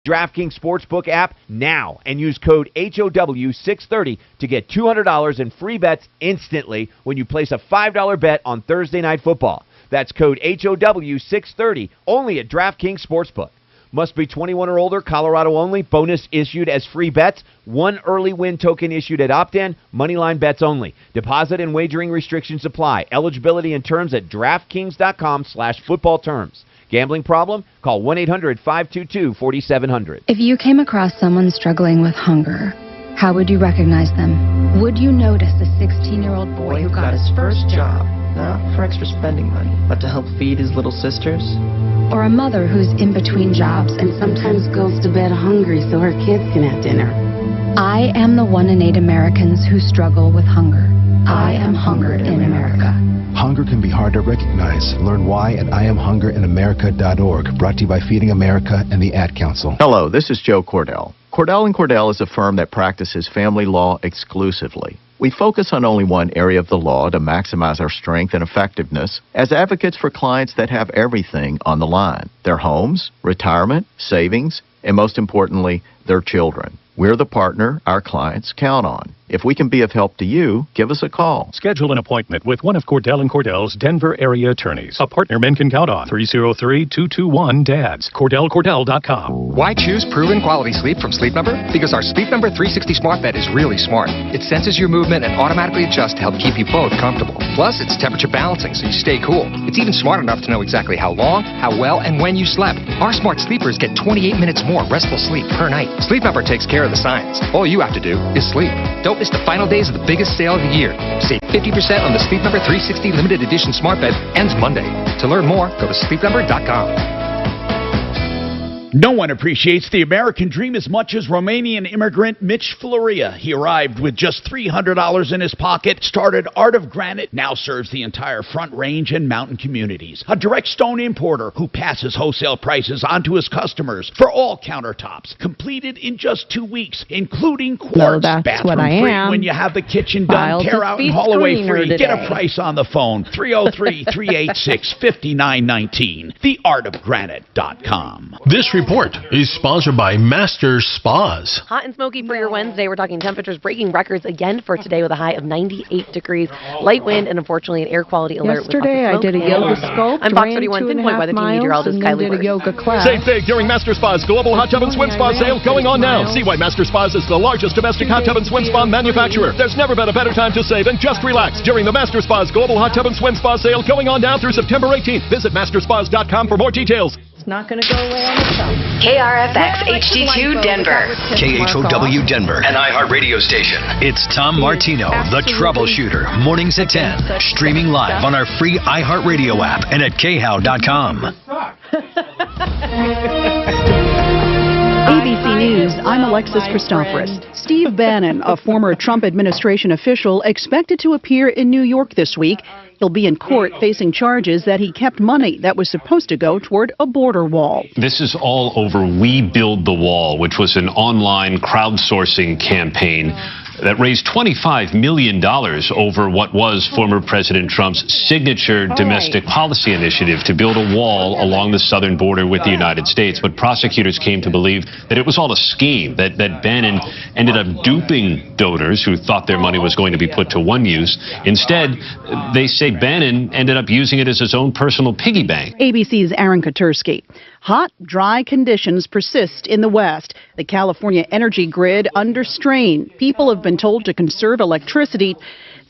DraftKings Sportsbook app now and use code HOW630 to get $200 in free bets instantly when you place a $5 bet on Thursday Night Football. That's code HOW630 only at DraftKings Sportsbook. Must be 21 or older, Colorado only. Bonus issued as free bets. One early win token issued at opt-in. Moneyline bets only. Deposit and wagering restrictions apply. Eligibility and terms at DraftKings.com/football terms. Gambling problem? Call 1-800-522-4700. If you came across someone struggling with hunger, how would you recognize them? Would you notice a 16-year-old boy who got his first job? Not for extra spending money, but to help feed his little sisters? Or a mother who's in between jobs and sometimes goes to bed hungry so her kids can have dinner? I am the 1 in 8 Americans who struggle with hunger. I am Hunger in America. Hunger can be hard to recognize. Learn why at IamHungerInAmerica.org. Brought to you by Feeding America and the Ad Council. Hello, this is Joe Cordell. Cordell & Cordell is a firm that practices family law exclusively. We focus on only one area of the law to maximize our strength and effectiveness as advocates for clients that have everything on the line: their homes, retirement, savings, and most importantly, their children. We're the partner our clients count on. If we can be of help to you, give us a call. Schedule an appointment with one of Cordell & Cordell's Denver area attorneys. A partner men can count on. 303-221-DADS. CordellCordell.com. Why choose proven quality sleep from Sleep Number? Because our Sleep Number 360 smart bed is really smart. It senses your movement and automatically adjusts to help keep you both comfortable. Plus, it's temperature balancing so you stay cool. It's even smart enough to know exactly how long, how well, and when you slept. Our smart sleepers get 28 minutes more restful sleep per night. Sleep Number takes care of the science. All you have to do is sleep. Don't miss the final days of the biggest sale of the year. Save 50% on the Sleep Number 360 limited edition smart bed. Ends Monday. To learn more, go to sleepnumber.com. No one appreciates the American dream as much as Romanian immigrant Mitch Floria. He arrived with just $300 in his pocket, started Art of Granite, now serves the entire Front Range and mountain communities. A direct stone importer who passes wholesale prices on to his customers for all countertops. Completed in just 2 weeks, including quartz, bathroom free when you have the kitchen done, tear out and haul away free. Today. Get a price on the phone, 303-386-5919, theartofgranite.com. This report is sponsored by Master Spas. Hot and smoky for your Wednesday. We're talking temperatures breaking records again for today with a high of 98 degrees. Light wind and unfortunately an air quality alert. Yesterday I did a yoga sculpt. I'm Fox 31 Pinpoint Weather Team Meteorologist Kylie Bird. Yoga class. Save big during Master Spa's Global Hot Tub and Swim Spa sale going on now. See why Master Spas is the largest domestic hot tub and swim spa manufacturer. There's never been a better time to save and just relax during the Master Spas Global Hot Tub and Swim Spa sale going on now through September 18th. Visit masterspas.com for more details. It's not going to go away on the top. KRFX HD2 Denver. KHOW Denver, an iHeart radio station. It's Tom Martino, the Troubleshooter, mornings at 10. Streaming live on our free iHeart radio app and at khow.com. ABC News, I'm Alexis Christoforous. Steve Bannon, a former Trump administration official, expected to appear in New York this week. He'll be in court facing charges that he kept money that was supposed to go toward a border wall. This is all over We Build the Wall, which was an online crowdsourcing campaign that raised $25 million over what was former President Trump's signature domestic policy initiative to build a wall along the southern border with the United States. But prosecutors came to believe that it was all a scheme, that Bannon ended up duping donors who thought their money was going to be put to one use. Instead, they say Bannon ended up using it as his own personal piggy bank. ABC's Aaron Katursky. Hot, dry conditions persist in the West. The California energy grid under strain. People have been told to conserve electricity.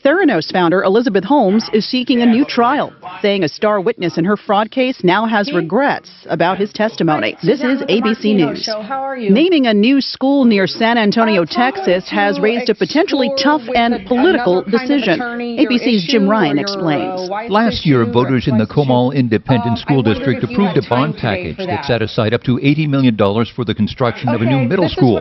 Theranos founder Elizabeth Holmes is seeking a new trial, saying a star witness in her fraud case now has regrets about his testimony. This is ABC News. How are you? Naming a new school near San Antonio, Texas has raised a potentially tough and political decision. ABC's Jim Ryan explains. Last year, voters in the Comal Independent School District approved a bond package that set aside up to $80 million for the construction of a new middle school.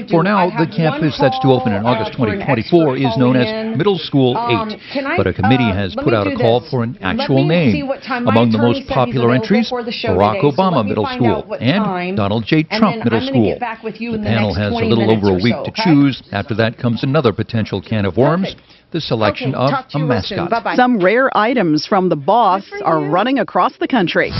For now, the campus that's to open in August 2024 is known as Middle School 8, but a committee has put out a call for an actual name. Among the most popular entries, Barack Obama Middle School and Donald J. Trump Middle School. The panel has a little over a week to choose. After that comes another potential can of worms, the selection of a mascot. Some rare items from the Boss are running across the country.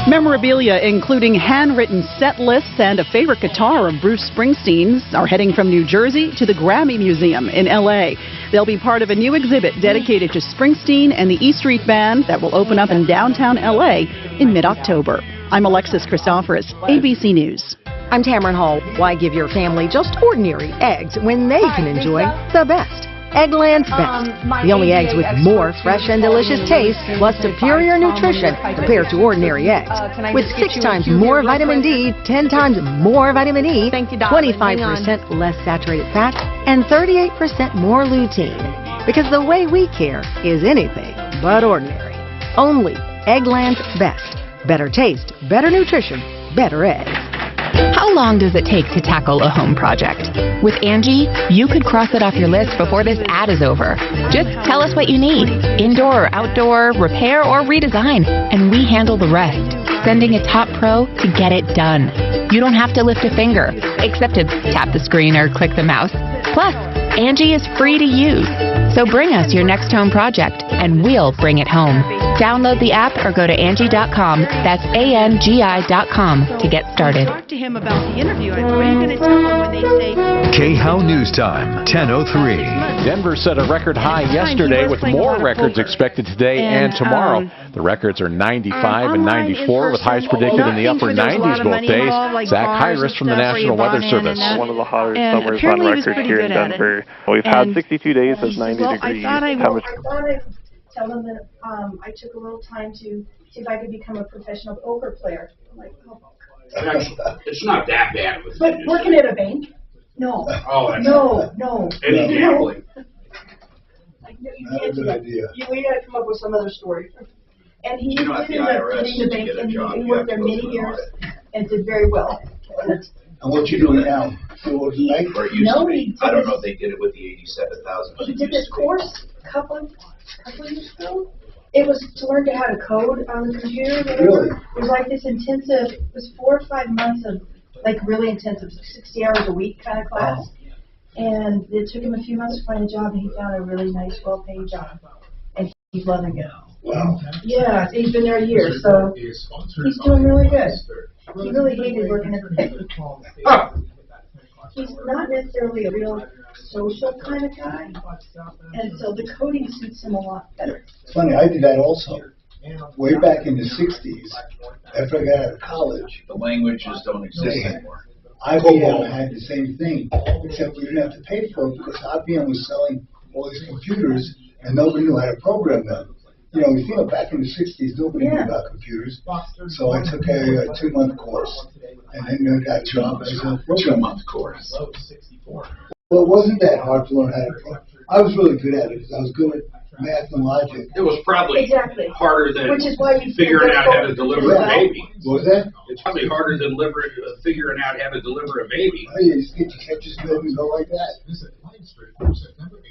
Memorabilia, including handwritten set lists and a favorite guitar of Bruce Springsteen's, are heading from New Jersey to the Grammy Museum in L.A. They'll be part of a new exhibit dedicated to Springsteen and the E Street Band that will open up in downtown L.A. in mid-October. I'm Alexis Christoforous, ABC News. I'm Tamron Hall. Why give your family just ordinary eggs when they can enjoy the best? Eggland's Best. The only eggs with more fresh and delicious taste, plus superior nutrition compared to ordinary eggs. With 6 times more vitamin D, 10 times more vitamin E, 25% less saturated fat, and 38% more lutein. Because the way we care is anything but ordinary. Only Eggland's Best. Better taste, better nutrition, better eggs. How long does it take to tackle a home project? With Angie, you could cross it off your list before this ad is over. Just tell us what you need, indoor or outdoor, repair or redesign, and we handle the rest, sending a top pro to get it done. You don't have to lift a finger, except to tap the screen or click the mouse. Plus, Angie is free to use. So bring us your next home project, and we'll bring it home. Download the app or go to Angie.com. That's ANGI.com to get started. Talk to him about the interview. What are you going to tell him when they say... KHOW News Time, 10:03. Denver set a record high yesterday with more records expected today and tomorrow. The records are 95 and 94 with highs predicted in the upper 90s both days. Zach Hyris from the National Weather Service. One of the hottest summers on record here in Denver. We've had 62 days of 90 degrees. I tell them that I took a little time to see if I could become a professional poker player. I'm like, oh, it's not that bad. But working at a bank? No. Oh, no. Any gambling? You can't do that. We got to come up with some other story. And he ended up getting the bank, and he worked there many years and did very well. And what you doing now? No, I don't know if they did it with the 87,000. He did this course a couple of years ago. It was to learn how to code on the computer. Really? It was like this intensive. It was 4 or 5 months of like really intensive, 60 hours a week kind of class. Wow. And it took him a few months to find a job, and he found a really nice, well-paid job, and he's loving it. Wow. Yeah, he's been there a year, so he's doing really good. He really hated working at the bank. He's not necessarily a real social kind of guy, and so the coding suits him a lot better. It's funny, I did that also. Way back in the 60s, after I got out of college. The languages don't exist anymore. IBM had the same thing, except we didn't have to pay for it because IBM was selling all these computers and nobody knew how to program them. You know, back in the 60s, nobody knew about computers. So I took a 2-month course and then got a job as a 2-month course. Well, it wasn't that hard to learn how to program. I was really good at it because I was good at math and logic. It was probably harder than you figuring out how to deliver a baby. What was that? It's probably harder than figuring out how to deliver a baby. Oh, you just get your catches built and go like that.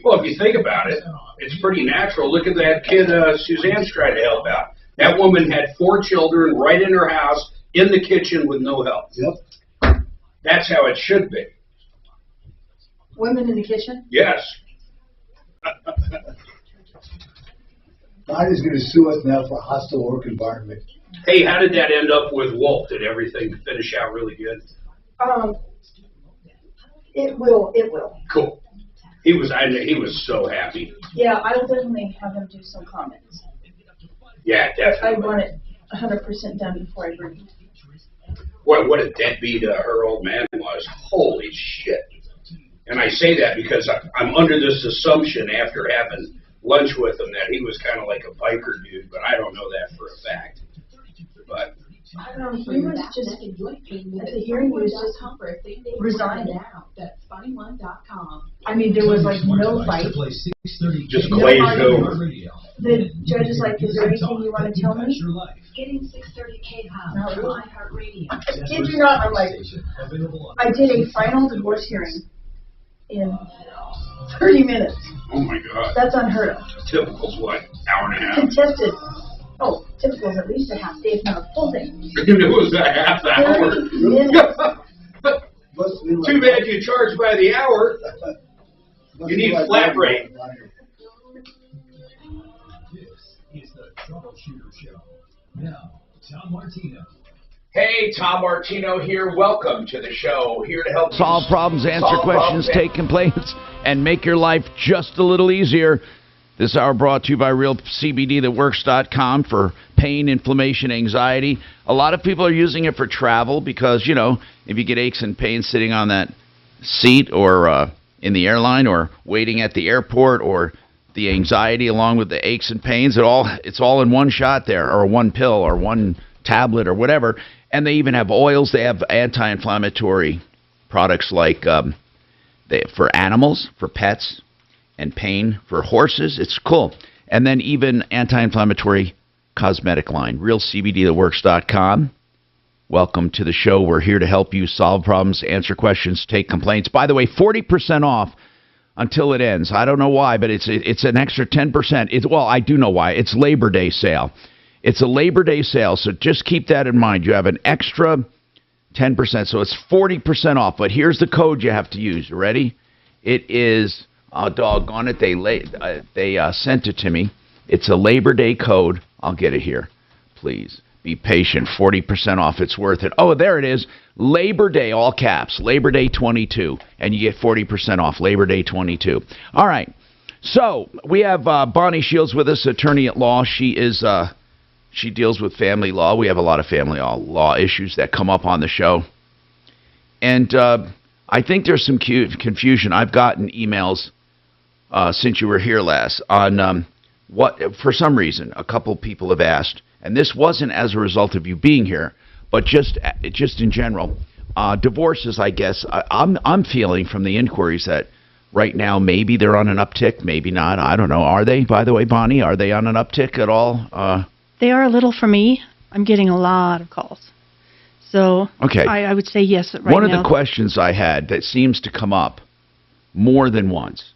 Well, if you think about it, it's pretty natural. Look at that kid Suzanne's trying to help out. That woman had 4 children right in her house, in the kitchen with no help. Yep. That's how it should be. Women in the kitchen? Yes. God is going to sue us now for a hostile work environment. Hey, how did that end up with Wolf? Did everything finish out really good? It will. Cool. He was so happy. Yeah, I'll definitely have him do some comments. Yeah, definitely. I want it 100% done before I bring it. What a deadbeat her old man was. Holy shit. And I say that because I'm under this assumption after having lunch with him that he was kind of like a biker dude, but I don't know that for a fact. But I don't know, he was just, at the hearing, he was just resigned. I mean, there was like no fight. Just glazed over. The judge is like, is there anything you want to tell me? Getting 630 KHOW on iHeartRadio. I kid you not, I'm like, I did a final divorce hearing in 30 minutes. Oh my God. That's unheard of. Typical's what, hour and a half? Contested. Oh, typical's at least a half day, if not a full day. It was a half hour. 30 minutes. Too bad you charge by the hour. You need flat rate. This is the Troubleshooter Show. Now, Tom Martino. Hey, Tom Martino here. Welcome to the show. Here to help solve problems, answer questions, take complaints, and make your life just a little easier. This hour brought to you by RealCBDThatWorks.com for pain, inflammation, anxiety. A lot of people are using it for travel because, you know, if you get aches and pains sitting on that seat or in the airline or waiting at the airport, or the anxiety along with the aches and pains, it's all in one shot there, or one pill or one tablet or whatever. And they even have oils. They have anti-inflammatory products like for animals, for pets, and pain for horses. It's cool. And then even anti-inflammatory cosmetic line. RealCBDThatWorks.com. Welcome to the show. We're here to help you solve problems, answer questions, take complaints. By the way, 40% off until it ends. I don't know why, but it's an extra 10%. Well, I do know why. It's Labor Day sale. It's a Labor Day sale, so just keep that in mind. You have an extra 10%, so it's 40% off. But here's the code you have to use. You ready? It is, oh, doggone it, they sent it to me. It's a Labor Day code. I'll get it here. Please be patient. 40% off. It's worth it. Oh, there it is. Labor Day, all caps. Labor Day 22, and you get 40% off. Labor Day 22. All right. So we have Bonnie Shields with us, attorney at law. She deals with family law. We have a lot of family law issues that come up on the show. And I think there's some confusion. I've gotten emails since you were here last on what, for some reason, a couple people have asked, and this wasn't as a result of you being here, but just in general, divorces, I guess. I'm feeling from the inquiries that right now maybe they're on an uptick, maybe not. I don't know. Are they, by the way, Bonnie? Are they on an uptick at all? They are a little for me. I'm getting a lot of calls. So okay. I would say yes right now. One of the questions I had that seems to come up more than once,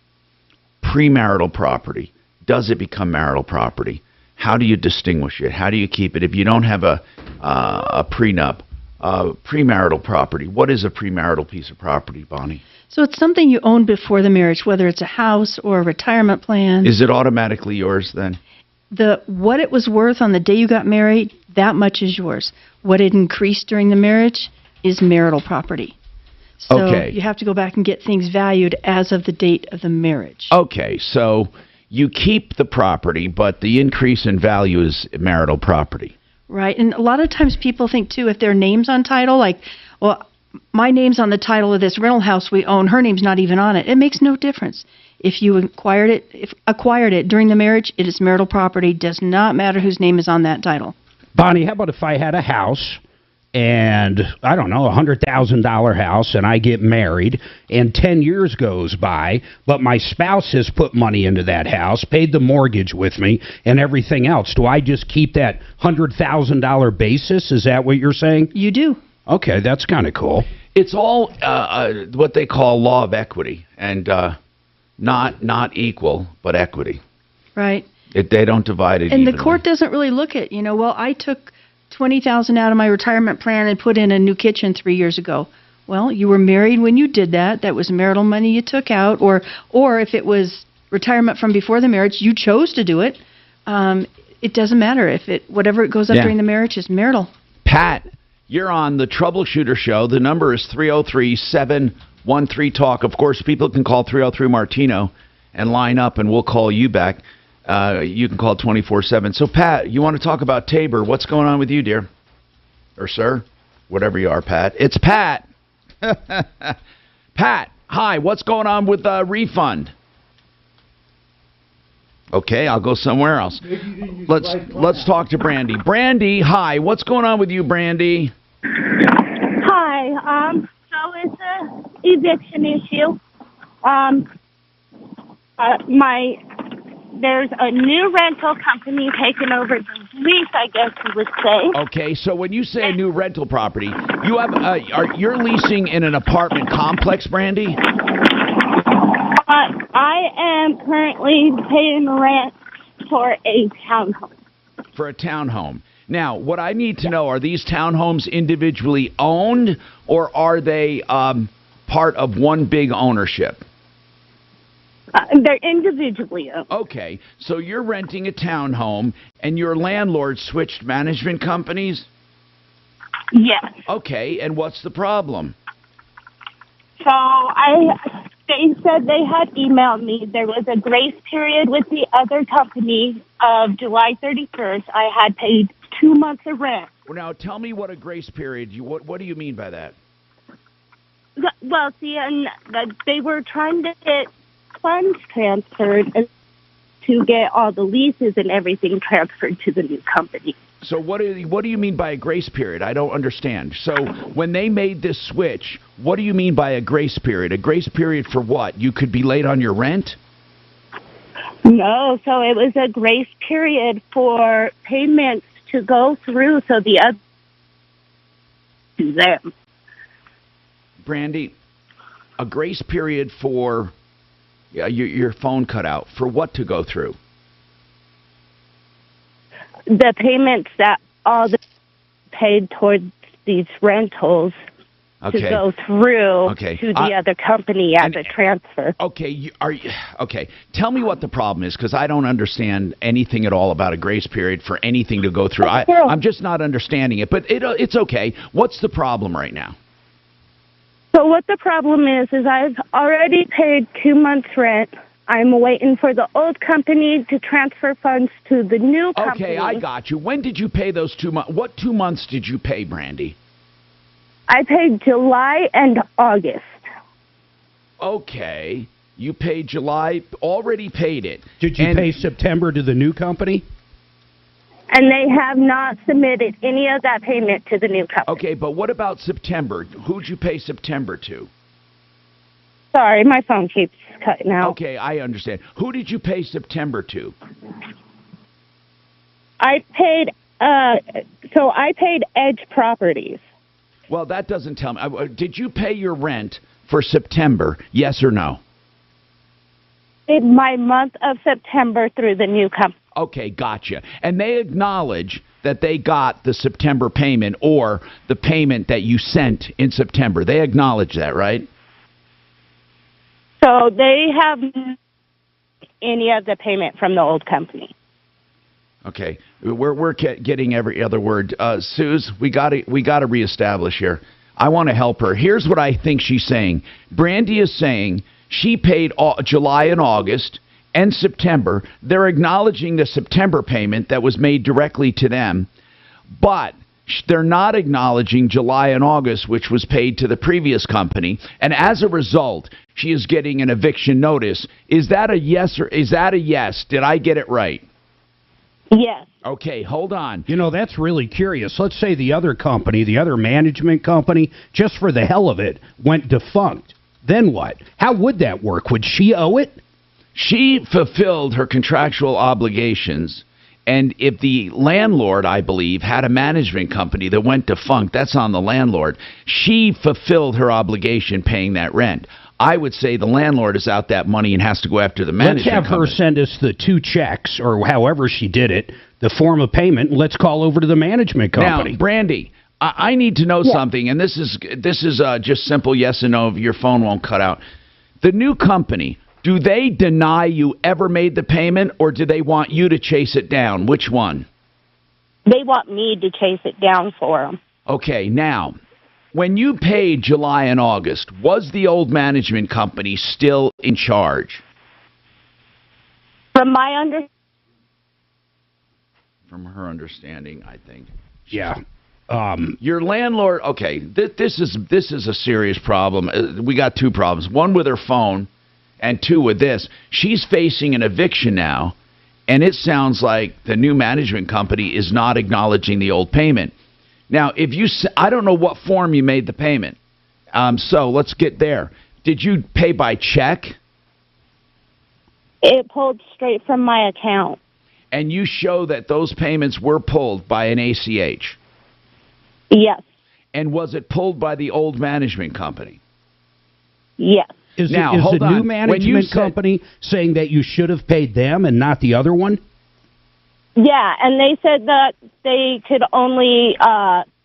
premarital property. Does it become marital property? How do you distinguish it? How do you keep it? If you don't have a prenup, premarital property, what is a premarital piece of property, Bonnie? So it's something you own before the marriage, whether it's a house or a retirement plan. Is it automatically yours then? What it was worth on the day you got married, that much is yours. What it increased during the marriage is marital property. So okay. You have to go back and get things valued as of the date of the marriage. Okay, so you keep the property, but the increase in value is marital property. Right, and a lot of times people think, too, if their name's on title, like, well, my name's on the title of this rental house we own, her name's not even on it. It makes no difference. If you acquired it during the marriage, it is marital property. Does not matter whose name is on that title. Bonnie, how about if I had a house and, I don't know, a $100,000 house, and I get married, and 10 years goes by, but my spouse has put money into that house, paid the mortgage with me, and everything else. Do I just keep that $100,000 basis? Is that what you're saying? You do. Okay, that's kind of cool. It's all what they call law of equity, and not equal, but equity. Right. They don't divide it and evenly. The court doesn't really look at, well, I took $20,000 out of my retirement plan and put in a new kitchen 3 years ago. Well, you were married when you did that. That was marital money you took out. Or if it was retirement from before the marriage, you chose to do it. It doesn't matter. Whatever it goes up during the marriage is marital. Pat, you're on the Troubleshooter Show. The number is 303-713-TALK. Of course, people can call 303-MARTINO and line up, and we'll call you back. You can call 24/7. So, Pat, you want to talk about Tabor. What's going on with you, dear? Or sir? Whatever you are, Pat. It's Pat. Pat, hi. What's going on with refund? Okay, I'll go somewhere else. Let's talk to Brandy. Brandy, hi. What's going on with you, Brandy? Hi. So it's a eviction issue. There's a new rental company taking over the lease, I guess you would say. Okay, so when you say a new rental property, you're leasing in an apartment complex, Brandy? I am currently paying rent for a townhome. For a townhome. Now, what I need to know, are these townhomes individually owned, or are they part of one big ownership? They're individually owned. Okay, so you're renting a townhome, and your landlord switched management companies? Yes. Okay, and what's the problem? So they said they had emailed me. There was a grace period with the other company of July 31st. I had paid 2 months of rent. Well, now tell me what a grace period. What do you mean by that? Well, see, and they were trying to get funds transferred to get all the leases and everything transferred to the new company. So what do you mean by a grace period? I don't understand. So when they made this switch, what do you mean by a grace period? A grace period for what? You could be late on your rent? No, so it was a grace period for payments to go through so the other to them. Brandy, a grace period for your phone cut out. For what to go through? The payments that all the paid towards these rentals to go through to the other company as a transfer. Okay, okay. Tell me what the problem is, because I don't understand anything at all about a grace period for anything to go through. I'm just not understanding it, but it's okay. What's the problem right now? So what the problem is I've already paid 2 months rent. I'm waiting for the old company to transfer funds to the new company. Okay, I got you. When did you pay those 2 months? What 2 months did you pay, Brandy? I paid July and August. Okay. You paid July, already paid it. Did you pay September to the new company? And they have not submitted any of that payment to the new company. Okay, but what about September? Who'd you pay September to? Sorry, my phone keeps cutting out. Okay, I understand. Who did you pay September to? I paid Edge Properties. Well, that doesn't tell me. Did you pay your rent for September, yes or no? In my month of September through the new company. Okay, gotcha. And they acknowledge that they got the September payment or the payment that you sent in September. They acknowledge that, right? So they have any of the payment from the old company. Okay, we're getting every other word. Suze, we got to reestablish here. I want to help her. Here's what I think she's saying. Brandy is saying she paid July and August and September. They're acknowledging the September payment that was made directly to them, but they're not acknowledging July and August, which was paid to the previous company. And as a result, she is getting an eviction notice. Is that a yes or is that a yes? Did I get it right? Yes. Okay, hold on. You know, that's really curious. Let's say the other company, the other management company, just for the hell of it, went defunct. Then what? How would that work? Would she owe it? She fulfilled her contractual obligations, and if the landlord, I believe, had a management company that went defunct, that's on the landlord. She fulfilled her obligation paying that rent. I would say the landlord is out that money and has to go after the management company. Let's have her send us the 2 checks, or however she did it, the form of payment, and let's call over to the management company. Now, Brandy, I need to know something, and this is just simple yes and no if your phone won't cut out. The new company, do they deny you ever made the payment, or do they want you to chase it down? Which one? They want me to chase it down for them. Okay, now, when you paid July and August, was the old management company still in charge? From my understanding. From her understanding, I think. Yeah. Your landlord, okay, this is a serious problem. We got 2 problems. One with her phone, and 2 with this. She's facing an eviction now, and it sounds like the new management company is not acknowledging the old payment. Now, I don't know what form you made the payment. So let's get there. Did you pay by check? It pulled straight from my account. And you show that those payments were pulled by an ACH? Yes. And was it pulled by the old management company? Yes. Is the new management company saying that you should have paid them and not the other one? Yeah, and they said that they could only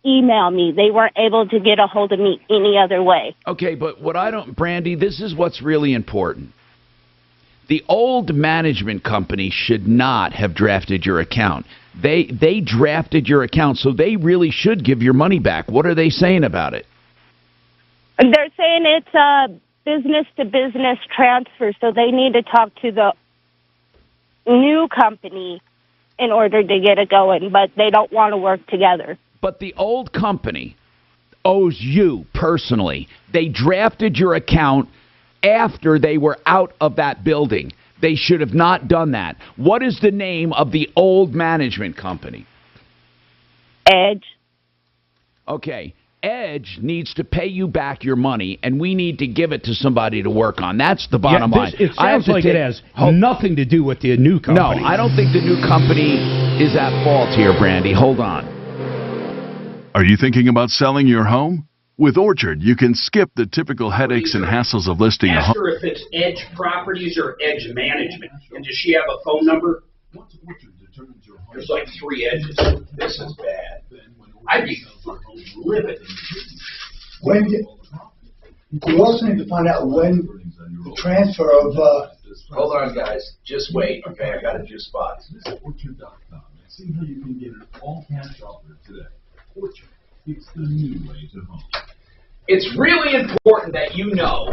email me. They weren't able to get a hold of me any other way. Okay, but Brandy, this is what's really important. The old management company should not have drafted your account. They drafted your account, so they really should give your money back. What are they saying about it? They're saying it's a business-to-business transfer, so they need to talk to the new company in order to get it going, but they don't want to work together. But the old company owes you personally. They drafted your account after they were out of that building. They should have not done that. What is the name of the old management company? Edge. Okay. Edge needs to pay you back your money, and we need to give it to somebody to work on. That's the bottom line. It sounds like it has nothing to do with the new company. No, I don't think the new company is at fault here, Brandy. Hold on. Are you thinking about selling your home? With Orchard, you can skip the typical headaches and hassles of listing a home. Ask her if it's Edge Properties or Edge Management. And does she have a phone number? There's like 3 edges. This is bad. I'd be fucking livid. We also need to find out when the transfer of... Hold on, guys. Just wait. Okay, I got a few spots. Visit Orchard.com and see how you can get an all-cash offer today. Orchard, it's the new way to home. It's really important that you know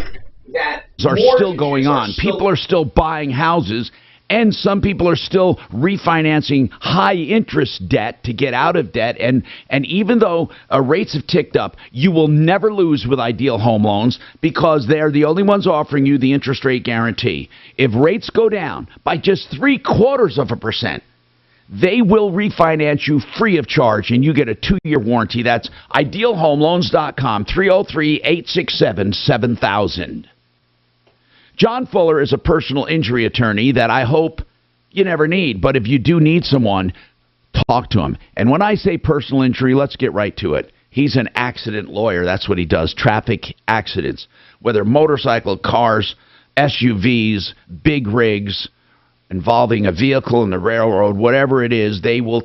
that are still going on. People are still buying houses, and some people are still refinancing high-interest debt to get out of debt. And even though rates have ticked up, you will never lose with Ideal Home Loans because they're the only ones offering you the interest rate guarantee. If rates go down by just 0.75%, they will refinance you free of charge, and you get a 2-year warranty. That's idealhomeloans.com, 303-867-7000. John Fuller is a personal injury attorney that I hope you never need, but if you do need someone, talk to him. And when I say personal injury, let's get right to it. He's an accident lawyer. That's what he does, traffic accidents, whether motorcycle, cars, SUVs, big rigs, involving a vehicle in the railroad, whatever it is, he will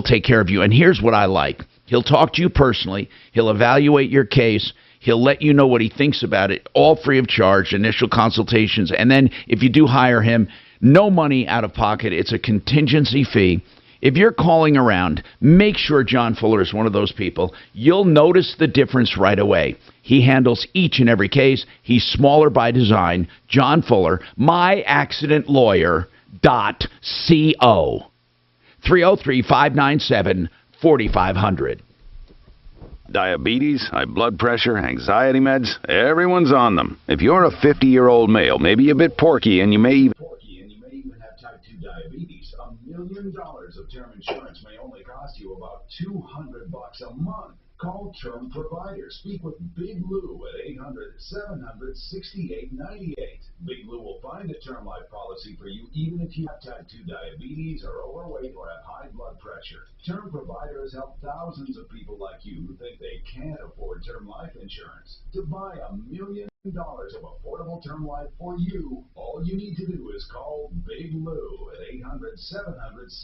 take care of you. And here's what I like. He'll talk to you personally. He'll evaluate your case. He'll let you know what he thinks about it, all free of charge, initial consultations. And then if you do hire him, no money out of pocket. It's a contingency fee. If you're calling around, make sure John Fuller is one of those people. You'll notice the difference right away. He handles each and every case. He's smaller by design. John Fuller, myaccidentlawyer.co. 303-597-4500. Diabetes, high blood pressure, anxiety meds, everyone's on them. If you're a 50-year-old male, maybe a bit porky, and you may even have type 2 diabetes, $1 million of term insurance may only cost you about $200 a month. Call Term Provider. Speak with Big Lou at 800-700-6898. Big Lou will find a term life policy for you even if you have type 2 diabetes, are overweight, or have high blood pressure. Term Provider has helped thousands of people like you who think they can't afford term life insurance. To buy $1 million of affordable term life for you, all you need to do is call Big Lou at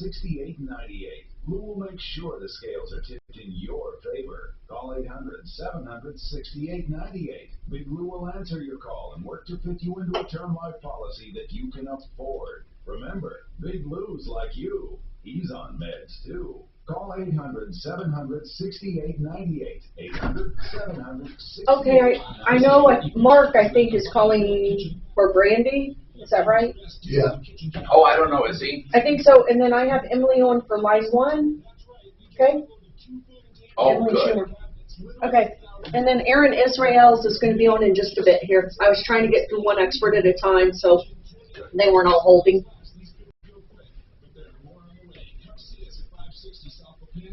800-700-6898. Lou will make sure the scales are tipped in your favor. Call 800-700-6898. Big Lou will answer your call and work to fit you into a term life policy that you can afford. Remember, Big Lou's like you. He's on meds too. Call 800-700-6898. 800-700-6898. Okay, I know what Mark, I think, is calling for Brandy. Is that right? Yeah. Oh, I don't know. Is he? I think so. And then I have Emily on for line 1. Okay? Oh, Emily good. Schumer. Okay. And then Aaron Israels is going to be on in just a bit here. I was trying to get through one expert at a time, so they weren't all holding.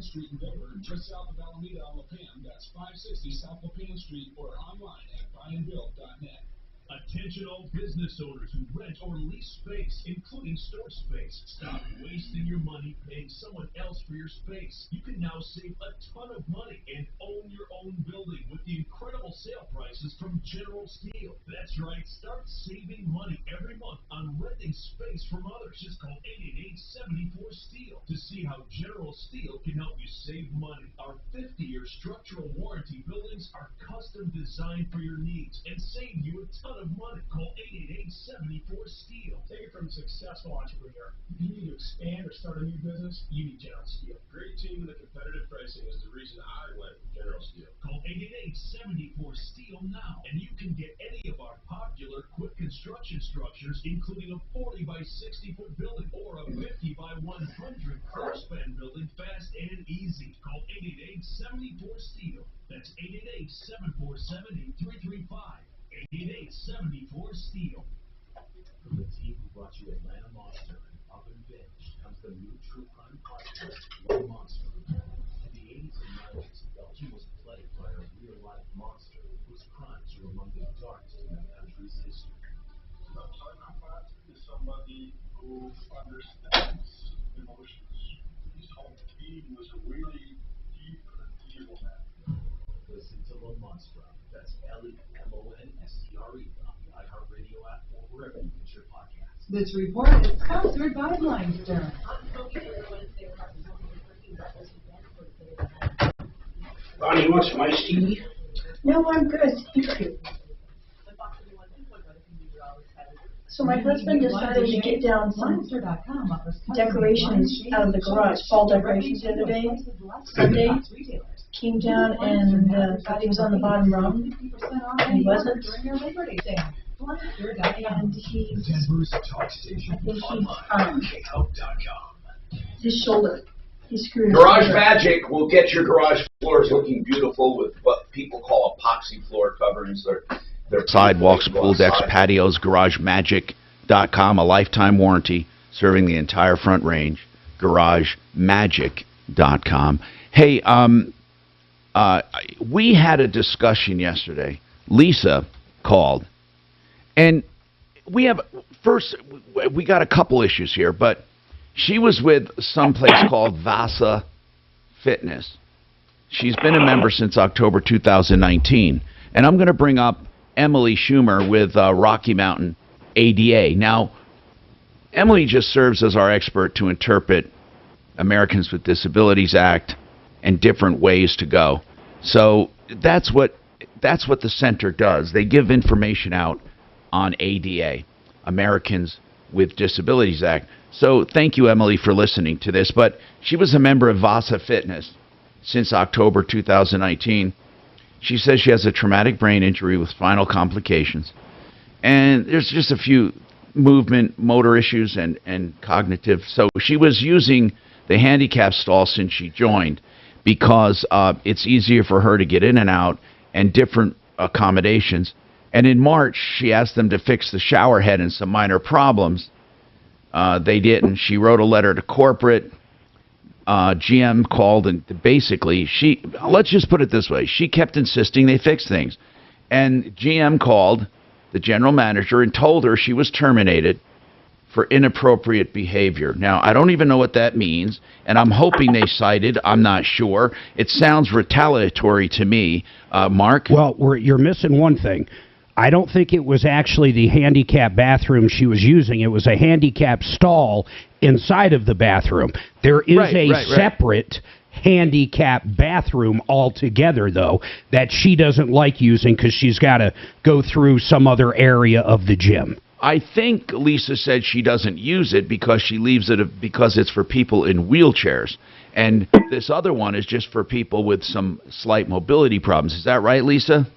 Street in Denver, just south of Alameda on La Pam. That's 560 South La Pam Street, or online at buyandbuild.net. Attention all business owners who rent or lease space, including store space. Stop wasting your money paying someone else for your space. You can now save a ton of money and own your own building with the incredible sale prices from General Steel. That's right, start saving money every month on renting space from others. Just call 888-74-STEEL to see how General Steel can help you save money. Our 50-year structural warranty buildings are custom designed for your needs and save you a ton ton of money. Call 888-74-STEEL. Take it from a successful entrepreneur. If you need to expand or start a new business, you need General Steel. Great team and the competitive pricing is the reason I went with General Steel. Call 888-74-STEEL now, and you can get any of our popular quick construction structures, including a 40 by 60 foot building or a 50 by 100 floor span building, fast and easy. Call 888-74-STEEL. That's 888-747-8335. 888-74-STEEL. From the team who brought you Atlanta Monster and Up and Binge comes the new true crime podcast, One Monster. In the 80s and 90s, Belgium was plagued by a real-life monster whose crimes are among the darkest in the country's history. A psychopath is somebody who understands emotions. His whole team was a really deep and evil man. Listen to La Monstra. That's Lemonstre on the iHeartRadio app or wherever you get your podcasts. This report is sponsored by Limestone. Bonnie, you want some iced tea? No, I'm good. Thank you. So my husband decided to get down some decorations out of the garage, fall decorations the other day, Sunday. Came down and thought he was on the bottom rung, and he wasn't. And his shoulder, he screwed his Garage shoulder. Magic will get your garage floors looking beautiful with what people call epoxy floor coverings. They're sidewalks, pool decks, patios. GarageMagic.com, a lifetime warranty serving the entire Front Range. GarageMagic.com. Hey, we had a discussion yesterday. Lisa called, and we got a couple issues here, but she was with some place called Vasa Fitness. She's been a member since October 2019, and I'm going to bring up Emily Schumer with Rocky Mountain ADA. Now, Emily just serves as our expert to interpret Americans with Disabilities Act and different ways to go. So that's what the center does. They give information out on ADA, Americans with Disabilities Act. So thank you, Emily, for listening to this. But she was a member of Vasa Fitness since October 2019. She says she has a traumatic brain injury with spinal complications. And there's just a few movement, motor issues, and cognitive. So she was using the handicap stall since she joined because it's easier for her to get in and out and different accommodations. And in March, she asked them to fix the shower head and some minor problems. They didn't. She wrote a letter to corporate. GM called, and basically, let's just put it this way. She kept insisting they fix things. And GM called the general manager and told her she was terminated for inappropriate behavior. Now, I don't even know what that means, and I'm hoping they cited. I'm not sure. It sounds retaliatory to me. Mark? Well, you're missing one thing. I don't think it was actually the handicap bathroom she was using. It was a handicap stall inside of the bathroom. There is a separate handicap bathroom altogether, though, that she doesn't like using because she's got to go through some other area of the gym. I think Lisa said she doesn't use it because she leaves it because it's for people in wheelchairs. And this other one is just for people with some slight mobility problems. Is that right, Lisa?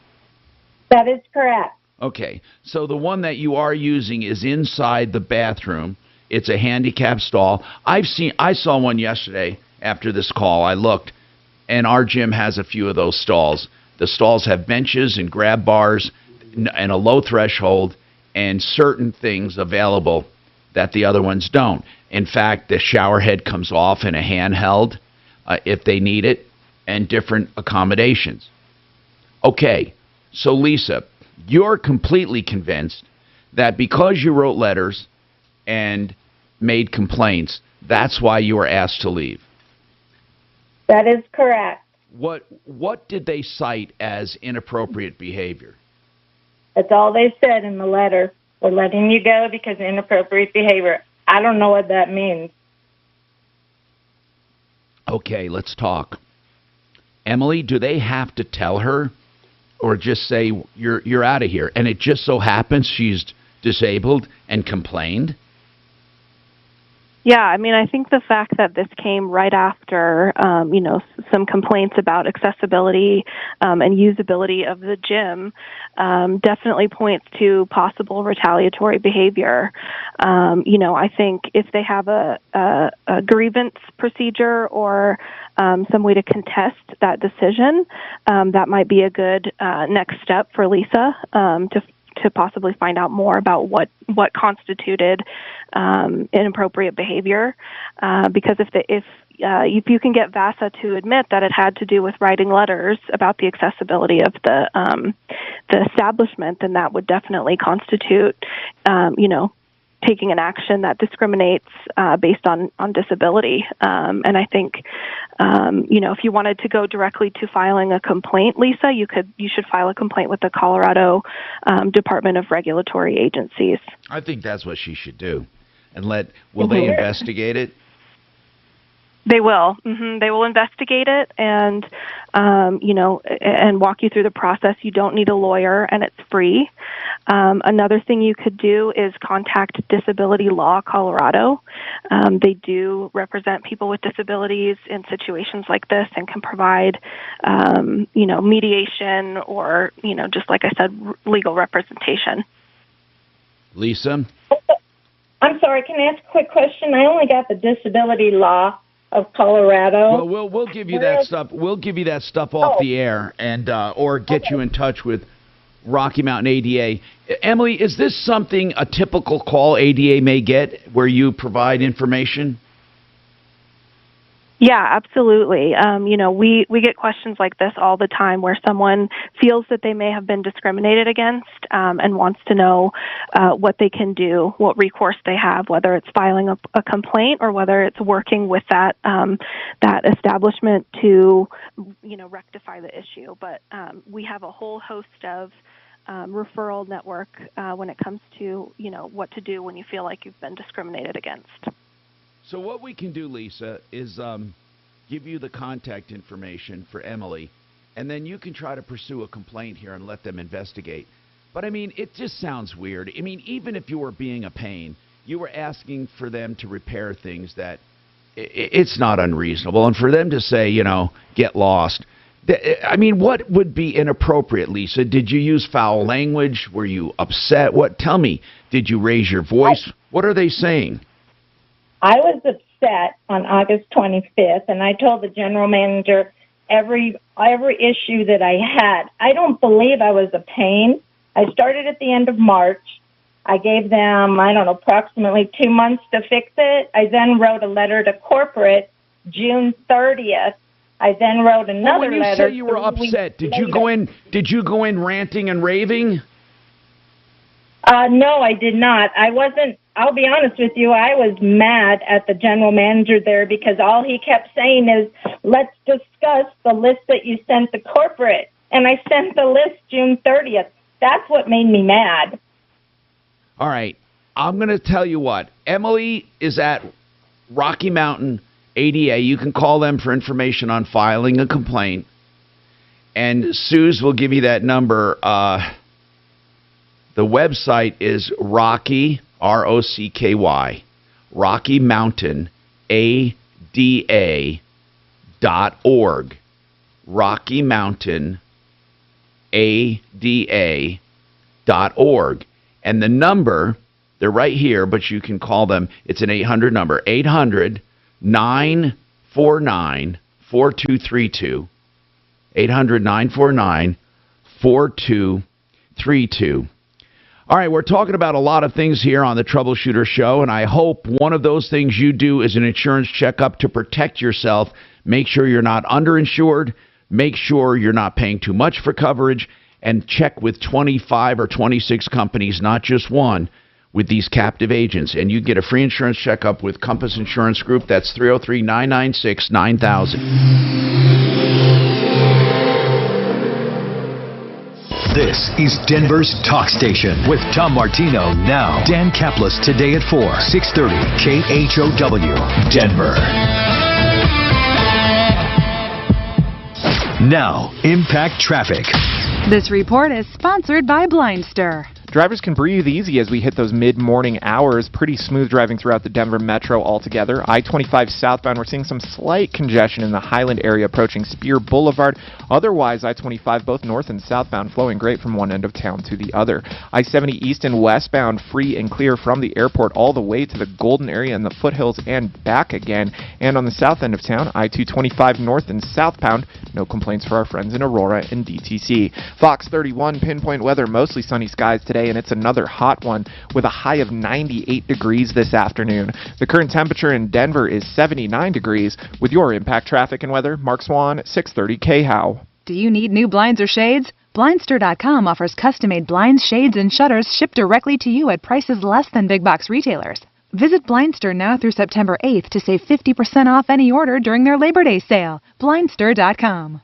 That is correct. Okay. So the one that you are using is inside the bathroom. It's a handicap stall. I saw one yesterday after this call. I looked, and our gym has a few of those stalls. The stalls have benches and grab bars and a low threshold and certain things available that the other ones don't. In fact, the shower head comes off in a handheld if they need it, and different accommodations. Okay, so Lisa, you're completely convinced that because you wrote letters and made complaints, that's why you were asked to leave. That is correct. What did they cite as inappropriate behavior? That's all they said in the letter. We're letting you go because of inappropriate behavior. I don't know what that means. Okay, let's talk. Emily, do they have to tell her or just say you're out of here. And it just so happens she's disabled and complained. Yeah, I mean, I think the fact that this came right after, some complaints about accessibility and usability of the gym definitely points to possible retaliatory behavior. I think if they have a grievance procedure or some way to contest that decision, that might be a good next step for Lisa to possibly find out more about what constituted inappropriate behavior. Because if you can get VASA to admit that it had to do with writing letters about the accessibility of the establishment, then that would definitely constitute, taking an action that discriminates based on disability. And I think, if you wanted to go directly to filing a complaint, Lisa, you should file a complaint with the Colorado Department of Regulatory Agencies. I think that's what she should do. And will they investigate it? They will. They will investigate it and, and walk you through the process. You don't need a lawyer, and it's free. Another thing you could do is contact Disability Law Colorado. They do represent people with disabilities in situations like this and can provide, mediation or, just like I said, legal representation. Lisa? I'm sorry, can I ask a quick question? I only got the Disability Law of Colorado. Well, we'll give you that stuff. We'll give you that stuff off the air, and or get you in touch with Rocky Mountain ADA. Emily, is this something a typical call ADA may get, where you provide information? Yeah, absolutely. We get questions like this all the time where someone feels that they may have been discriminated against and wants to know what they can do, what recourse they have, whether it's filing a complaint or whether it's working with that establishment to rectify the issue. But we have a whole host of referral network when it comes to what to do when you feel like you've been discriminated against. So what we can do, Lisa, is give you the contact information for Emily, and then you can try to pursue a complaint here and let them investigate. But, I mean, it just sounds weird. I mean, even if you were being a pain, you were asking for them to repair things that it's not unreasonable. And for them to say, get lost, I mean, what would be inappropriate, Lisa? Did you use foul language? Were you upset? Tell me, did you raise your voice? What are they saying? I was upset on August 25th, and I told the general manager every issue that I had. I don't believe I was a pain. I started at the end of March. I gave them, approximately 2 months to fix it. I then wrote a letter to corporate June 30th. I then wrote another letter. When you say you were upset, did you go in ranting and raving? No, I did not. I wasn't. I'll be honest with you, I was mad at the general manager there because all he kept saying is, let's discuss the list that you sent to corporate. And I sent the list June 30th. That's what made me mad. All right. I'm going to tell you what. Emily is at Rocky Mountain ADA. You can call them for information on filing a complaint. And Suze will give you that number. The website is Rocky, ROCKY, Rocky Mountain ADA.org. Rocky Mountain ADA.org. And the number, they're right here, but you can call them. It's an 800 number, 800-949-4232. 800-949-4232. All right, we're talking about a lot of things here on the Troubleshooter Show, and I hope one of those things you do is an insurance checkup to protect yourself. Make sure you're not underinsured. Make sure you're not paying too much for coverage, and check with 25 or 26 companies, not just one, with these captive agents. And you get a free insurance checkup with Compass Insurance Group. That's 303-996-9000. This is Denver's Talk Station with Tom Martino now. Dan Kaplis today at 4, 630 KHOW, Denver. Now, Impact Traffic. This report is sponsored by Blindster. Drivers can breathe easy as we hit those mid-morning hours. Pretty smooth driving throughout the Denver metro altogether. I-25 southbound, we're seeing some slight congestion in the Highland area approaching Spear Boulevard. Otherwise, I-25 both north and southbound flowing great from one end of town to the other. I-70 east and westbound free and clear from the airport all the way to the Golden area and the foothills and back again. And on the south end of town, I-225 north and southbound, no complaints for our friends in Aurora and DTC. Fox 31 pinpoint weather, mostly sunny skies today, and it's another hot one with a high of 98 degrees this afternoon. The current temperature in Denver is 79 degrees. With your impact traffic and weather, Mark Swan, 630 KHOW. Do you need new blinds or shades? Blindster.com offers custom-made blinds, shades, and shutters shipped directly to you at prices less than big box retailers. Visit Blindster now through September 8th to save 50% off any order during their Labor Day sale. Blindster.com.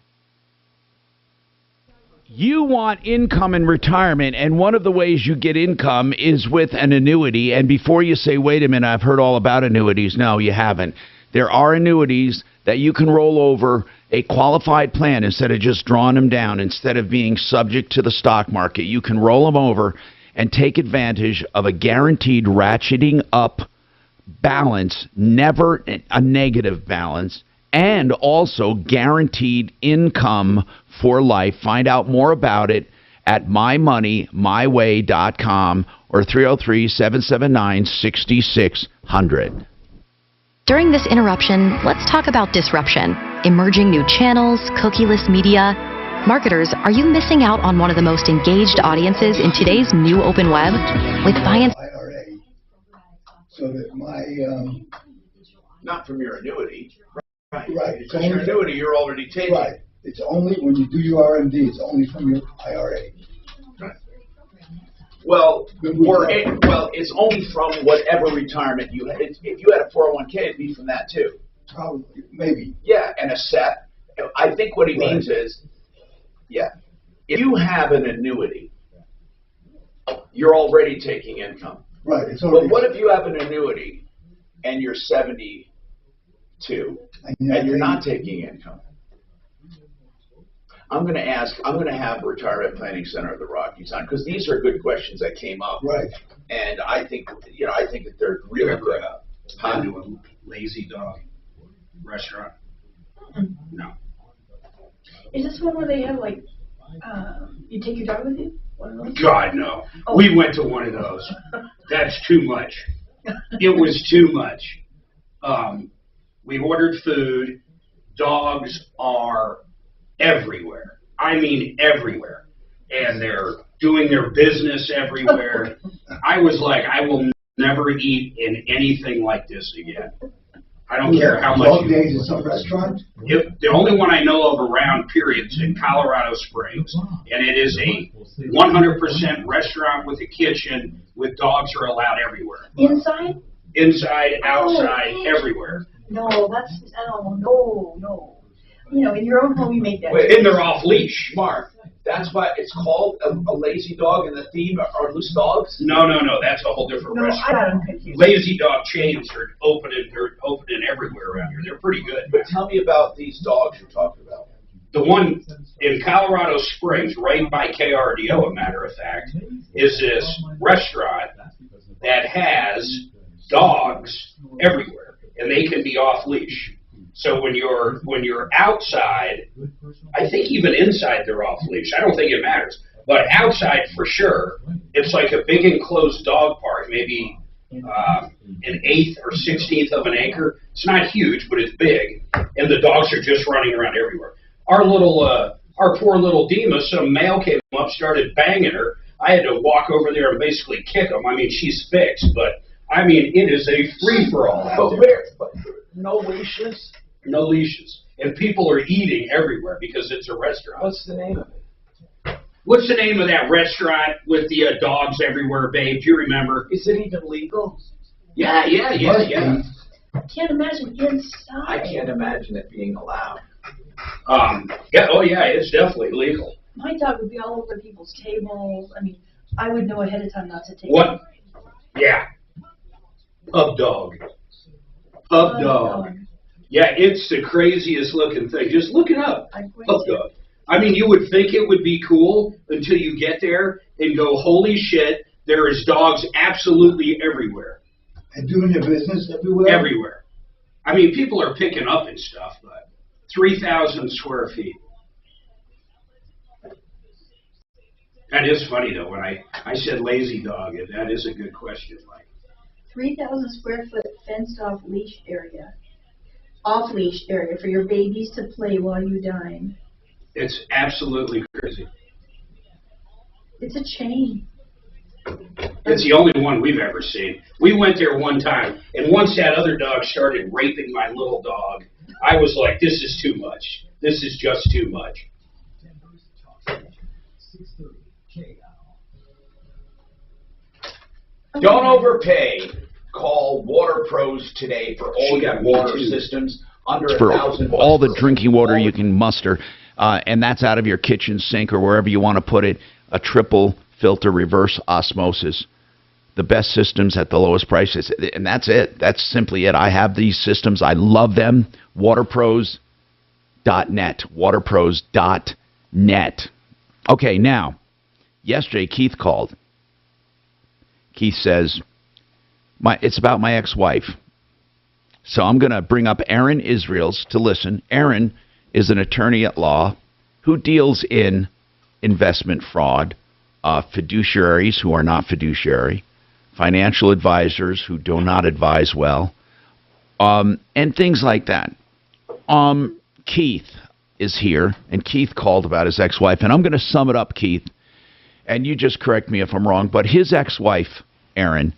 You want income in retirement, and one of the ways you get income is with an annuity. And before you say, wait a minute, I've heard all about annuities. No, you haven't. There are annuities that you can roll over a qualified plan instead of just drawing them down. Instead of being subject to the stock market, you can roll them over and take advantage of a guaranteed ratcheting up balance, never a negative balance, and also guaranteed income for life. Find out more about it at mymoneymyway.com or 303-779-6600. During this interruption, let's talk about disruption, emerging new channels, cookieless media. Marketers, are you missing out on one of the most engaged audiences in today's new open web? With buy-in IRA, so that my Not from your annuity. Right. Because your annuity you're already taking. Right. It's only when you do your RMD. It's only from your IRA. Right. Well, it's only from whatever retirement you had. If you had a 401k, it'd be from that too. Probably, maybe. Yeah, and a set. I think what he means is, if you have an annuity, you're already taking income. Right. But what if you have an annuity and you're 72 and you're not taking income? I'm going to have Retirement Planning Center of the Rockies on, because these are good questions that came up. Right. And I think that they're really good. I've been to a Lazy Dog restaurant. No. Is this one where they have like, you take your dog with you? One of those? God, no. Oh. We went to one of those. That's too much. It was too much. We ordered food. Dogs are everywhere. I mean everywhere. And they're doing their business everywhere. I was like, I will never eat in anything like this again. I don't care how much. Dog days at some restaurant? The only one I know of around, period, is in Colorado Springs. And it is a 100% restaurant with a kitchen with dogs are allowed everywhere. Inside? Inside, outside, everywhere. No, no. You know, in your own home, you make that. And they're off leash. Mark, that's why it's called a Lazy Dog, and the theme are loose dogs? No. That's a whole different restaurant. I got them confused. Lazy Dog chains are opening everywhere around here. They're pretty good. But tell me about these dogs you're talking about. The one in Colorado Springs, right by KRDO, a matter of fact, is this restaurant that has dogs everywhere, and they can be off leash. So when you're outside, I think even inside they're off leash. I don't think it matters, but outside for sure, it's like a big enclosed dog park, maybe an 1/8 or 16th of an acre. It's not huge, but it's big, and the dogs are just running around everywhere. Our poor little Dima, some male came up, started banging her. I had to walk over there and basically kick him. I mean, she's fixed, but I mean, it is a free-for-all out there. No leashes? No leashes. And people are eating everywhere because it's a restaurant. What's the name of it? What's the name of that restaurant with the dogs everywhere, babe? Do you remember? Is it even legal? Yeah. I can't imagine inside. I can't imagine it being allowed. It's definitely legal. My dog would be all over people's tables. I mean, I would know ahead of time not to take What? it. Yeah. Pub dog. Yeah, it's the craziest looking thing. Just look it up. Pub dog. I mean, you would think it would be cool until you get there and go, holy shit, there is dogs absolutely everywhere. And doing their business everywhere? Everywhere. I mean, people are picking up and stuff, but 3,000 square feet. That is funny, though, when I said lazy dog, and that is a good question, Mike. 3,000 square foot fenced off leash area. Off leash area for your babies to play while you dine. It's absolutely crazy. It's a chain. It's the only one we've ever seen. We went there one time, and once that other dog started raping my little dog, I was like, this is too much. This is just too much. Don't overpay. Call Water Pros today for all your water systems under for 1,000 bucks. all the drinking water you can muster, and that's out of your kitchen sink or wherever you want to put it. A triple filter reverse osmosis, the best systems at the lowest prices, and that's it. That's simply it. I have these systems. I love them. Waterpros.net. Waterpros.net. Okay, now, yesterday Keith called. Keith says, it's about my ex-wife. So I'm going to bring up Aaron Israels to listen. Aaron is an attorney at law who deals in investment fraud, fiduciaries who are not fiduciary, financial advisors who do not advise well, and things like that. Keith is here, and Keith called about his ex-wife, and I'm going to sum it up, Keith, and you just correct me if I'm wrong, but his ex-wife, Aaron,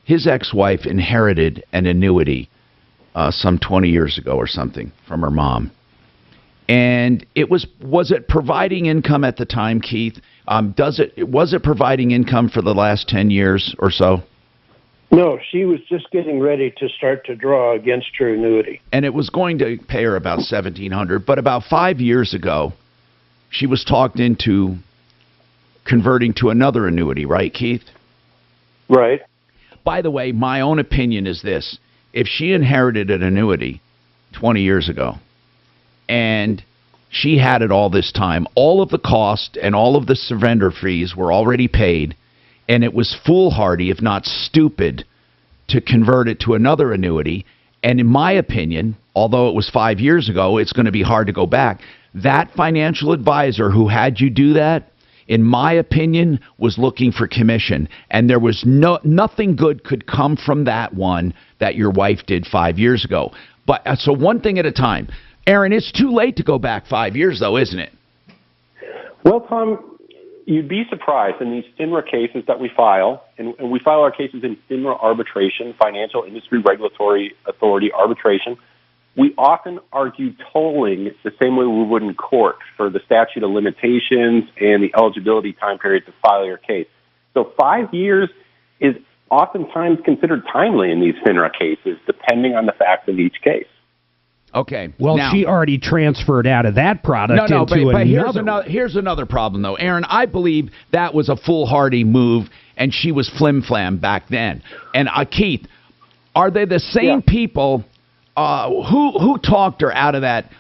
his ex-wife inherited an annuity some 20 years ago or something from her mom. And was it providing income at the time, Keith? Was it providing income for the last 10 years or so? No, she was just getting ready to start to draw against her annuity. And it was going to pay her about $1,700, but about 5 years ago, she was talked into converting to another annuity, right, Keith? Right. By the way, my own opinion is this. If she inherited an annuity 20 years ago, and she had it all this time, all of the cost and all of the surrender fees were already paid, and it was foolhardy, if not stupid, to convert it to another annuity. And in my opinion, although it was 5 years ago, it's going to be hard to go back. That financial advisor who had you do that, in my opinion, was looking for commission. And there was nothing good could come from that one that your wife did 5 years ago. But so one thing at a time. Aaron, it's too late to go back 5 years, though, isn't it? Well, Tom, you'd be surprised in these FINRA cases that we file, and we file our cases in FINRA arbitration, Financial Industry Regulatory Authority arbitration. We often argue tolling the same way we would in court for the statute of limitations and the eligibility time period to file your case. So 5 years is oftentimes considered timely in these FINRA cases, depending on the facts of each case. Okay. Well, now, she already transferred out of that product into but another. here's another problem, though. Aaron, I believe that was a foolhardy move, and she was flim-flam back then. And Keith, are they the same people who talked her out of that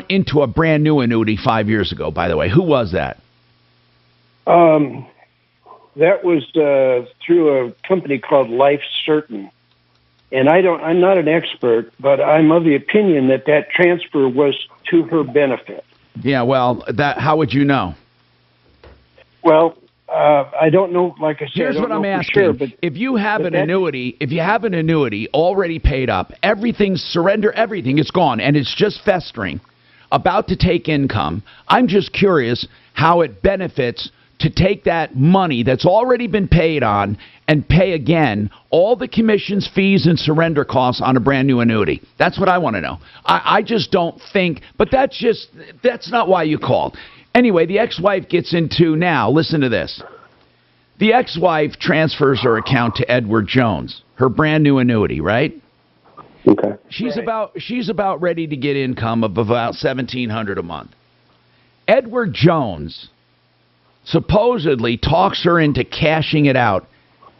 into a brand new annuity 5 years ago, by the way? Who was that? That was through a company called Life Certain. And I'm not an expert, but I'm of the opinion that transfer was to her benefit. Yeah, well, how would you know? Well, I don't know. Like I said, here's what I'm asking: sure, but if you have an annuity already paid up, surrender everything, it's gone, and it's just festering, about to take income. I'm just curious how it benefits to take that money that's already been paid on and pay again all the commissions, fees, and surrender costs on a brand new annuity. That's what I want to know. I just don't think, but that's not why you called. Anyway, the ex-wife gets into now, listen to this. The ex-wife transfers her account to Edward Jones, her brand new annuity, right? Okay. She's about ready to get income of about $1,700 a month. Edward Jones supposedly talks her into cashing it out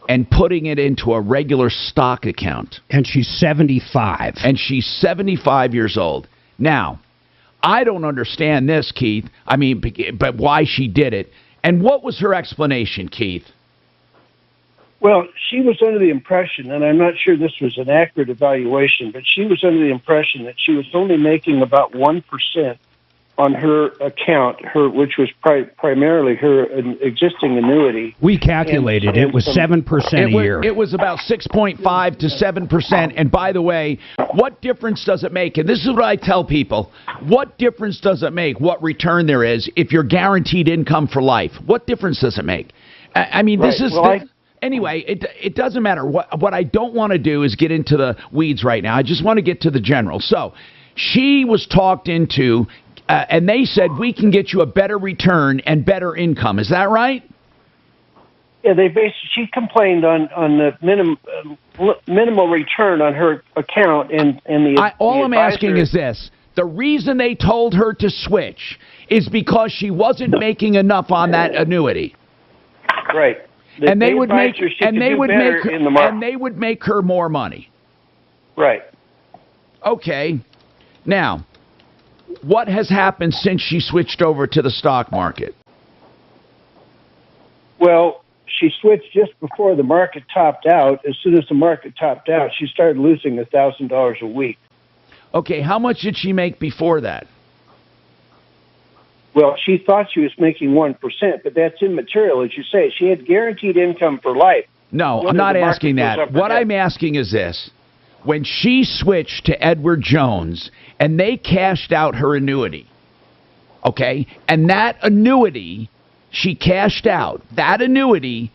and putting it into a regular stock account. And she's 75. And she's 75 years old. Now, I don't understand this, Keith. I mean, but why she did it. And what was her explanation, Keith? Well, she was under the impression, and I'm not sure this was an accurate evaluation, but she was under the impression that she was only making about 1% on her account, which was primarily her existing annuity. We calculated it was 7% a year. It was about 6.5 to 7%. And by the way, what difference does it make? And this is what I tell people. What difference does it make what return there is if you're guaranteed income for life? What difference does it make? I mean, this is... Anyway, it doesn't matter. What I don't want to do is get into the weeds right now. I just want to get to the general. So she was talked into... and they said, we can get you a better return and better income. Is that right? Yeah, she complained on the minimal return on her account. All I'm asking is this. The reason they told her to switch is because she wasn't making enough on that annuity. Right. They would make her more money. Right. Okay. Now, what has happened since she switched over to the stock market? Well, she switched just before the market topped out. As soon as the market topped out, she started losing $1,000 a week. Okay, how much did she make before that? Well, she thought she was making 1%, but that's immaterial, as you say. She had guaranteed income for life. No, I'm not asking that. What I'm asking is this. When she switched to Edward Jones and they cashed out her annuity, okay, and that annuity she cashed out, that annuity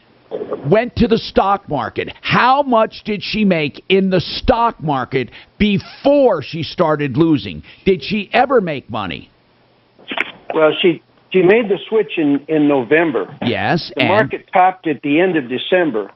went to the stock market. How much did she make in the stock market before she started losing? Did she ever make money? Well, she made the switch in November. Yes, the market topped at the end of December.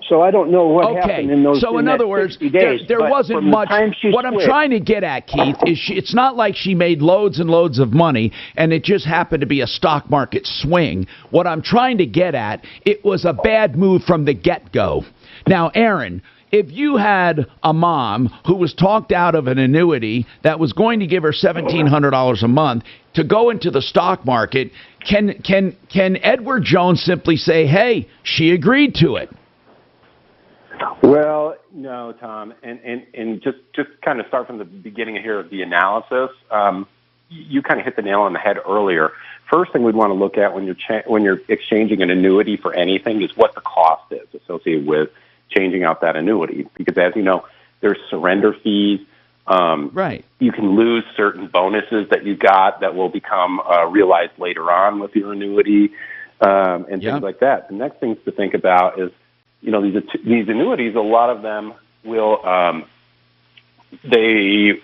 So I don't know what happened in those. So in other words, 60 days, there wasn't much. What I'm trying to get at, Keith, is it's not like she made loads and loads of money and it just happened to be a stock market swing. What I'm trying to get at, it was a bad move from the get-go. Now, Aaron, if you had a mom who was talked out of an annuity that was going to give her $1,700 a month to go into the stock market, can Edward Jones simply say, "Hey, she agreed to it"? Well, no, Tom, and just kind of start from the beginning here of the analysis. You kind of hit the nail on the head earlier. First thing we'd want to look at when you're exchanging an annuity for anything is what the cost is associated with changing out that annuity, because as you know, there's surrender fees. Right. You can lose certain bonuses that you got that will become realized later on with your annuity, and things like that. The next things to think about is, you know, these annuities, a lot of them will they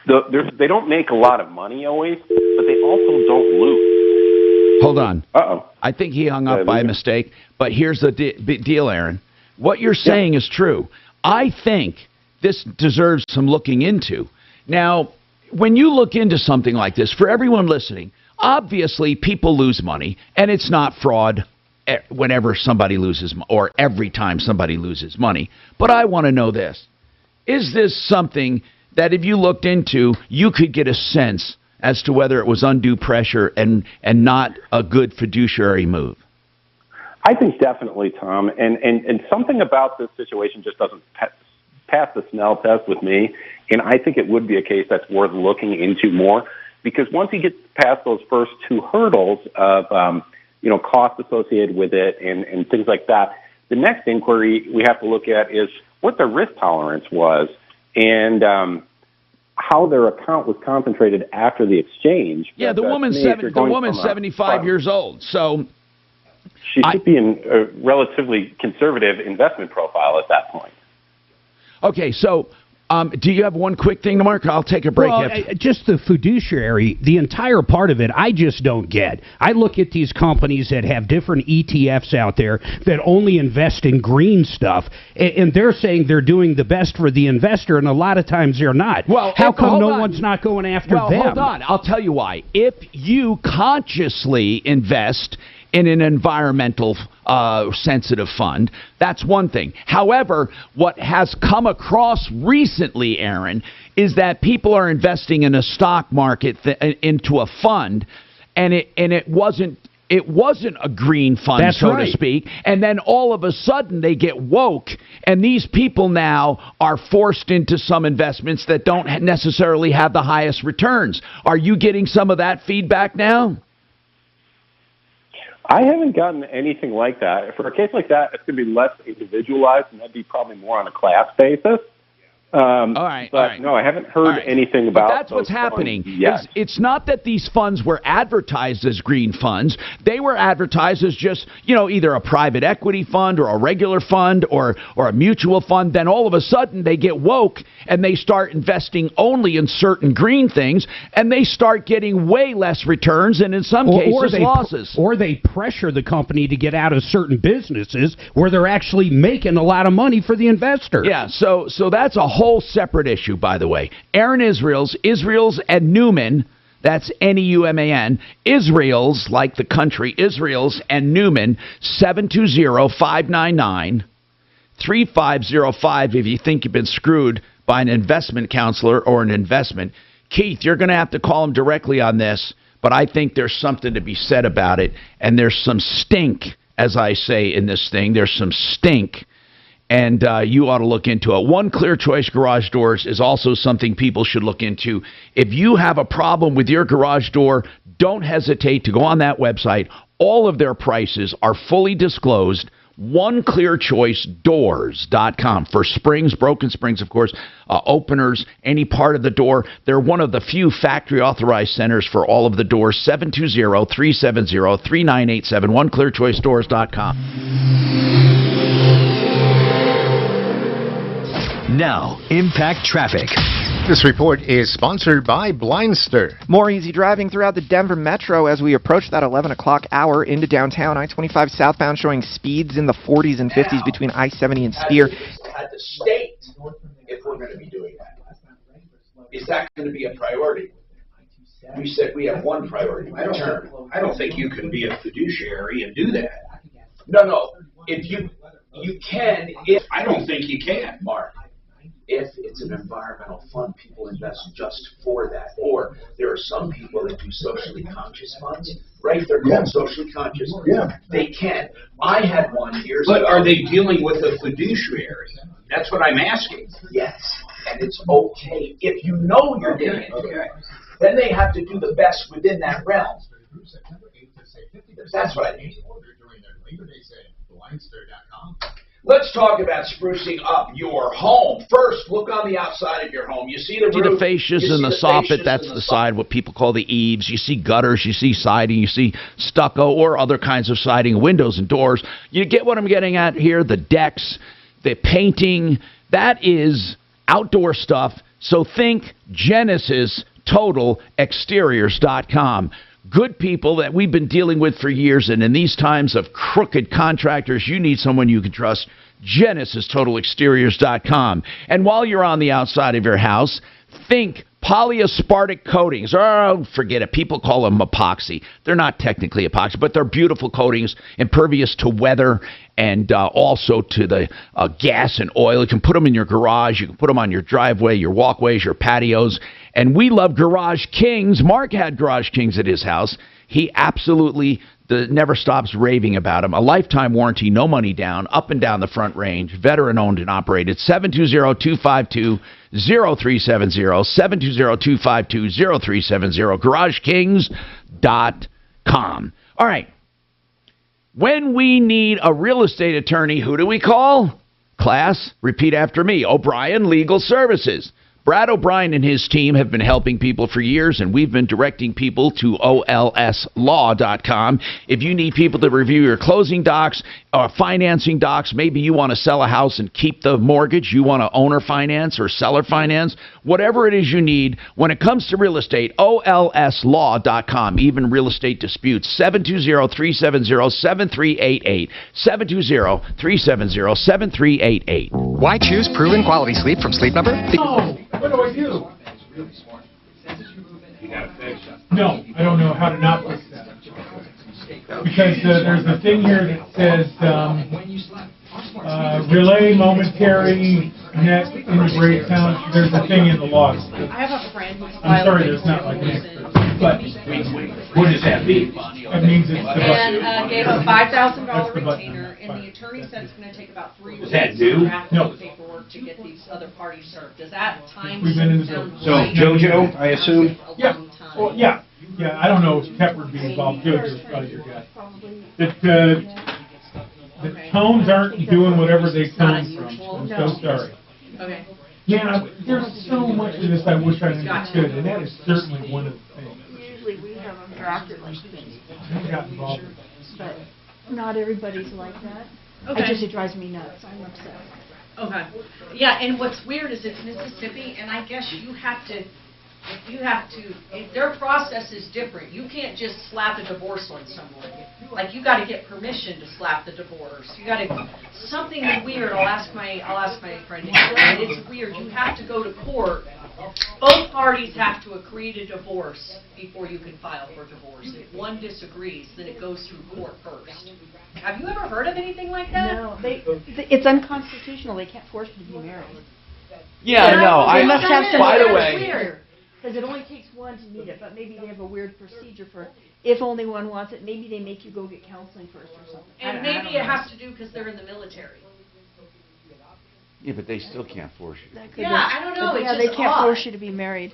don't make a lot of money always, but they also don't lose. Hold on. Uh-oh. I think he hung up by mistake, but here's the deal, Aaron. What you're saying is true. I think this deserves some looking into. Now, when you look into something like this, for everyone listening, obviously people lose money, and it's not fraud whenever somebody loses, or every time somebody loses money. But I want to know this. Is this something that if you looked into, you could get a sense as to whether it was undue pressure and not a good fiduciary move? I think definitely, Tom. And something about this situation just doesn't pass the smell test with me. And I think it would be a case that's worth looking into more, because once he gets past those first two hurdles of, costs associated with it and things like that, the next inquiry we have to look at is what their risk tolerance was and how their account was concentrated after the exchange. Yeah, the woman's 75 years old, so she should be in a relatively conservative investment profile at that point. Okay, so do you have one quick thing to mark? I'll take a break. Well, just the fiduciary, the entire part of it, I just don't get. I look at these companies that have different ETFs out there that only invest in green stuff, and they're saying they're doing the best for the investor, and a lot of times they're not. Well, how come no one's not going after them? Hold on. I'll tell you why. If you consciously invest in an environmental sensitive fund. That's one thing. However, what has come across recently, Aaron, is that people are investing in a stock market into a fund, and it wasn't a green fund, That's so right. to speak. And then all of a sudden they get woke, and these people now are forced into some investments that don't necessarily have the highest returns. Are you getting some of that feedback now? I haven't gotten anything like that. For a case like that, it's going to be less individualized, and that'd be probably more on a class basis. All right. No, I haven't heard anything about. But that's what's happening. Yes. It's not that these funds were advertised as green funds. They were advertised as just, either a private equity fund or a regular fund or a mutual fund. Then all of a sudden they get woke and they start investing only in certain green things, and they start getting way less returns and in some cases losses. Or they pressure the company to get out of certain businesses where they're actually making a lot of money for the investor. Yeah, so that's a whole separate issue, by the way. Aaron Israels and Newman, that's Neumann, Israels, like the country, Israels and Newman, 720-599-3505 if you think you've been screwed by an investment counselor or an investment. Keith, you're going to have to call him directly on this, but I think there's something to be said about it, and there's some stink, as I say in this thing. There's some stink. And you ought to look into it. One Clear Choice Garage Doors is also something people should look into. If you have a problem with your garage door, don't hesitate to go on that website. All of their prices are fully disclosed. OneClearChoiceDoors.com for springs, broken springs, of course, openers, any part of the door. They're one of the few factory-authorized centers for all of the doors. 720-370-3987, OneClearChoiceDoors.com. Now, Impact Traffic. This report is sponsored by Blindster. More easy driving throughout the Denver Metro as we approach that 11 o'clock hour into downtown. I-25 southbound showing speeds in the 40s and 50s between I-70 and Spear. At the state, if we're going to be doing that, is that going to be a priority? We said we have one priority, return. I don't think you can be a fiduciary and do that. No. If you can, I don't think you can, Mark. If it's an environmental fund, people invest just for that. Or there are some people that do socially conscious funds, right? They're called socially conscious. Yeah. They can. I had one years But ago. are they dealing with a fiduciary? That's what I'm asking. Yes. And it's okay if you know you're doing it. Okay. Then they have to do the best within that realm. That's what I mean. Let's talk about sprucing up your home. First, look on the outside of your home. You see the See roof, the fascias you and see the soffit, that's fascias and the side, what people call the eaves. You see gutters, you see siding, you see stucco or other kinds of siding, windows and doors. You get what I'm getting at here? The decks, the painting, that is outdoor stuff. So think Genesis Total Exteriors.com. Good people that we've been dealing with for years, and in these times of crooked contractors, you need someone you can trust. GenesisTotalExteriors.com. And while you're on the outside of your house, think polyaspartic coatings. Oh, forget it. People call them epoxy. They're not technically epoxy, but they're beautiful coatings, impervious to weather and also to the gas and oil. You can put them in your garage. You can put them on your driveway, your walkways, your patios. And we love Garage Kings. Mark had Garage Kings at his house. He absolutely never stops raving about them. A lifetime warranty, no money down, up and down the front range, veteran-owned and operated. 720-252-0370, 720-252-0370, GarageKings.com. All right. When we need a real estate attorney, who do we call? Class, repeat after me. O'Brien Legal Services. Brad O'Brien and his team have been helping people for years, and we've been directing people to olslaw.com. If you need people to review your closing docs or financing docs, maybe you want to sell a house and keep the mortgage, you want to owner finance or seller finance, whatever it is you need, when it comes to real estate, olslaw.com, even real estate disputes, 720-370-7388, 720-370-7388. Why choose proven quality sleep from Sleep Number? What do I do? You got to fix it. No, I don't know how to not fix that. Because there's a thing here that says relay momentary net integrate sound. There's a thing in the log. I have a friend who's I'm sorry, there's not like an expert, but What does that mean? that means it's the and gave a $5,000 That's the button. retainer, and the attorney said it's going to take about 3 weeks Is that to due? draft No. the paperwork to get these other parties served. Does that time We've been in the sound building. So, right? JoJo, I assume? A Yeah. long time. Well, yeah. I don't know if Pepper would be involved. Jojo's probably your guy. That the tones aren't doing whatever they come from. I'm so sorry. Okay. Yeah, there's so much of this I wish I understood, and that is certainly one of the things. Usually we have them drafted like this, I haven't got involved with it. but not everybody's like that. Okay. It drives me nuts. I'm upset. Okay. Yeah, and what's weird is it's Mississippi, and I guess their process is different. You can't just slap a divorce on someone. Like, you got to get permission to slap the divorce. You got to, something weird. I'll ask my friend. It's weird. You have to go to court. Both parties have to agree to divorce before you can file for divorce. If one disagrees, then it goes through court first. Have you ever heard of anything like that? No, it's unconstitutional. They can't force you to be married. Yeah, no, They must have some. by the way, Because it only takes one to need it, but maybe they have a weird procedure for if only one wants it. Maybe they make you go get counseling first or something. And maybe it has to do because they're in the military. yeah, but they still can't force you. Yeah, I don't know. Yeah, It's they just can't odd. force you to be married.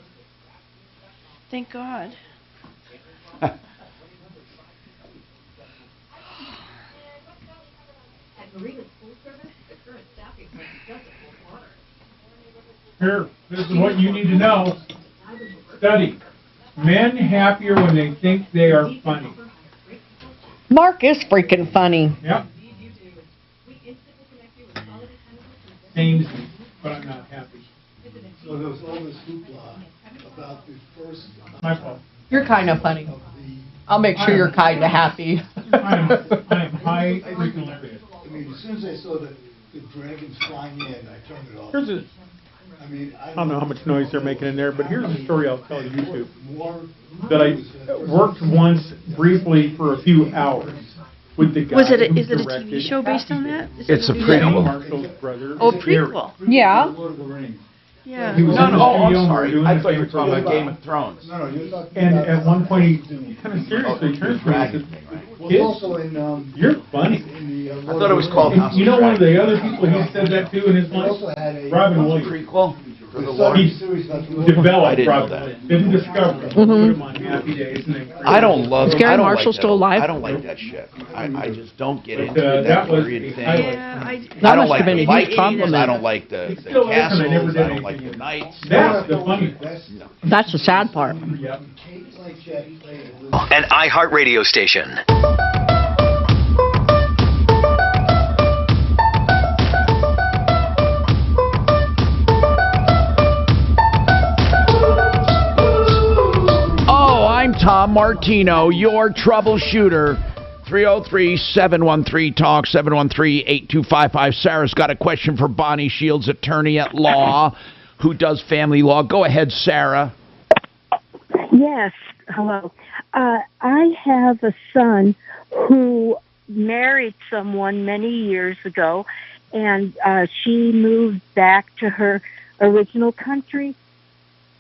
Thank God. Here, this is what you need to know. Study. Men happier when they think they are funny. Mark is freaking funny. Yep. Pains me, but I'm not happy. So there was all this hoopla about the first. My fault. You're kind of funny. I'll make sure you're kind of happy. I am high freaking hilarious. I mean, as soon as I saw the dragons flying in, I turned it off. Here's a, I mean, I don't know how much noise they're making in there, but here's a story I'll tell you too. More That I worked once briefly for a few hours with the guy Is it a who TV directed show based on that? It's a Danny prequel. Marshall's brother. Oh, Jerry. prequel. Yeah. Lord of the Rings. Yeah. He was No, in the no, studio I'm and we were sorry. doing I the thought you were thing talking for about a Game while. of Thrones. No, you're talking And about at one point he kind of seriously turned to me and said, Well, "Kid, also in you're funny." in the I thought it was called House You of know one of the Dragons. other people he said that to in his They also life? had a Robin Williams. Prequel for the the Lord. He series about the Lord of the developed I didn't know Robin that. Williams. Didn't discover him. Put him on Happy Days and then I don't love. Is Gary I don't Marshall like still that. alive? I don't like that shit. I just don't get But, into that that was period the thing. highlight. That I don't must like have been the a huge Vikings. compliment. I don't like the Still is, and I never castles. did I don't like anything the knights. That's the funny. That's the sad part. Yep. Kate Blanchett played An iHeartRadio station. Oh, I'm Tom Martino, your troubleshooter. 303-713-TALK, 713-8255. Sarah's got a question for Bonnie Shields, attorney at law, who does family law. Go ahead, Sarah. Yes, hello. I have a son who married someone many years ago, and she moved back to her original country,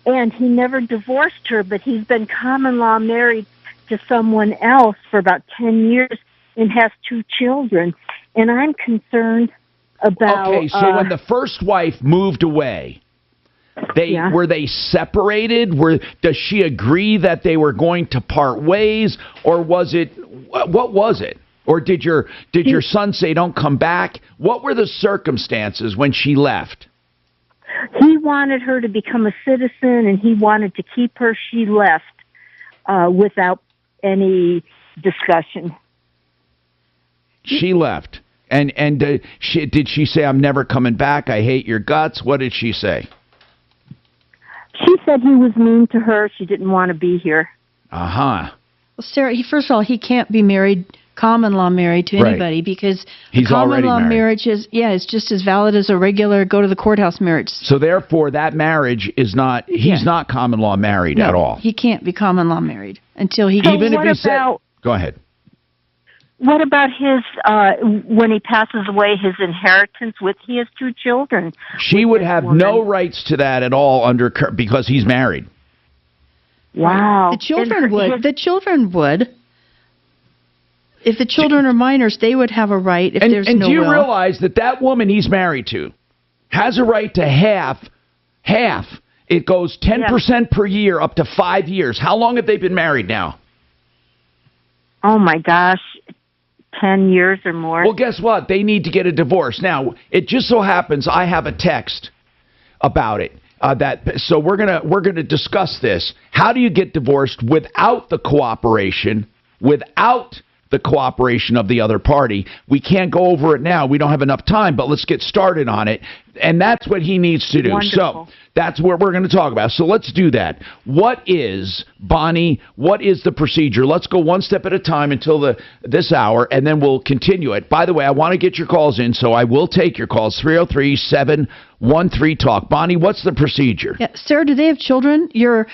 and he never divorced her, but he's been common law married to someone else for about 10 years and has 2 children. And I'm concerned about... Okay, so when the first wife moved away, were they separated? Does she agree that they were going to part ways, or was it what was it? Or did your son say don't come back? What were the circumstances when she left? He wanted her to become a citizen, and he wanted to keep her. She left without any discussion. She left. And did she say, I'm never coming back, I hate your guts? What did she say? She said he was mean to her. She didn't want to be here. Uh-huh. Well, Sarah, first of all, he can't be married, common law married to anybody because He's common already law married. marriage is just as valid as a regular go to the courthouse marriage. So therefore, that marriage is not, he's not common law married at all. He can't be common law married until he Even if he said, go ahead. What about his, when he passes away, his inheritance with his 2 children? She would have no rights to that at all because he's married. Wow. The children would. The children would. If the children are minors, they would have a right if there's no will. And do you realize that woman he's married to has a right to half? It goes 10% per year up to 5 years. How long have they been married now? Oh, my gosh. 10 years or more. Well, guess what? They need to get a divorce. Now, it just so happens I have a text about it. So we're gonna discuss this. How do you get divorced without the cooperation of the other party? We can't go over it now. We don't have enough time, but let's get started on it. And that's what he needs to do. Wonderful. So that's what we're going to talk about. So let's do that. Bonnie, what is the procedure? Let's go one step at a time until this hour, and then we'll continue it. By the way, I want to get your calls in, so I will take your calls, 303-713-TALK. Bonnie, what's the procedure? Yeah, sir, do they have children? Your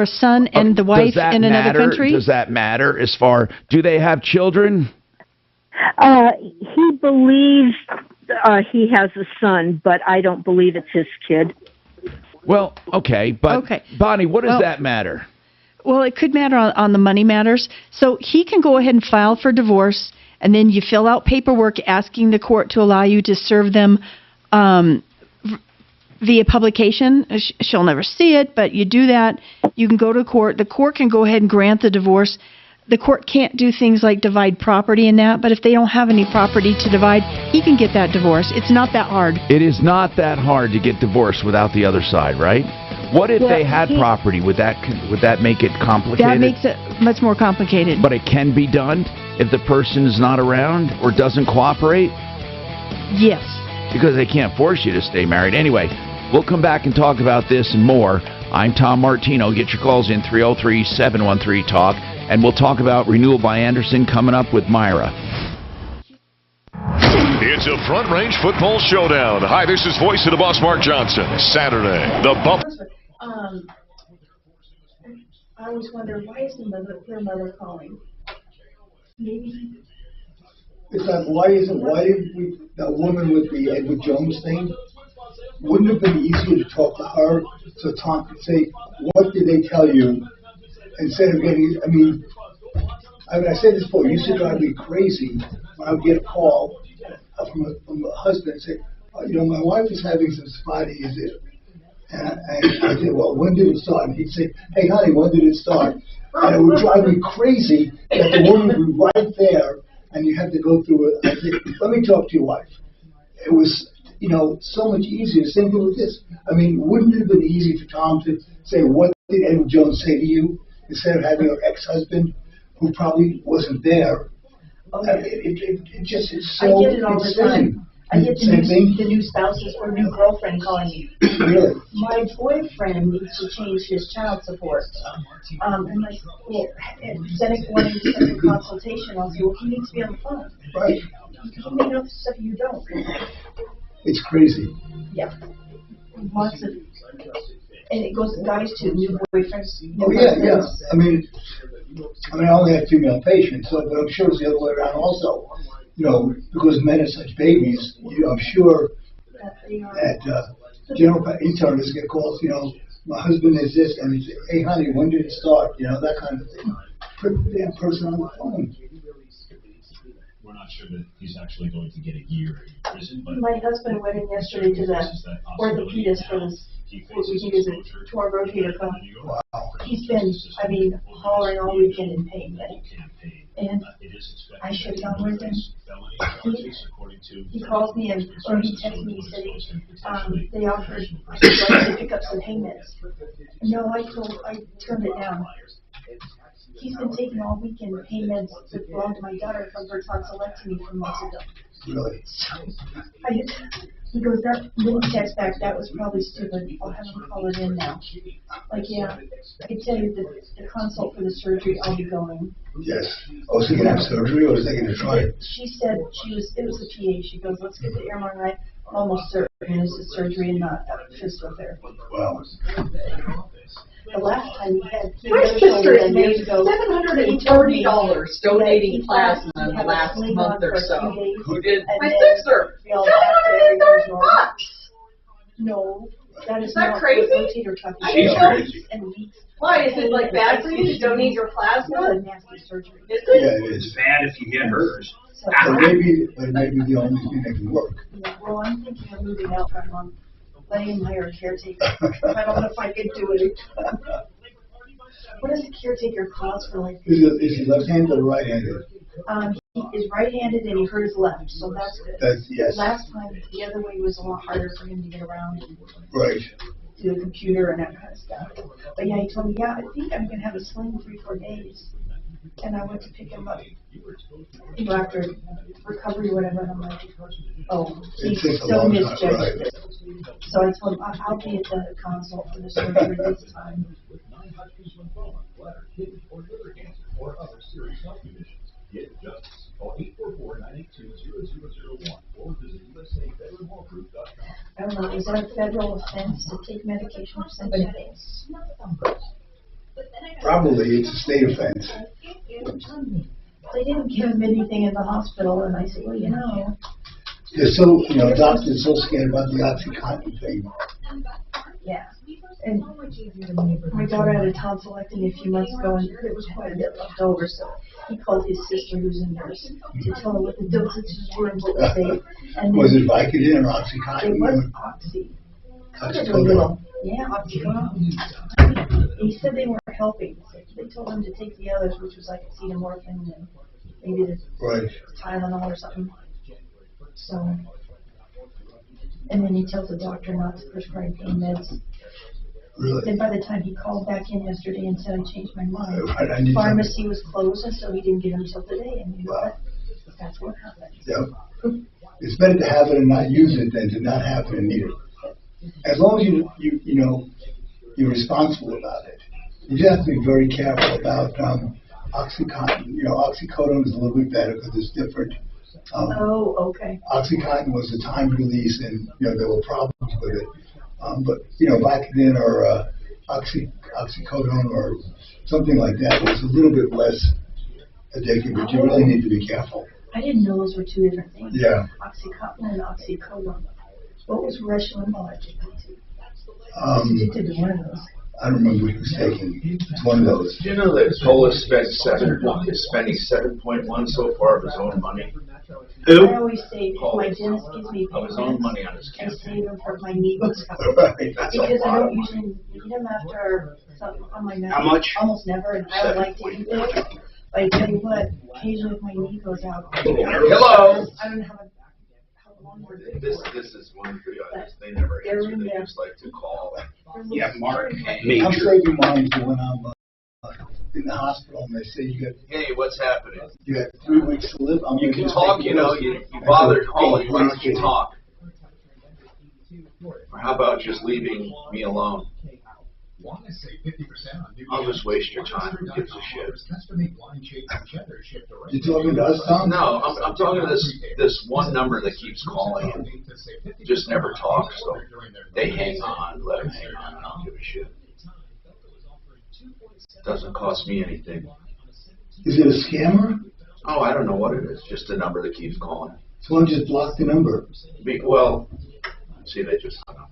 son and the wife in another country? Does that matter as far, do they have children? He believes he has a son, but I don't believe it's his kid. Well, okay, but Bonnie, what does that matter? Well, it could matter on the money matters. So he can go ahead and file for divorce, and then you fill out paperwork asking the court to allow you to serve them via publication. She'll never see it, but you do that. You can go to court. The court can go ahead and grant the divorce. The court can't do things like divide property and that, but if they don't have any property to divide, he can get that divorce. It's not that hard. It is not that hard to get divorced without the other side, right? What if they had property? Would that make it complicated? That makes it much more complicated. But it can be done if the person is not around or doesn't cooperate? Yes. Because they can't force you to stay married. Anyway, we'll come back and talk about this and more. I'm Tom Martino. Get your calls in 303-713-TALK. And we'll talk about Renewal by Anderson coming up with Myra. It's a Front Range Football Showdown. Hi, this is Voice of the Boss, Mark Johnson. Saturday, the Bump. I always wonder, why isn't their mother calling? Maybe. It's like, why did that woman with the Edward Jones thing, wouldn't it have been easier to talk to her so Tom could say, what did they tell you? Instead of getting, I said this before, it used to drive me crazy when I would get a call from a husband and say, my wife is having some spotty, is it? And I said, well, when did it start? And he'd say, hey, honey, when did it start? And it would drive me crazy that the woman would be right there and you had to go through it. I said, let me talk to your wife. It was, so much easier. Same thing with this. Wouldn't it have been easy for Tom to say, what did Edward Jones say to you? Instead of having an ex-husband who probably wasn't there. It just is so I get it all the time. I get the new spouses or new girlfriend calling me. Really? My boyfriend needs to change his child support. And like, instead of wanting to send a consultation, I'll say, well, he needs to be on the phone. Right. He may know stuff you don't. It's crazy. Yeah. Lots of. And it goes to guys too, new boyfriends. Oh yeah. I only have female patients, but I'm sure it's the other way around also. Because men are such babies, I'm sure that general internists get calls. My husband is this, and he say, hey honey, when did it start? That kind of thing. Put the damn person on the phone. We're not sure that he's actually going to get a year in prison. But my husband went in yesterday to the orthopedist for this. He was a torn rotator cuff. Wow. He's been, hollering all weekend in pain. And I should have gone with him. He called me or he texted me. He said they offered to pick up some payments. No, I turned it down. He's been taking all weekend pain meds that belong to my daughter from her tonsillectomy from months ago. Really? He goes, that little text back, that was probably stupid. I'll have him call it in now. Like, yeah, I can tell you the consult for the surgery, I'll be going. Yes. Oh, is he going to have surgery or is he going to try it? She said it was a PA. She goes, let's get the earmark right. Almost certain it's a surgery and not physical therapy. Wow. the last time he My never told sister me has that made years ago. $740 donating plasma in the last month or so. Who did? My sister. $740. No, that is Is that not crazy? what rotator cuff is. She's crazy. And weeks. Why, is it like bad for you to donate your plasma? It's a nasty surgery. Is it? Yeah, it is. It's bad if you get hers. But maybe the only thing that can work. Yeah, well, I'm thinking of moving out from letting hire a caretaker. I don't know if I could do it. What does a caretaker cost for like? Is he left-handed or right-handed? He is right-handed and he hurt his left, so that's good. Yes. Last time, the other way was a lot harder for him to get around and Right. do the computer and that kind of stuff. But yeah, he told me, yeah, I think I'm gonna have a sling 3-4 days. And I went to pick him up, after recovery or whatever, and I'm like, oh, he's so misjudged it. So I told him, I'll be at the consult for the surgery this time. I don't know, is that a federal offense to take medication for somebody else? Probably, it's a state offense. They didn't give him anything in the hospital, and I said, well, you know. They're so, doctors are so scared about the OxyContin thing. Yeah. And my daughter had a tonsillectomy a few months ago, and there was quite a bit left over, so he called his sister, who's a nurse, to tell her what the dosages were and what was safe. And Was it Vicodin or OxyContin? It was Oxy. Oxycodone. Yeah, Oxycodone. He said they weren't helping. They told him to take the others, which was like acetaminophen and maybe the Tylenol or something. So, and then he tells the doctor not to prescribe pain meds. Really? Then by the time he called back in yesterday and said, I changed my mind, Right, pharmacy was closed, and so he didn't get them till today. And you know what? That's what happened. Yep. It's better to have it and not use it than to not have it and need it. As long as you're responsible about it. You just have to be very careful about OxyContin. Oxycodone is a little bit better because it's different. Okay. OxyContin was a time release, and there were problems with it. But Vicodin or oxycodone or something like that was a little bit less addictive, but you really need to be careful. I didn't know those were two different things. Yeah. Oxycontin and oxycodone. What was Rush Limbaugh addicted to? Addicted to one of those. I don't remember what he was taking. It's one of those. Do you know that Tola is spending 7.1 so far of his own money? I always say, if my dentist gives me of his own money on his I campaign. save them for my knee goes out. Right, that's a Because I lot don't of usually need them after something on my neck. How much? Almost never, and I don't like to eat them. But I tell you what, occasionally if my knee goes out. Hello. I don't have how long we're good This for. is one for you. They never They're answer. in They there. just like to call. Yeah, Mark. I'm saving mine for when I'm in the hospital and they say Hey, what's happening? you got 3 weeks to live. You can talk, you bothered calling. Why don't you talk? Or how about just leaving me alone? I'll just waste your time. Who gives a shit? You talking to us, Tom? No, I'm talking to this one number that keeps calling and just never talks. So they hang on, let them hang on. I don't give a shit. Doesn't cost me anything. Is it a scammer? Oh, I don't know what it is. Just a number that keeps calling. So why don't you just block the number? Well, see, they just hung up.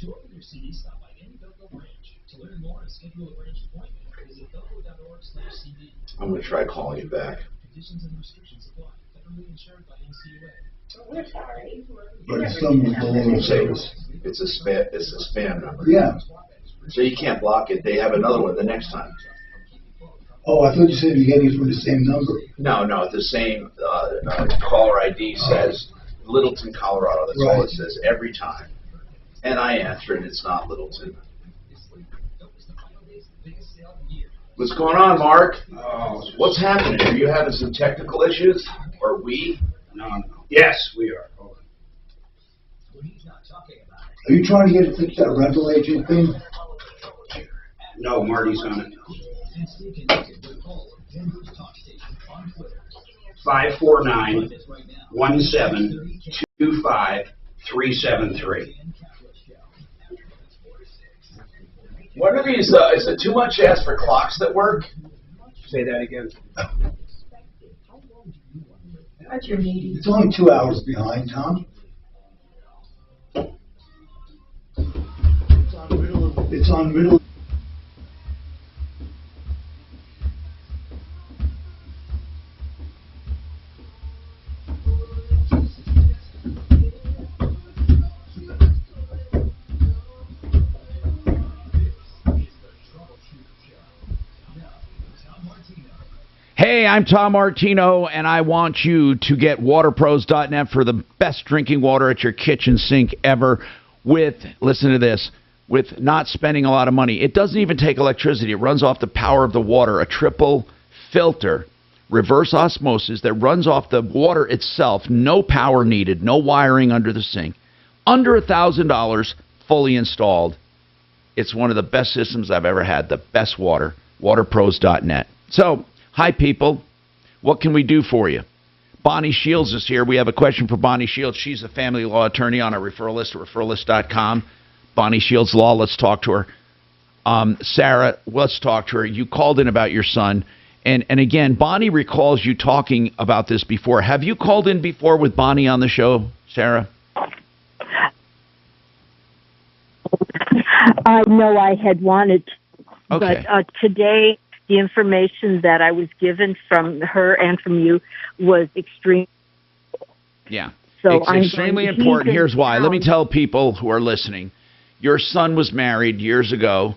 To open your CD, stop by any Belleville branch. To learn more and schedule a branch appointment, visit belleville.org/CD. I'm going to try calling you back. Conditions and restrictions apply. Federally insured by NCUA. We're sorry. But it's some below service. It's a spam number. Yeah. So you can't block it. They have another one the next time. Oh, I thought you said you're getting it from the same number. No, the same caller ID says Littleton, Colorado. That's all it says every time. And I answer it, it's not Littleton. What's going on, Mark? What's happening? Are you having some technical issues? Or we? No. Yes, we are. Hold on. Are you trying to get it fixed, that rental agent thing? No, Marty's on it. 549-1725-373. What are these? Is it too much to ask for clocks that work? Say that again. That's your needy. It's only 2 hours behind, Tom. It's on middle. Hey, I'm Tom Martino, and I want you to get waterpros.net for the best drinking water at your kitchen sink ever with, listen to this, with not spending a lot of money. It doesn't even take electricity. It runs off the power of the water, a triple filter, reverse osmosis that runs off the water itself. No power needed, no wiring under the sink. Under $1,000, fully installed. It's one of the best systems I've ever had, the best water, waterpros.net. So, hi, people. What can we do for you? Bonnie Shields is here. We have a question for Bonnie Shields. She's a family law attorney on our referral list at referralist.com. Bonnie Shields Law, let's talk to her. Sarah, let's talk to her. You called in about your son. And again, Bonnie recalls you talking about this before. Have you called in before with Bonnie on the show, Sarah? No, I had wanted to. Okay. But today, the information that I was given from her and from you was extreme. Yeah. So it's extremely important. Here's why. Let me tell people who are listening. Your son was married years ago,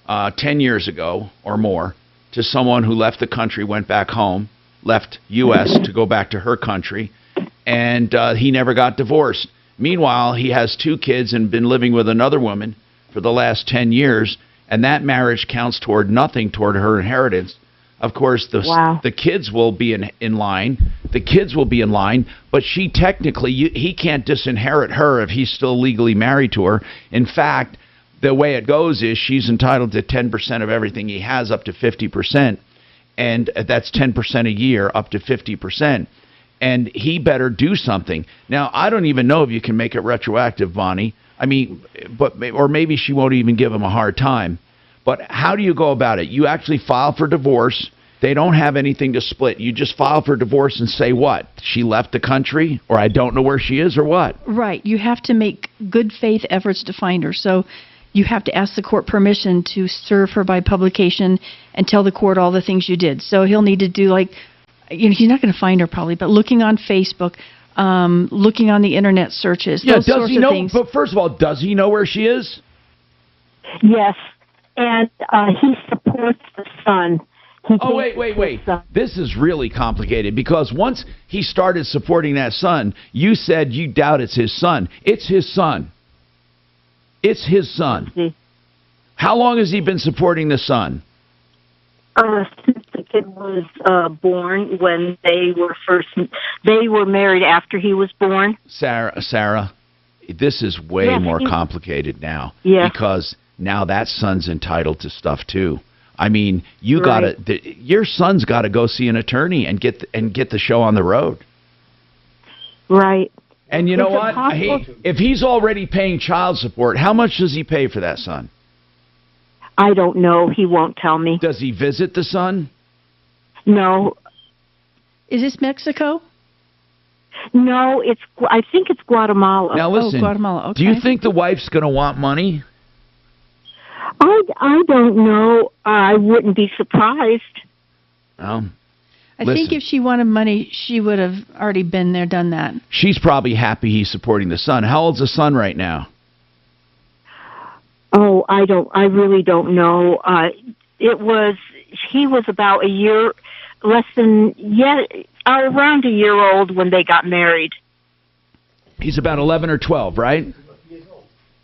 10 years ago or more, to someone who left the country, went back home, left U.S. to go back to her country, and he never got divorced. Meanwhile, he has 2 kids and been living with another woman for the last 10 years, and that marriage counts toward nothing toward her inheritance. Of course, the kids will be in line. The kids will be in line, but she technically, he can't disinherit her if he's still legally married to her. In fact, the way it goes is she's entitled to 10% of everything he has, up to 50%, and that's 10% a year, up to 50%. And he better do something. Now, I don't even know if you can make it retroactive, Bonnie. I mean, or maybe she won't even give him a hard time. But how do you go about it? You actually file for divorce. They don't have anything to split. You just file for divorce and say what? She left the country, or I don't know where she is, or what? Right. You have to make good faith efforts to find her. So you have to ask the court permission to serve her by publication and tell the court all the things you did. So he'll need to do, like, he's not going to find her probably, but looking on Facebook, looking on the internet searches, those sorts of things. But first of all, does he know where she is? Yes, and he supports the son. Wait. This is really complicated, because once he started supporting that son, you said you doubt it's his son. It's his son. It's his son. Mm-hmm. How long has he been supporting the son? Since the kid was born, when they were married after he was born. Sarah, this is way more complicated now. Yeah. Because now that son's entitled to stuff too. I mean, your son's got to go see an attorney and get the show on the road. Right. And you know what? If he's already paying child support, how much does he pay for that son? I don't know. He won't tell me. Does he visit the son? No. Is this Mexico? No, I think it's Guatemala. Now listen, Guatemala. Okay. Do you think the wife's going to want money? I don't know. I wouldn't be surprised. I think if she wanted money, she would have already been there, done that. She's probably happy he's supporting the son. How old's the son right now? Oh, I really don't know. He was about a year, around a year old when they got married. He's about 11 or 12, right?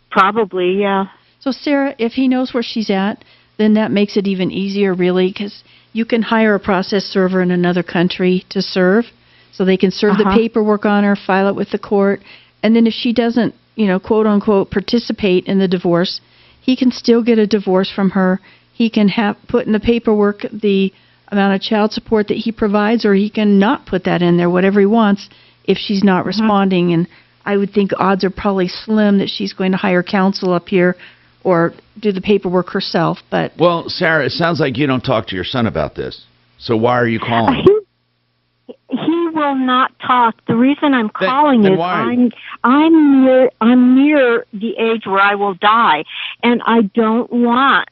Probably, yeah. So, Sarah, if he knows where she's at, then that makes it even easier, really, because you can hire a process server in another country to serve, so they can serve the paperwork on her, file it with the court, and then if she doesn't, quote-unquote, participate in the divorce, he can still get a divorce from her. He can put in the paperwork the amount of child support that he provides, or he can not put that in there, whatever he wants, if she's not responding. And I would think odds are probably slim that she's going to hire counsel up here or do the paperwork herself. But Well, Sarah, it sounds like you don't talk to your son about this. So why are you calling? He will not talk. The reason I'm calling then is why? I'm near the age where I will die, and I don't want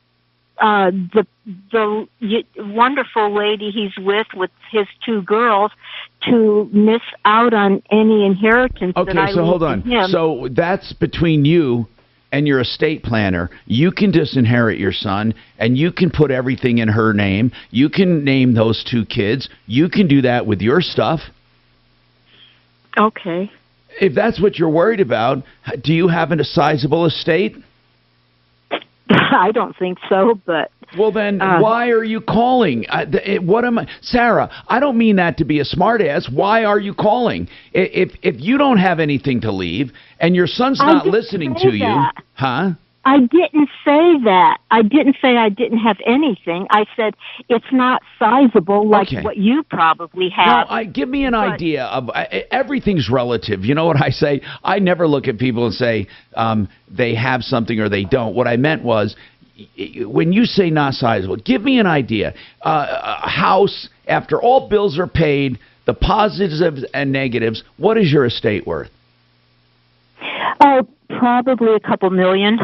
the wonderful lady he's with his two girls to miss out on any inheritance that I Okay, so leave hold to on. him. So that's between you and your estate planner. You can disinherit your son, and you can put everything in her name. You can name those two kids. You can do that with your stuff. Okay. If that's what you're worried about, do you have a sizable estate? I don't think so, but... Well, then, why are you calling? What am I... Sarah, I don't mean that to be a smartass. Why are you calling? If you don't have anything to leave, and your son's not listening to you... Huh? I didn't say that. I didn't say I didn't have anything. I said it's not sizable like what you probably have. No, give me an idea of everything's relative. You know what I say? I never look at people and say they have something or they don't. What I meant was, when you say not sizable, give me an idea. A house, after all bills are paid, the positives and negatives, what is your estate worth? Oh, probably a couple million.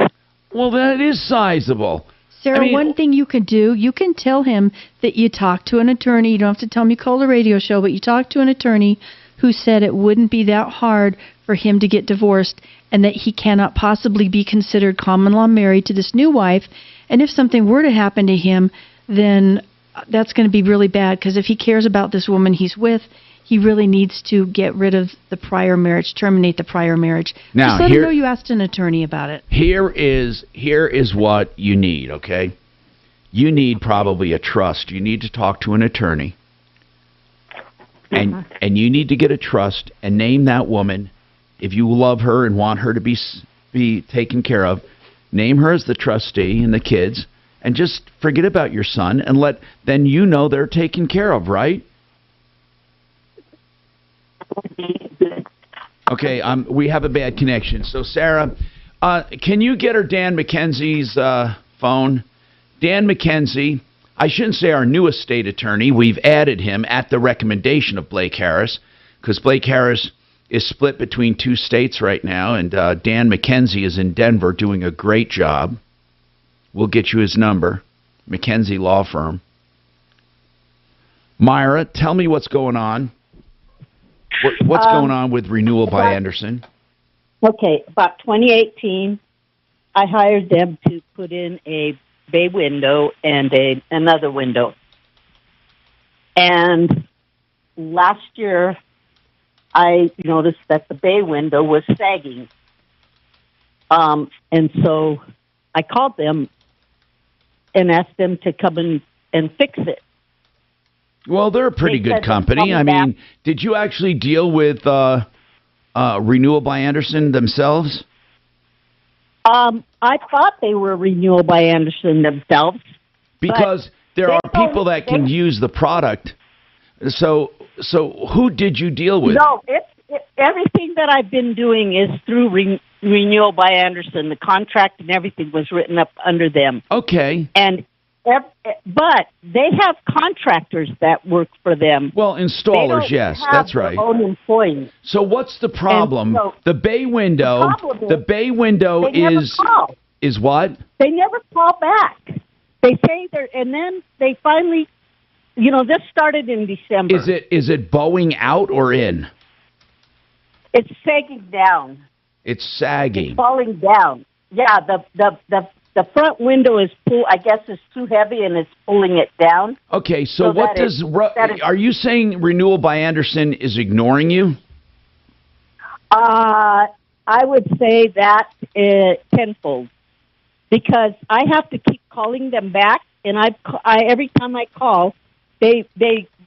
Well, that is sizable. Sarah, one thing you can do, you can tell him that you talked to an attorney. You don't have to tell him you called a radio show, but you talked to an attorney who said it wouldn't be that hard for him to get divorced and that he cannot possibly be considered common law married to this new wife. And if something were to happen to him, then that's going to be really bad, because if he cares about this woman he's with, he really needs to get rid of the prior marriage, terminate the prior marriage. Now, just let him know you asked an attorney about it. Here is what you need, okay? You need probably a trust. You need to talk to an attorney. And you need to get a trust and name that woman. If you love her and want her to be taken care of, name her as the trustee and the kids, and just forget about your son and then you know they're taken care of, right? Okay, we have a bad connection. So, Sarah, can you get her Dan McKenzie's phone? Dan McKenzie, I shouldn't say our new estate attorney. We've added him at the recommendation of Blake Harris, because Blake Harris is split between two states right now, and Dan McKenzie is in Denver doing a great job. We'll get you his number, McKenzie Law Firm. Myra, tell me what's going on. What's going on with Renewal by Anderson? Okay, about 2018, I hired them to put in a bay window and another window. And last year, I noticed that the bay window was sagging. And so I called them and asked them to come in and fix it. Well, they're a pretty good company. I mean, did you actually deal with Renewal by Anderson themselves? I thought they were Renewal by Anderson themselves. Because there are people that can use the product. So who did you deal with? No, everything that I've been doing is through Renewal by Anderson. The contract and everything was written up under them. Okay. But they have contractors that work for them. Well, installers, yes, that's right. Their own employees. So what's the problem? So the bay window. The bay window is what? They never call back. They say and then they finally, this started in December. Is it bowing out or in? It's sagging down. It's sagging. It's falling down. Yeah, the front window is I guess it's too heavy and it's pulling it down. Okay, so what are you saying Renewal by Anderson is ignoring you? I would say that tenfold, because I have to keep calling them back, and every time I call, they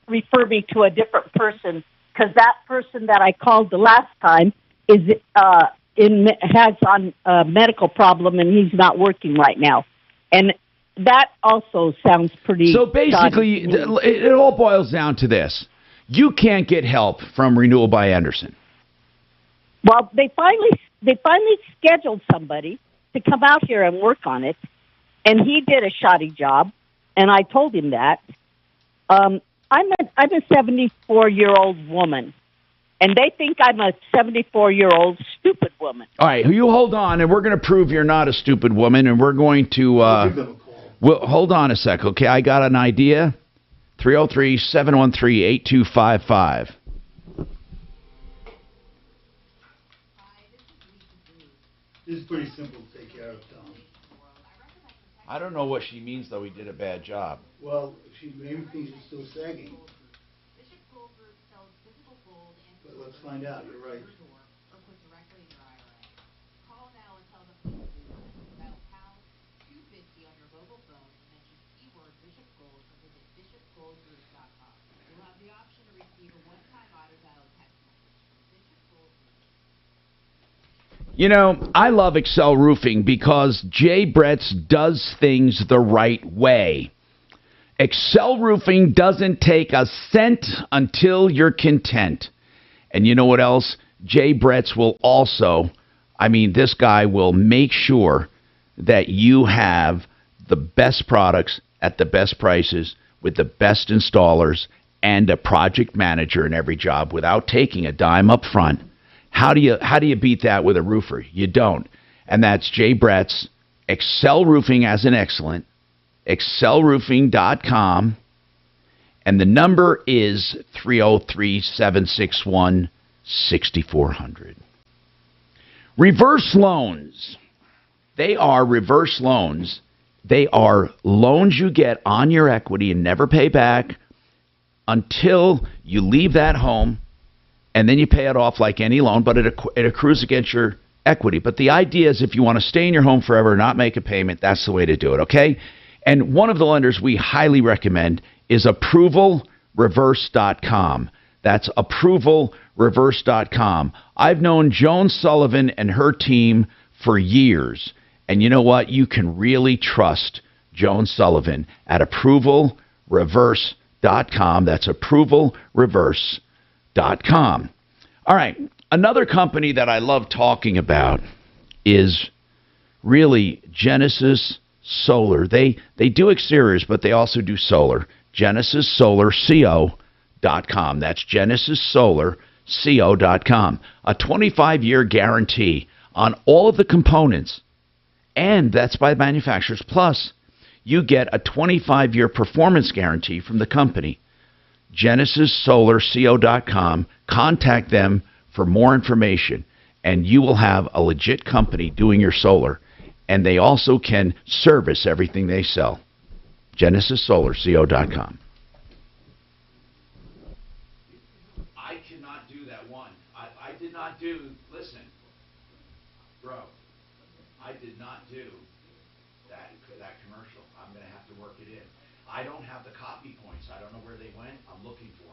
refer me to a different person, because that person that I called the last time has a medical problem, and he's not working right now. And that also sounds pretty... So basically, it all boils down to this. You can't get help from Renewal by Anderson. Well, they finally scheduled somebody, to come out here and work on it, and he did a shoddy job, and I told him that. I'm a 74-year-old woman, and they think I'm a 74-year-old stupid woman. All right, you hold on, and we're going to prove you're not a stupid woman, and we're going to... well, hold on a sec, okay? I got an idea. 303-713-8255. This is pretty simple to take care of, Tom. I don't know what she means, though. He did a bad job. Well, she maybe thinks it's still sagging. But let's find out. You're right. You know, I love Excel Roofing because Jay Bretts does things the right way. Excel Roofing doesn't take a cent until you're content. And you know what else? Jay Bretts will also, this guy will make sure that you have the best products at the best prices with the best installers and a project manager in every job without taking a dime up front. How do you beat that with a roofer? You don't. And that's Jay Bretts, Excel Roofing as an excellent, excelroofing.com, and the number is 303-761-6400. Reverse loans. They are reverse loans. They are loans you get on your equity and never pay back until you leave that home. And then you pay it off like any loan, but it accrues against your equity. But the idea is if you want to stay in your home forever and not make a payment, that's the way to do it, okay? And one of the lenders we highly recommend is ApprovalReverse.com. That's ApprovalReverse.com. I've known Joan Sullivan and her team for years. And you know what? You can really trust Joan Sullivan at ApprovalReverse.com. That's ApprovalReverse.com. All right, another company that I love talking about is really Genesis Solar. They do exteriors, but they also do solar. GenesisSolarCO.com. That's GenesisSolarCO.com. A 25-year guarantee on all of the components, and that's by manufacturers. Plus, you get a 25-year performance guarantee from the company. GenesisSolarCO.com. Contact them for more information, and you will have a legit company doing your solar, and they also can service everything they sell. GenesisSolarCO.com. I cannot do that one. I did not do, listen, bro, I did not do that commercial. I'm going to have to work it in. I don't have the copy points. I don't know where they went. I'm looking for them.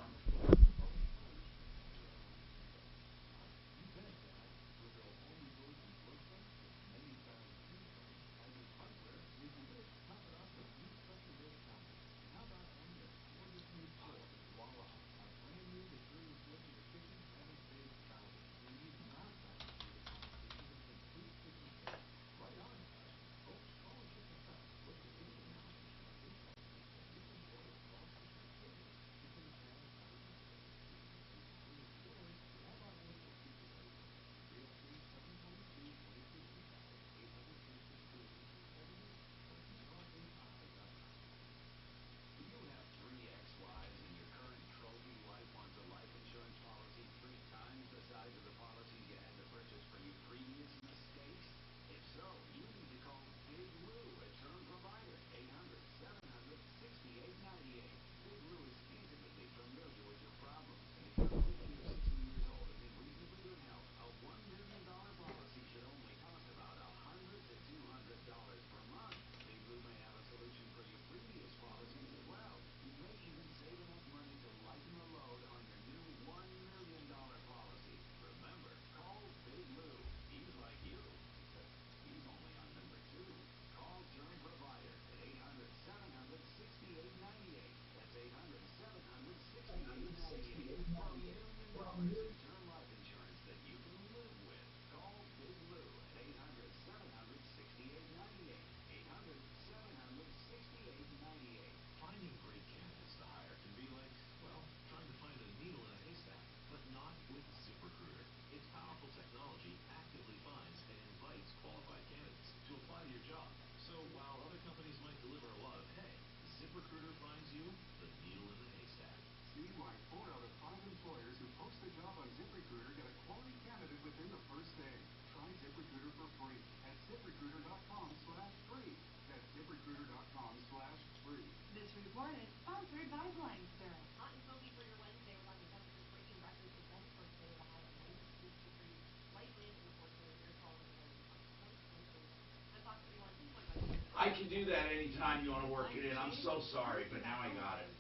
do that anytime you want to work it in. I'm so sorry, but now I got it.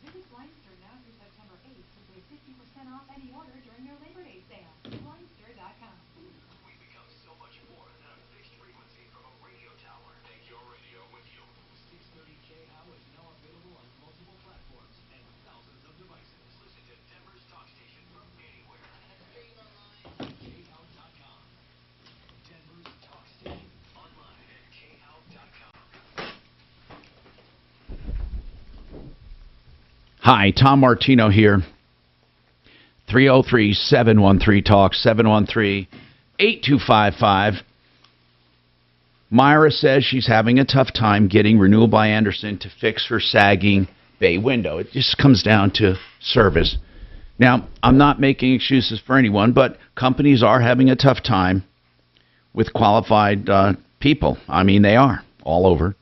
Visit Leinster now through September 8th to save 50% off any order during their Labor Day sale. Leinster.com. We've become so much more than a fixed frequency from a radio tower. Take your radio with you. 630 KHOW is now available on multiple platforms and thousands of devices. Listen to Denver's talk station from anywhere. KHOW.com. Denver's talk station. Online at KHOW.com. Hi, Tom Martino here. 303-713-TALK, 713-8255. Myra says she's having a tough time getting Renewal by Anderson to fix her sagging bay window. It just comes down to service. Now, I'm not making excuses for anyone, but companies are having a tough time with qualified people. I mean, they are all over.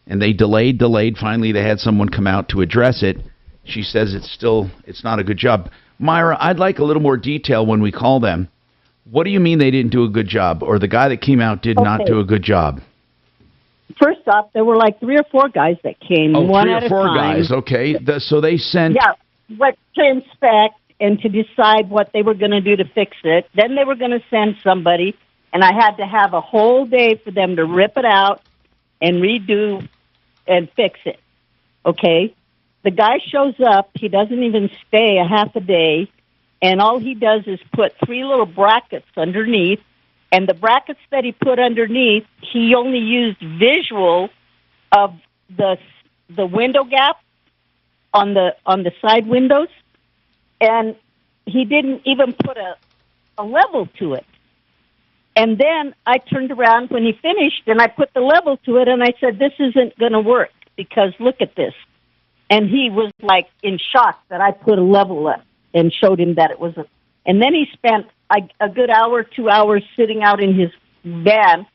And they delayed. Finally, they had someone come out to address it. She says it's not a good job. Myra, I'd like a little more detail when we call them. What do you mean they didn't do a good job, or the guy that came out did not do a good job? First off, there were like 3 or 4 guys that came, one at a time. 3 or 4 guys, okay. So they sent... Yeah, what to inspect and to decide what they were going to do to fix it. Then they were going to send somebody, and I had to have a whole day for them to rip it out and redo and fix it, okay? The guy shows up, he doesn't even stay a half a day, and all he does is put 3 little brackets underneath, and the brackets that he put underneath, he only used visual of the window gap on the side windows, and he didn't even put a level to it. And then I turned around when he finished, and I put the level to it, and I said, this isn't going to work, because look at this. And he was like in shock that I put a level up and showed him that it was a... And then he spent a good hour, 2 hours sitting out in his van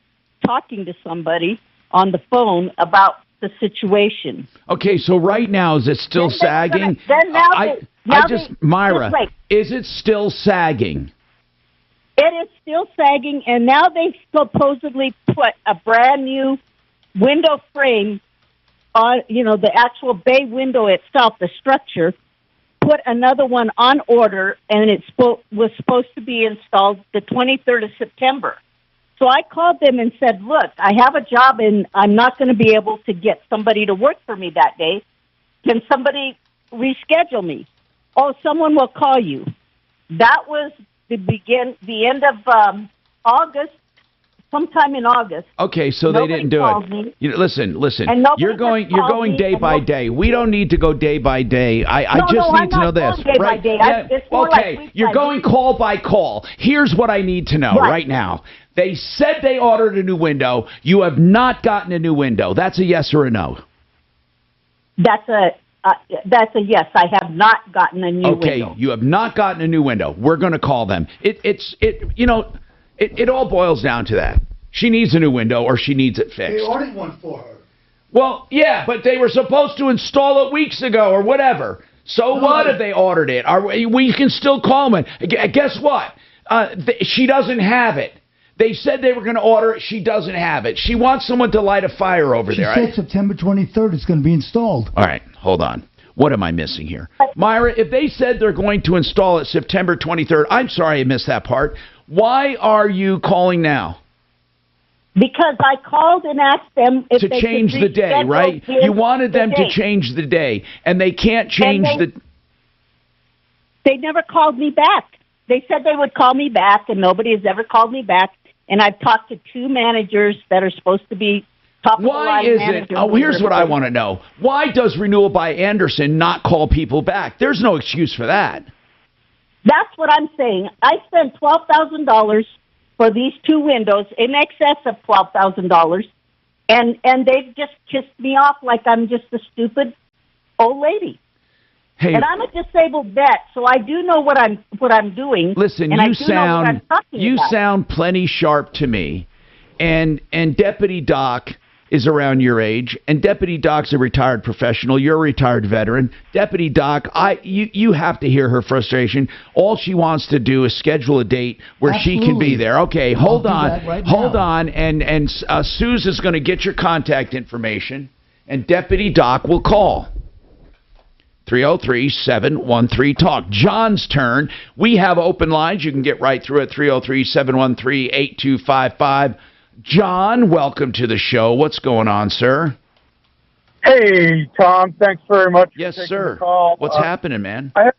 talking to somebody on the phone about the situation. Okay, so right now, is it still sagging? Myra, is it still sagging? It is still sagging, and now they supposedly put a brand new window frame on, the actual bay window itself, the structure, put another one on order, and it was supposed to be installed the 23rd of September. So I called them and said, look, I have a job, and I'm not going to be able to get somebody to work for me that day. Can somebody reschedule me? Oh, someone will call you. That was the end of August. Sometime in August. Okay, so they didn't do it. Listen. You're going day by day. We don't need to go day by day. I just need to know this. Day by day. Okay, you're going call by call. Here's what I need to know right now. They said they ordered a new window. You have not gotten a new window. That's a yes or a no? That's a yes. I have not gotten a new window. Okay, you have not gotten a new window. We're going to call them. It all boils down to that. She needs a new window or she needs it fixed. They ordered one for her. Well, yeah, but they were supposed to install it weeks ago or whatever. So what if they ordered it? We can still call them. Guess what? She doesn't have it. They said they were going to order it. She doesn't have it. She wants someone to light a fire over there. She said September 23rd it's going to be installed. All right, hold on. What am I missing here? Myra, if they said they're going to install it September 23rd, I'm sorry I missed that part. Why are you calling now? Because I called and asked them if they change the day, right? You wanted them to change the day, and they can't change They never called me back. They said they would call me back, and nobody has ever called me back. And I've talked to 2 managers that are supposed to be Why is it? Oh, here's what I want to know. Why does Renewal by Anderson not call people back? There's no excuse for that. That's what I'm saying. I spent $12,000 for these 2 windows, in excess of $12,000, and they just kissed me off like I'm just a stupid old lady. Hey, and I'm a disabled vet, so I do know what I'm doing. Listen, and you sound plenty sharp to me, and Deputy Doc is around your age, and Deputy Doc's a retired professional. You're a retired veteran. Deputy Doc, you have to hear her frustration. All she wants to do is schedule a date where she can be there. Okay, hold on. Hold on, and Susan's going to get your contact information, and Deputy Doc will call. 303-713-TALK. John's turn. We have open lines. You can get right through at 303-713-8255. John, welcome to the show. What's going on, sir? Hey, Tom. Thanks very much. Yes, for taking sir. The call. What's happening, man? I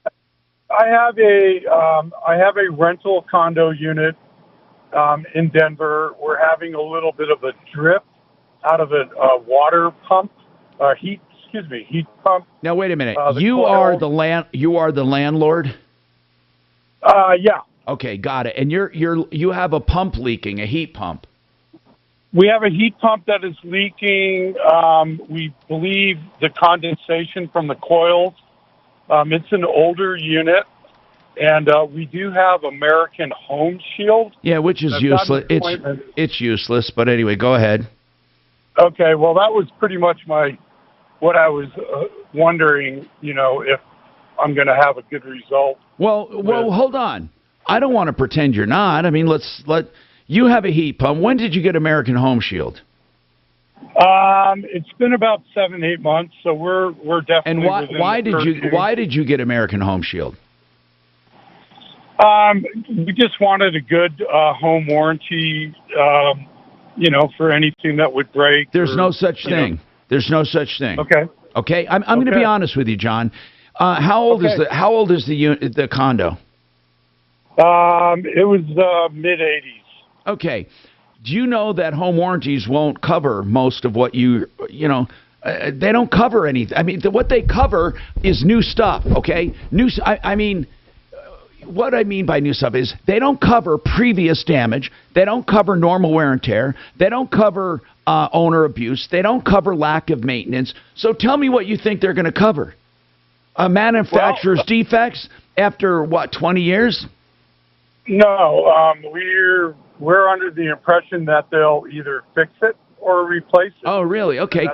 have a rental condo unit in Denver. We're having a little bit of a drip out of a water pump, heat pump. Now wait a minute. You are the landlord? Yeah. Okay, got it. And you have a pump leaking, a heat pump. We have a heat pump that is leaking. We believe the condensation from the coils. It's an older unit, and we do have American Home Shield. Yeah, which is useless. It's useless, but anyway, go ahead. Okay, well, that was pretty much what I was wondering, if I'm going to have a good result. Well, hold on. I don't want to pretend you're not. I mean, you have a heat pump. When did you get American Home Shield? It's been about 7-8 months, so we're definitely. And why did you get American Home Shield? We just wanted a good home warranty, for anything that would break. There's no such thing. There's no such thing. Okay. Okay. I'm going to be honest with you, John. How old is the condo? It was mid-'80s. Okay. Do you know that home warranties won't cover most of what they don't cover anything. I mean, what they cover is new stuff, okay? What I mean by new stuff is they don't cover previous damage. They don't cover normal wear and tear. They don't cover owner abuse. They don't cover lack of maintenance. So tell me what you think they're going to cover. A manufacturer's defects after, 20 years? No, we're under the impression that they'll either fix it or replace it. Oh, really? Okay,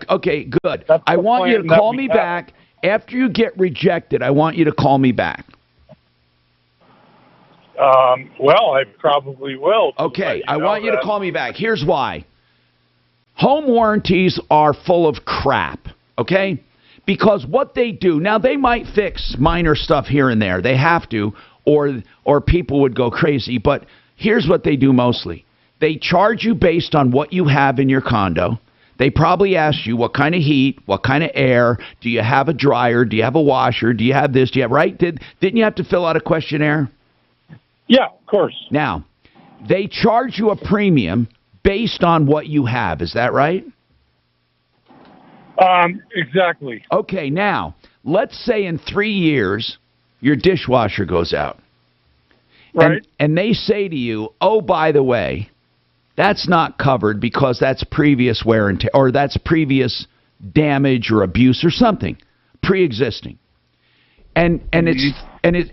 good. I want you to call me back. After you get rejected, I want you to call me back. Well, I probably will. Okay, I want you to call me back. Here's why. Home warranties are full of crap, okay? Because what they do, now they might fix minor stuff here and there. They have to, or people would go crazy. But here's what they do mostly. They charge you based on what you have in your condo. They probably ask you what kind of heat, what kind of air, do you have a dryer, do you have a washer, do you have this, do you have, right? Didn't you have to fill out a questionnaire? Yeah, of course. Now, they charge you a premium based on what you have. Is that right? Exactly. Okay, now, let's say in 3 years, your dishwasher goes out. Right. And they say to you, oh, by the way, that's not covered because that's previous wear and tear, or that's previous damage or abuse or something pre-existing. And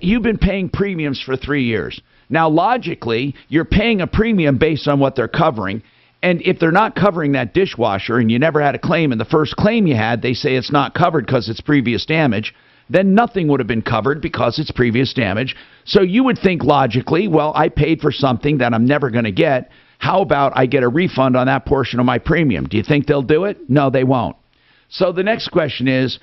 you've been paying premiums for 3 years. Now, logically, you're paying a premium based on what they're covering. And if they're not covering that dishwasher and you never had a claim, and the first claim you had, they say it's not covered because it's previous damage, then nothing would have been covered because it's previous damage. So you would think logically, well, I paid for something that I'm never going to get. How about I get a refund on that portion of my premium? Do you think they'll do it? No, they won't. So the next question is,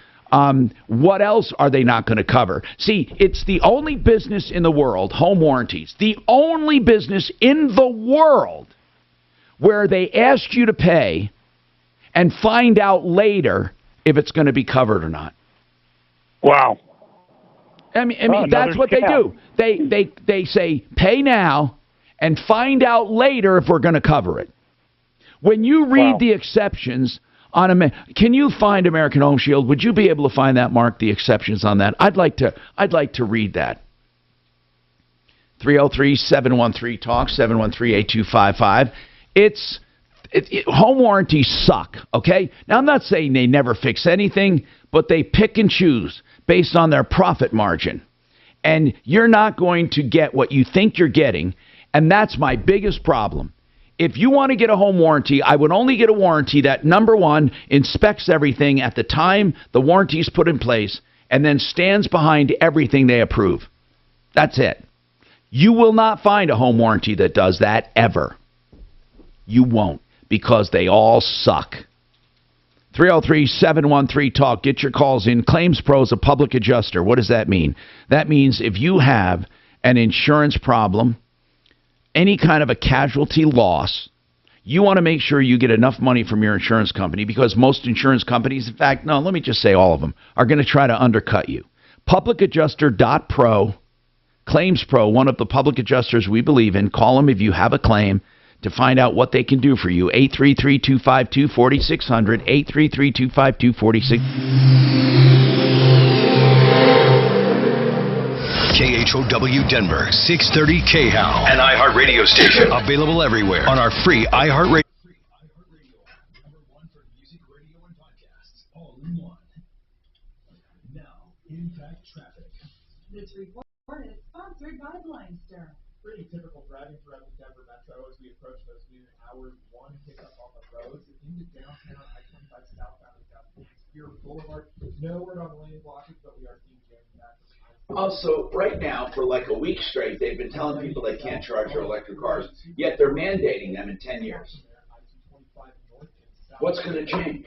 what else are they not going to cover? See, it's the only business in the world, home warranties, the only business in the world where they ask you to pay and find out later if it's going to be covered or not. Wow. I mean that's what they do. They say pay now and find out later if we're going to cover it. When you read the exceptions on can you find American Home Shield? Would you be able to find that, Mark, the exceptions on that? I'd like to read that. 303-713-TALK, 713-8255. Home warranties suck, okay? Now, I'm not saying they never fix anything, but they pick and choose based on their profit margin. And you're not going to get what you think you're getting, and that's my biggest problem, If you want to get a home warranty, I would only get a warranty that, number one, inspects everything at the time the warranty is put in place and then stands behind everything they approve. That's it. You will not find a home warranty that does that ever. You won't, because they all suck. 303-713-TALK. Get your calls in. Claims Pro is a public adjuster. What does that mean? That means if you have an insurance problem, any kind of a casualty loss, you want to make sure you get enough money from your insurance company, because most insurance companies, in fact, no, let me just say all of them, are going to try to undercut you. Publicadjuster.pro, Claims Pro, one of the public adjusters we believe in. Call them if you have a claim to find out what they can do for you. 833-252-4600, 833-252-4600. KHOW Denver, 630 KHOW, an iHeartRadio station. Available everywhere on our free iHeartRadio. This report is sponsored by Blindster. Pretty typical driving throughout the Denver metro as we approach those noon hours. One pickup on the roads into downtown I-25 southbound and down Spear Boulevard. No word on the lane blockage, but we are seeing jamming back. Also, right now, for like a week straight, they've been telling people they can't charge their electric cars, yet they're mandating them in 10 years. What's going to change?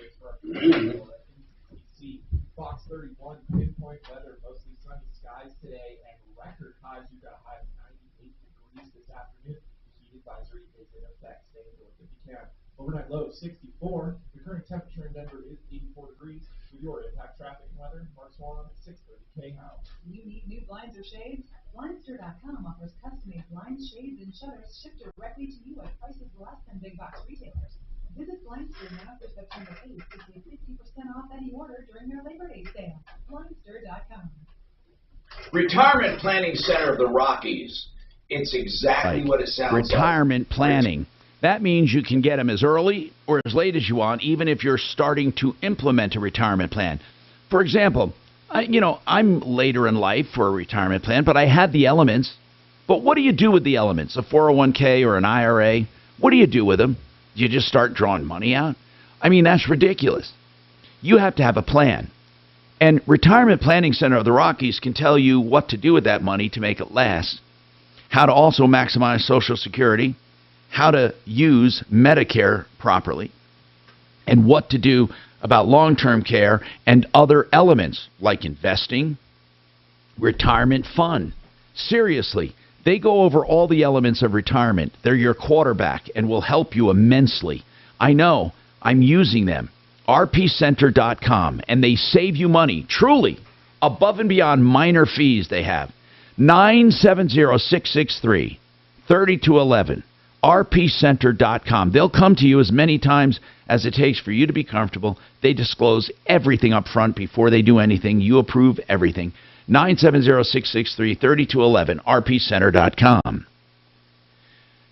Fox 31, pinpoint weather, mostly sunny skies today, and record highs. You've got a high of 98 degrees this afternoon. Heat advisory is in effect. Stay indoors if you can. Overnight low 64. The current temperature in Denver is 84 degrees. With your impact traffic and weather, Mark Swan at 630 KHOW. You need new blinds or shades? Blindster.com offers custom-made blinds, shades, and shutters shipped directly to you at prices less than big box retailers. Visit Blindster now through September 8th to save 50% off any order during their Labor Day sale. Blindster.com. Retirement Planning Center of the Rockies. It's exactly what it sounds Retirement planning. That means you can get them as early or as late as you want, even if you're starting to implement a retirement plan. For example, I'm later in life for a retirement plan, but I had the elements. But what do you do with the elements? A 401k or an IRA? What do you do with them? Do you just start drawing money out? I mean, that's ridiculous. You have to have a plan. And Retirement Planning Center of the Rockies can tell you what to do with that money to make it last, how to also maximize Social Security, how to use Medicare properly, and what to do about long-term care and other elements like investing, retirement fund. Seriously. They go over all the elements of retirement. They're your quarterback and will help you immensely. I know. I'm using them. rpcenter.com, and they save you money, truly, above and beyond minor fees they have. 970-663-3211. rpcenter.com. They'll come to you as many times as it takes for you to be comfortable. They disclose everything up front before they do anything. You approve everything. 970-663-3211, rpcenter.com.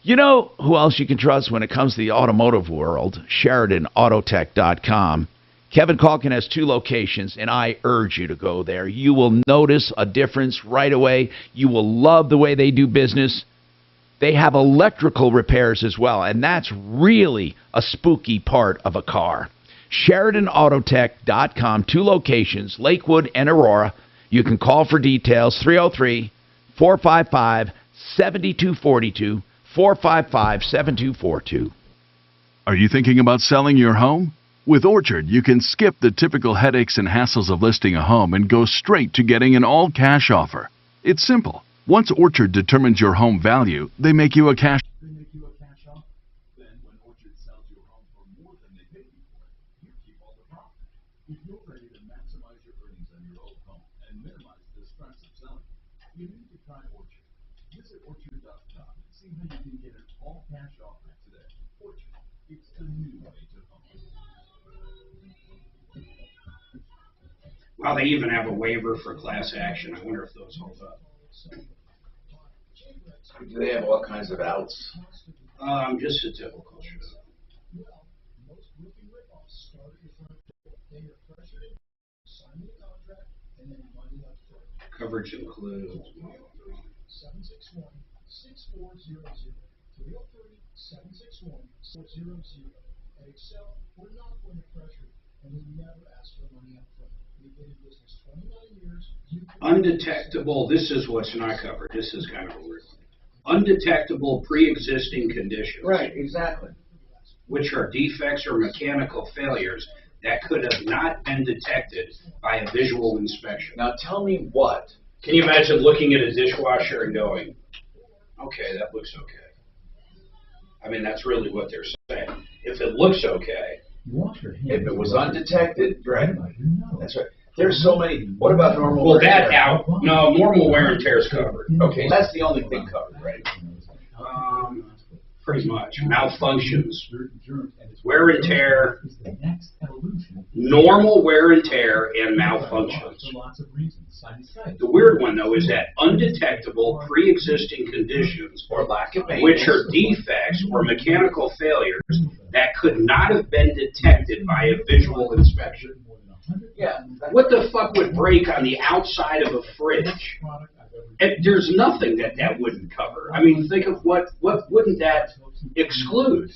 You know who else you can trust when it comes to the automotive world? SheridanAutotech.com. Kevin Calkin has 2 locations, and I urge you to go there. You will notice a difference right away. You will love the way they do business. They have electrical repairs as well, and that's really a spooky part of a car. SheridanAutotech.com, 2 locations, Lakewood and Aurora. You can call for details, 303-455-7242, 455-7242. Are you thinking about selling your home? With Orchard, you can skip the typical headaches and hassles of listing a home and go straight to getting an all-cash offer. It's simple. Once Orchard determines your home value, they make you a cash offer. Then when Orchard sells your home for more than they paid you for it, you keep all the profit. If you're ready to maximize your earnings on your old home and minimize the stress of selling, you need to try Orchard. Visit Orchard.com and see how you can get an all-cash offer today. Orchard, it's a new way to home. Well, they even have a waiver for class action. I wonder if those hold up. Do they have all kinds of outs? Just a typical show. Coverage includes. 303-761-400. At Excel, we're not going to pressure, and we never ask for money up front. We've been in business 29 years. Undetectable, this is what's not covered. This is kind of a weird one. Undetectable pre-existing conditions. Right, exactly. Which are defects or mechanical failures that could have not been detected by a visual inspection. Now tell me what. Can you imagine looking at a dishwasher and going, okay, that looks okay? I mean, that's really what they're saying. If it looks okay. If it was undetected, right? That's right. There's so many. What about normal Well, wear and that tear? out. No, normal wear and tear is covered. Okay, that's the only thing covered, right? Pretty much. Malfunctions. Wear and tear. Normal wear and tear and malfunctions. The weird one, though, is that undetectable pre-existing conditions, or lack of maintenance, which are defects or mechanical failures that could not have been detected by a visual inspection. Yeah. What the fuck would break on the outside of a fridge? And there's nothing that wouldn't cover. I mean, think of what wouldn't that exclude?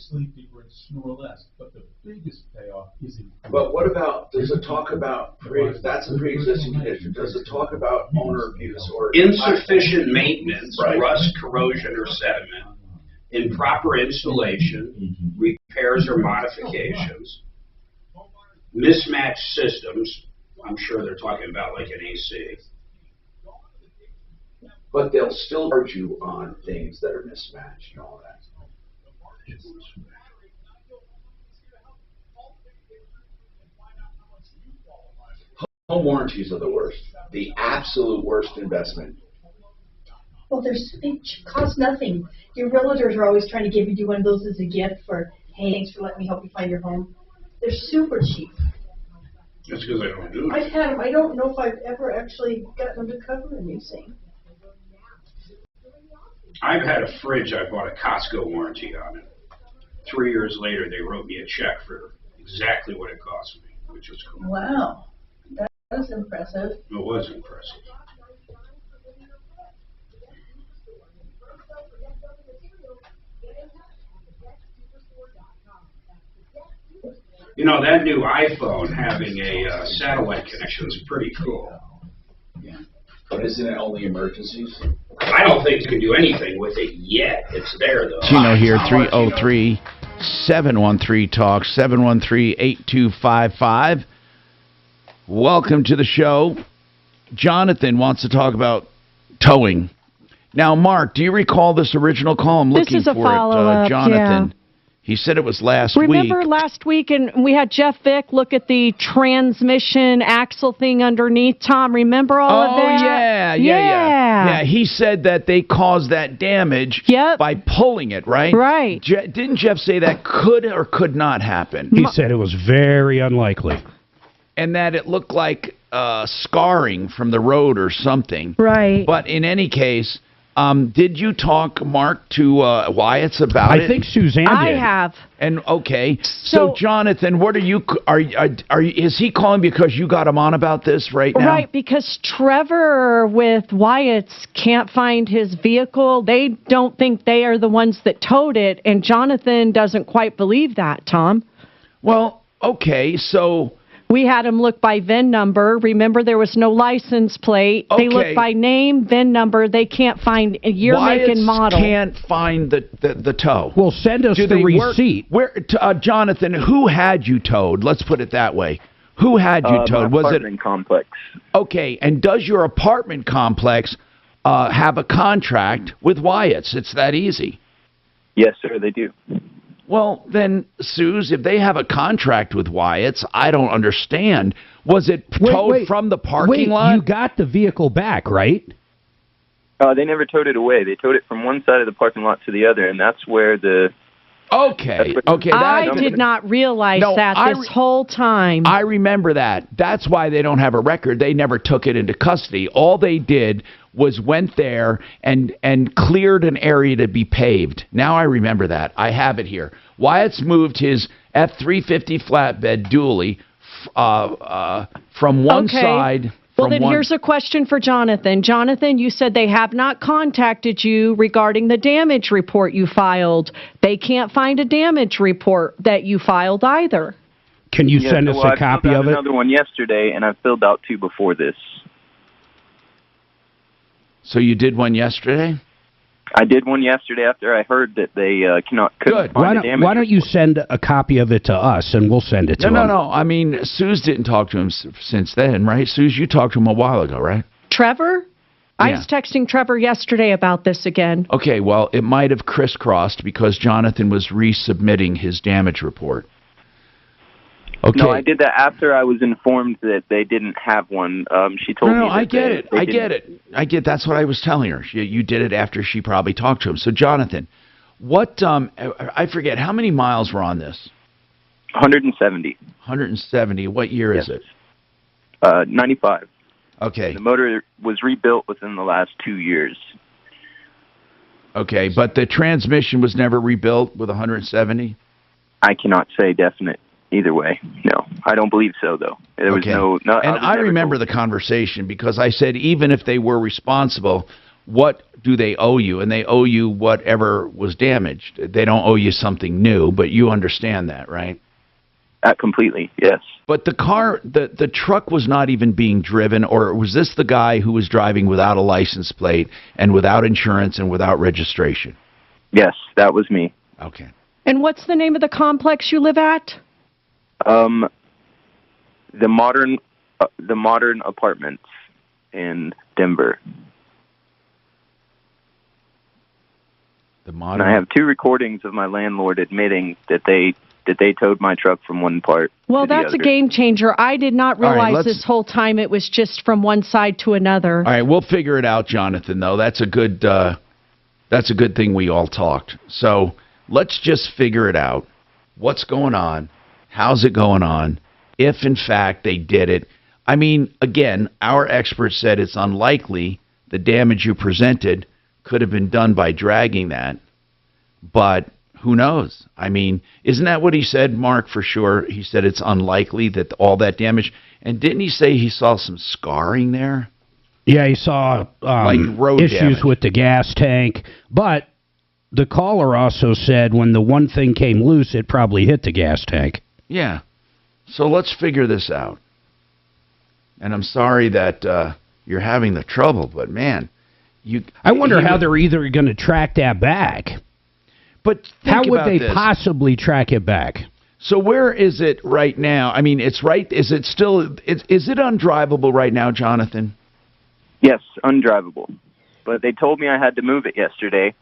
But what about, does it talk about, that's a pre-existing condition, does it talk about owner abuse or? Insufficient maintenance, Right. rust, corrosion, or sediment, improper installation, repairs or modifications, mismatched systems, I'm sure they're talking about like an AC. But they'll still charge you on things that are mismatched and all that. Home warranties are the worst. The absolute worst investment. Well, they cost nothing. Your realtors are always trying to give you one of those as a gift for, hey, thanks for letting me help you find your home. They're super cheap. That's because I don't do it. I've had them. I don't know if I've ever actually gotten them to cover anything. I've had a fridge I bought a Costco warranty on it. 3 years later, they wrote me a check for exactly what it cost me, which was cool. Wow. That's impressive. It was impressive. You know, that new iPhone having a satellite connection is pretty cool. Yeah. But isn't it only emergencies? I don't think you can do anything with it yet. It's there, though. Gino here, 303-713-TALK, 713-8255. Welcome to the show. Jonathan wants to talk about towing. Now, Mark, do you recall this original call? I'm looking This is a for follow-up, it, Jonathan. yeah. He said it was last Remember week. last week, and we had Jeff Vick look at the transmission axle thing underneath. Tom, remember all of that? Yeah. He said that they caused that damage by pulling it, right? Right. Didn't Jeff say that could or could not happen? He said it was very unlikely. And that it looked like scarring from the road or something. Right. But in any case, did you talk, Mark, to Wyatt's about it? I think Suzanne I did. have. And okay, so Jonathan, what are you? Is he calling because you got him on about this right now? Right, because Trevor with Wyatt's can't find his vehicle. They don't think they are the ones that towed it, and Jonathan doesn't quite believe that, Tom. Well, okay, so we had him look by VIN number. Remember, there was no license plate. They look by name, VIN number. They can't find a year, make, and model. Can't find the tow. Well, send us the receipt. Jonathan, who had you towed? Let's put it that way. Who had you towed? My Was it apartment complex? Okay, and does your apartment complex have a contract with Wyatt's? It's that easy. Yes, sir, they do. Well, then, Suze, if they have a contract with Wyatt's, I don't understand. Was it towed from the parking lot? You got the vehicle back, right? They never towed it away. They towed it from one side of the parking lot to the other, and that's where the... Okay. I did not realize this whole time. I remember that. That's why they don't have a record. They never took it into custody. All they did was went there and cleared an area to be paved. Now I remember that. I have it here. Wyatt's moved his F-350 flatbed dually from one side Well, then here's a question for Jonathan. Jonathan, you said they have not contacted you regarding the damage report you filed. They can't find a damage report that you filed either. Can you send us a copy of it? I filled out another one yesterday, and I filled out 2 before this. So you did one yesterday? I did one yesterday after I heard that they couldn't find a damage. Why don't you send a copy of it to us, and we'll send it to him? No. I mean, Suze didn't talk to him since then, right? Suze, you talked to him a while ago, right? Trevor? I was texting Trevor yesterday about this again. Okay, well, it might have crisscrossed because Jonathan was resubmitting his damage report. Okay. No, I did that after I was informed that they didn't have one. She told me that I get it. That's what I was telling her. You did it after she probably talked to him. So, Jonathan, what, I forget, how many miles were on this? 170. 170. What year is it? 95. Okay. The motor was rebuilt within the last 2 years. Okay, but the transmission was never rebuilt with 170? I cannot say definite. Either way, no. I don't believe so, though. There was no. And I remember the conversation because I said even if they were responsible, what do they owe you? And they owe you whatever was damaged. They don't owe you something new, but you understand that, right? Completely, yes. But the car, the truck was not even being driven, or was this the guy who was driving without a license plate and without insurance and without registration? Yes, that was me. Okay. And what's the name of the complex you live at? The modern apartments in Denver. And I have 2 recordings of my landlord admitting that they towed my truck from one part. Well, that's a game changer. I did not realize this whole time it was just from one side to another. All right, we'll figure it out, Jonathan. Though that's a good thing we all talked. So let's just figure it out. What's going on? How's it going on? If, in fact, they did it. I mean, again, our experts said it's unlikely the damage you presented could have been done by dragging that. But who knows? I mean, isn't that what he said, Mark, for sure? He said it's unlikely that all that damage. And didn't he say he saw some scarring there? Yeah, he saw like road issues damage with the gas tank. But the caller also said when the one thing came loose, it probably hit the gas tank. Yeah. So let's figure this out. And I'm sorry that you're having the trouble, but man, I wonder how they're either going to track that back. But how would they possibly track it back? So where is it right now? I mean, it's right. Is it still? Is it undrivable right now, Jonathan? Yes, undrivable. But they told me I had to move it yesterday.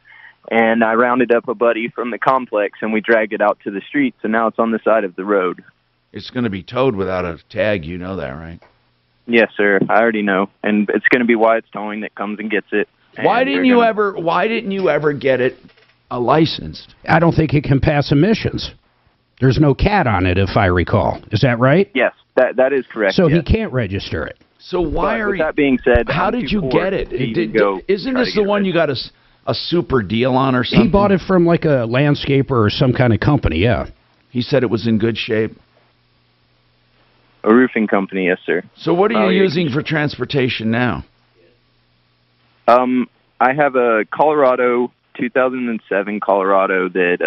And I rounded up a buddy from the complex, and we dragged it out to the street, so now it's on the side of the road. It's going to be towed without a tag, you know that, right? Yes, sir. I already know. And it's going to be Wyatt's Towing that comes and gets it. Why didn't you ever get it licensed? I don't think it can pass emissions. There's no CAT on it, if I recall. Is that right? Yes, that is correct. So yes. he can't register it. So why are you... With that being said, how did you get it? Isn't this the one you got a super deal on or something? He bought it from like a landscaper or some kind of company, yeah. He said it was in good shape? A roofing company, yes, sir. So what are you using for transportation now? I have a Colorado, 2007 Colorado that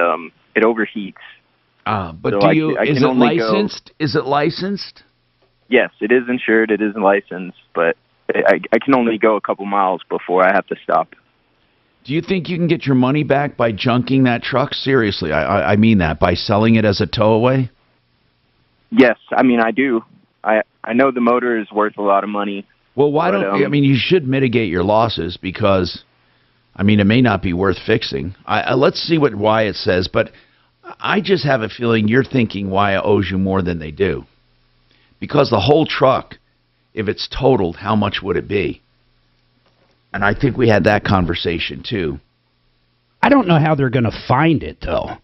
it overheats. But so is it licensed? Is it licensed? Yes, it is insured. It is licensed, but I can only go a couple miles before I have to stop. Do you think you can get your money back by junking that truck? Seriously, I mean that, by selling it as a towaway? Yes, I mean, I do. I know the motor is worth a lot of money. Well, why don't I mean, you should mitigate your losses because, I mean, it may not be worth fixing. Let's see what Wyatt says, but I just have a feeling you're thinking Wyatt owes you more than they do. Because the whole truck, if it's totaled, how much would it be? And I think we had that conversation, too. I don't know how they're going to find it, though.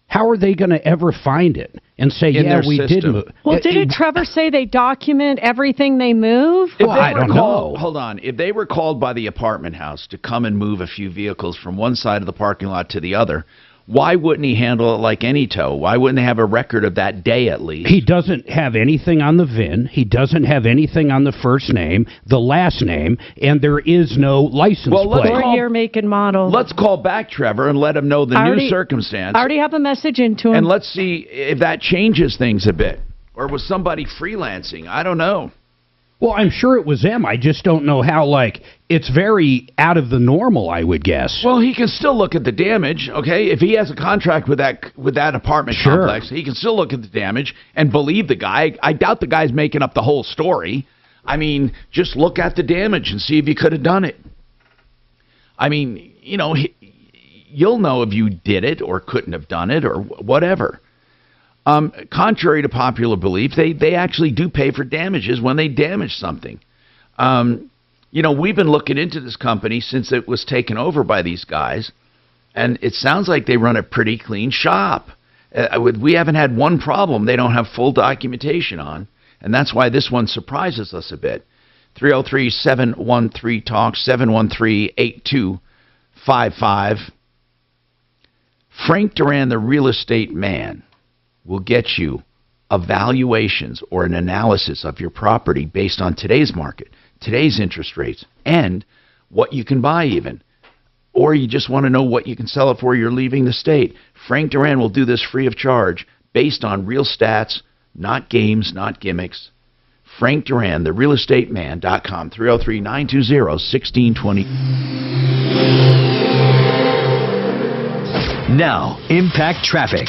How are they going to ever find it and say, yeah, we did move? Well, didn't Trevor say they document everything they move? Well, I don't know. Hold on. If they were called by the apartment house to come and move a few vehicles from one side of the parking lot to the other, Why wouldn't he handle it like any tow? Why wouldn't they have a record of that day at least? He doesn't have anything on the VIN. He doesn't have anything on the first name, the last name, and there is no license plate. Or year, make, and model. Let's call back Trevor and let him know the new circumstance. I already have a message into him. And let's see if that changes things a bit. Or was somebody freelancing? I don't know. Well, I'm sure it was him. I just don't know how, it's very out of the normal, I would guess. Well, he can still look at the damage, okay? If he has a contract with that apartment complex, he can still look at the damage and believe the guy. I doubt the guy's making up the whole story. I mean, just look at the damage and see if you could have done it. I mean, you'll know if you did it or couldn't have done it or whatever. Contrary to popular belief, they actually do pay for damages when they damage something. We've been looking into this company since it was taken over by these guys, and it sounds like they run a pretty clean shop. We haven't had one problem they don't have full documentation on, and that's why this one surprises us a bit. 303-713-TALK, 713-8255. Frank Duran, the real estate man, will get you evaluations or an analysis of your property based on today's market, today's interest rates, and what you can buy even. Or you just want to know what you can sell it for, you're leaving the state. Frank Duran will do this free of charge based on real stats, not games, not gimmicks. Frank Duran, therealestateman.com, 303-920-1620. Now, Impact Traffic.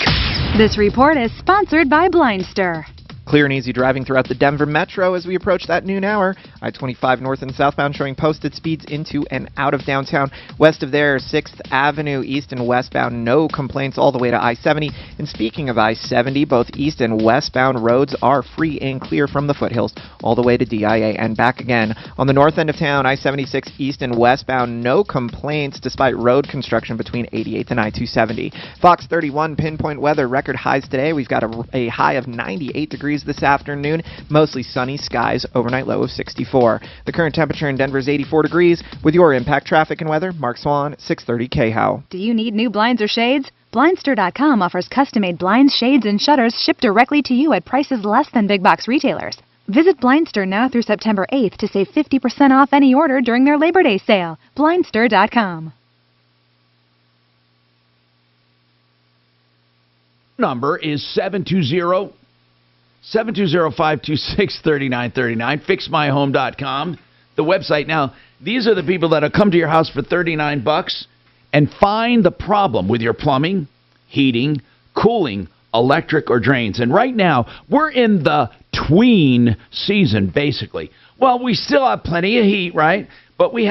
This report is sponsored by Blindster. Clear and easy driving throughout the Denver Metro as we approach that noon hour. I-25 north and southbound showing posted speeds into and out of downtown. West of there, 6th Avenue, east and westbound, no complaints all the way to I-70. And speaking of I-70, both east and westbound roads are free and clear from the foothills all the way to DIA and back again. On the north end of town, I-76 east and westbound, no complaints despite road construction between 88th and I-270. Fox 31 pinpoint weather, record highs today. We've got a high of 98 degrees this afternoon, mostly sunny skies, overnight low of 64. The current temperature in Denver is 84 degrees. With your Impact Traffic and weather, Mark Swan, 630 KHOW. Do you need new blinds or shades? Blindster.com offers custom-made blinds, shades, and shutters shipped directly to you at prices less than big box retailers. Visit Blindster now through September 8th to save 50% off any order during their Labor Day sale. Blindster.com. Number is 720-526-3939, fixmyhome.com, the website. Now, these are the people that have come to your house for $39 and find the problem with your plumbing, heating, cooling, electric, or drains. And right now, we're in the tween season, basically. Well, we still have plenty of heat, right? But we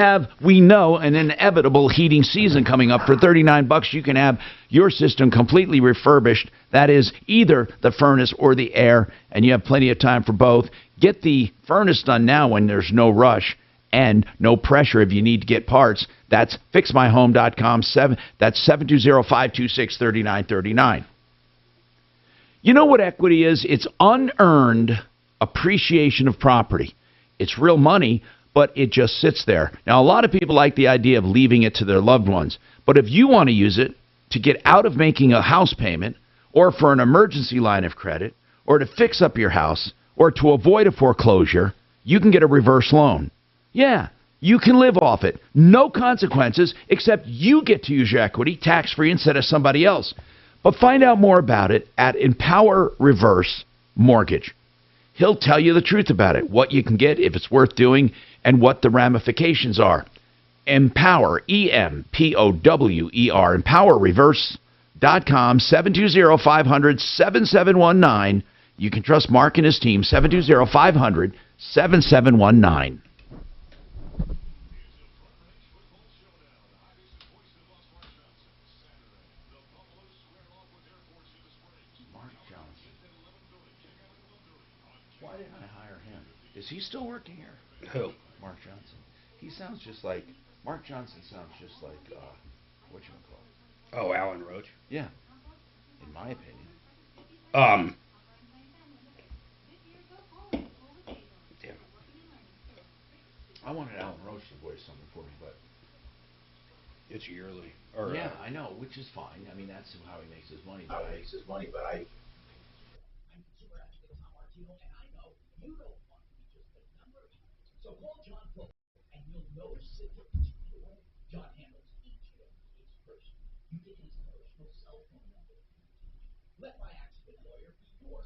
know, an inevitable heating season coming up. For $39, you can have your system completely refurbished. That is either the furnace or the air, and you have plenty of time for both. Get the furnace done now when there's no rush and no pressure if you need to get parts. That's fixmyhome.com. That's 720-526-3939. You know what equity is? It's unearned appreciation of property. It's real money, but it just sits there. Now, a lot of people like the idea of leaving it to their loved ones. But if you want to use it to get out of making a house payment, or for an emergency line of credit, or to fix up your house, or to avoid a foreclosure, you can get a reverse loan. Yeah, you can live off it. No consequences, except you get to use your equity tax-free instead of somebody else. But find out more about it at Empower Reverse Mortgage. He'll tell you the truth about it, what you can get, if it's worth doing, and what the ramifications are. Empower, E-M-P-O-W-E-R, EmpowerReverse.com, 720-500-7719. You can trust Mark and his team, 720-500-7719. Why didn't I hire him? Is he still working here? Who? Mark Johnson. He sounds just like, Mark Johnson sounds just like, whatchamacallit? Oh, Alan Roach? Yeah, in my opinion. Damn. I wanted Alan Roach to voice something for me, but It's yearly. Or, Yeah, I know, which is fine. I mean, that's how he makes his money. But I So call John Pope, and you'll know secrets. John handles each of his person. You get his personal cell phone number. Let my accident lawyer be your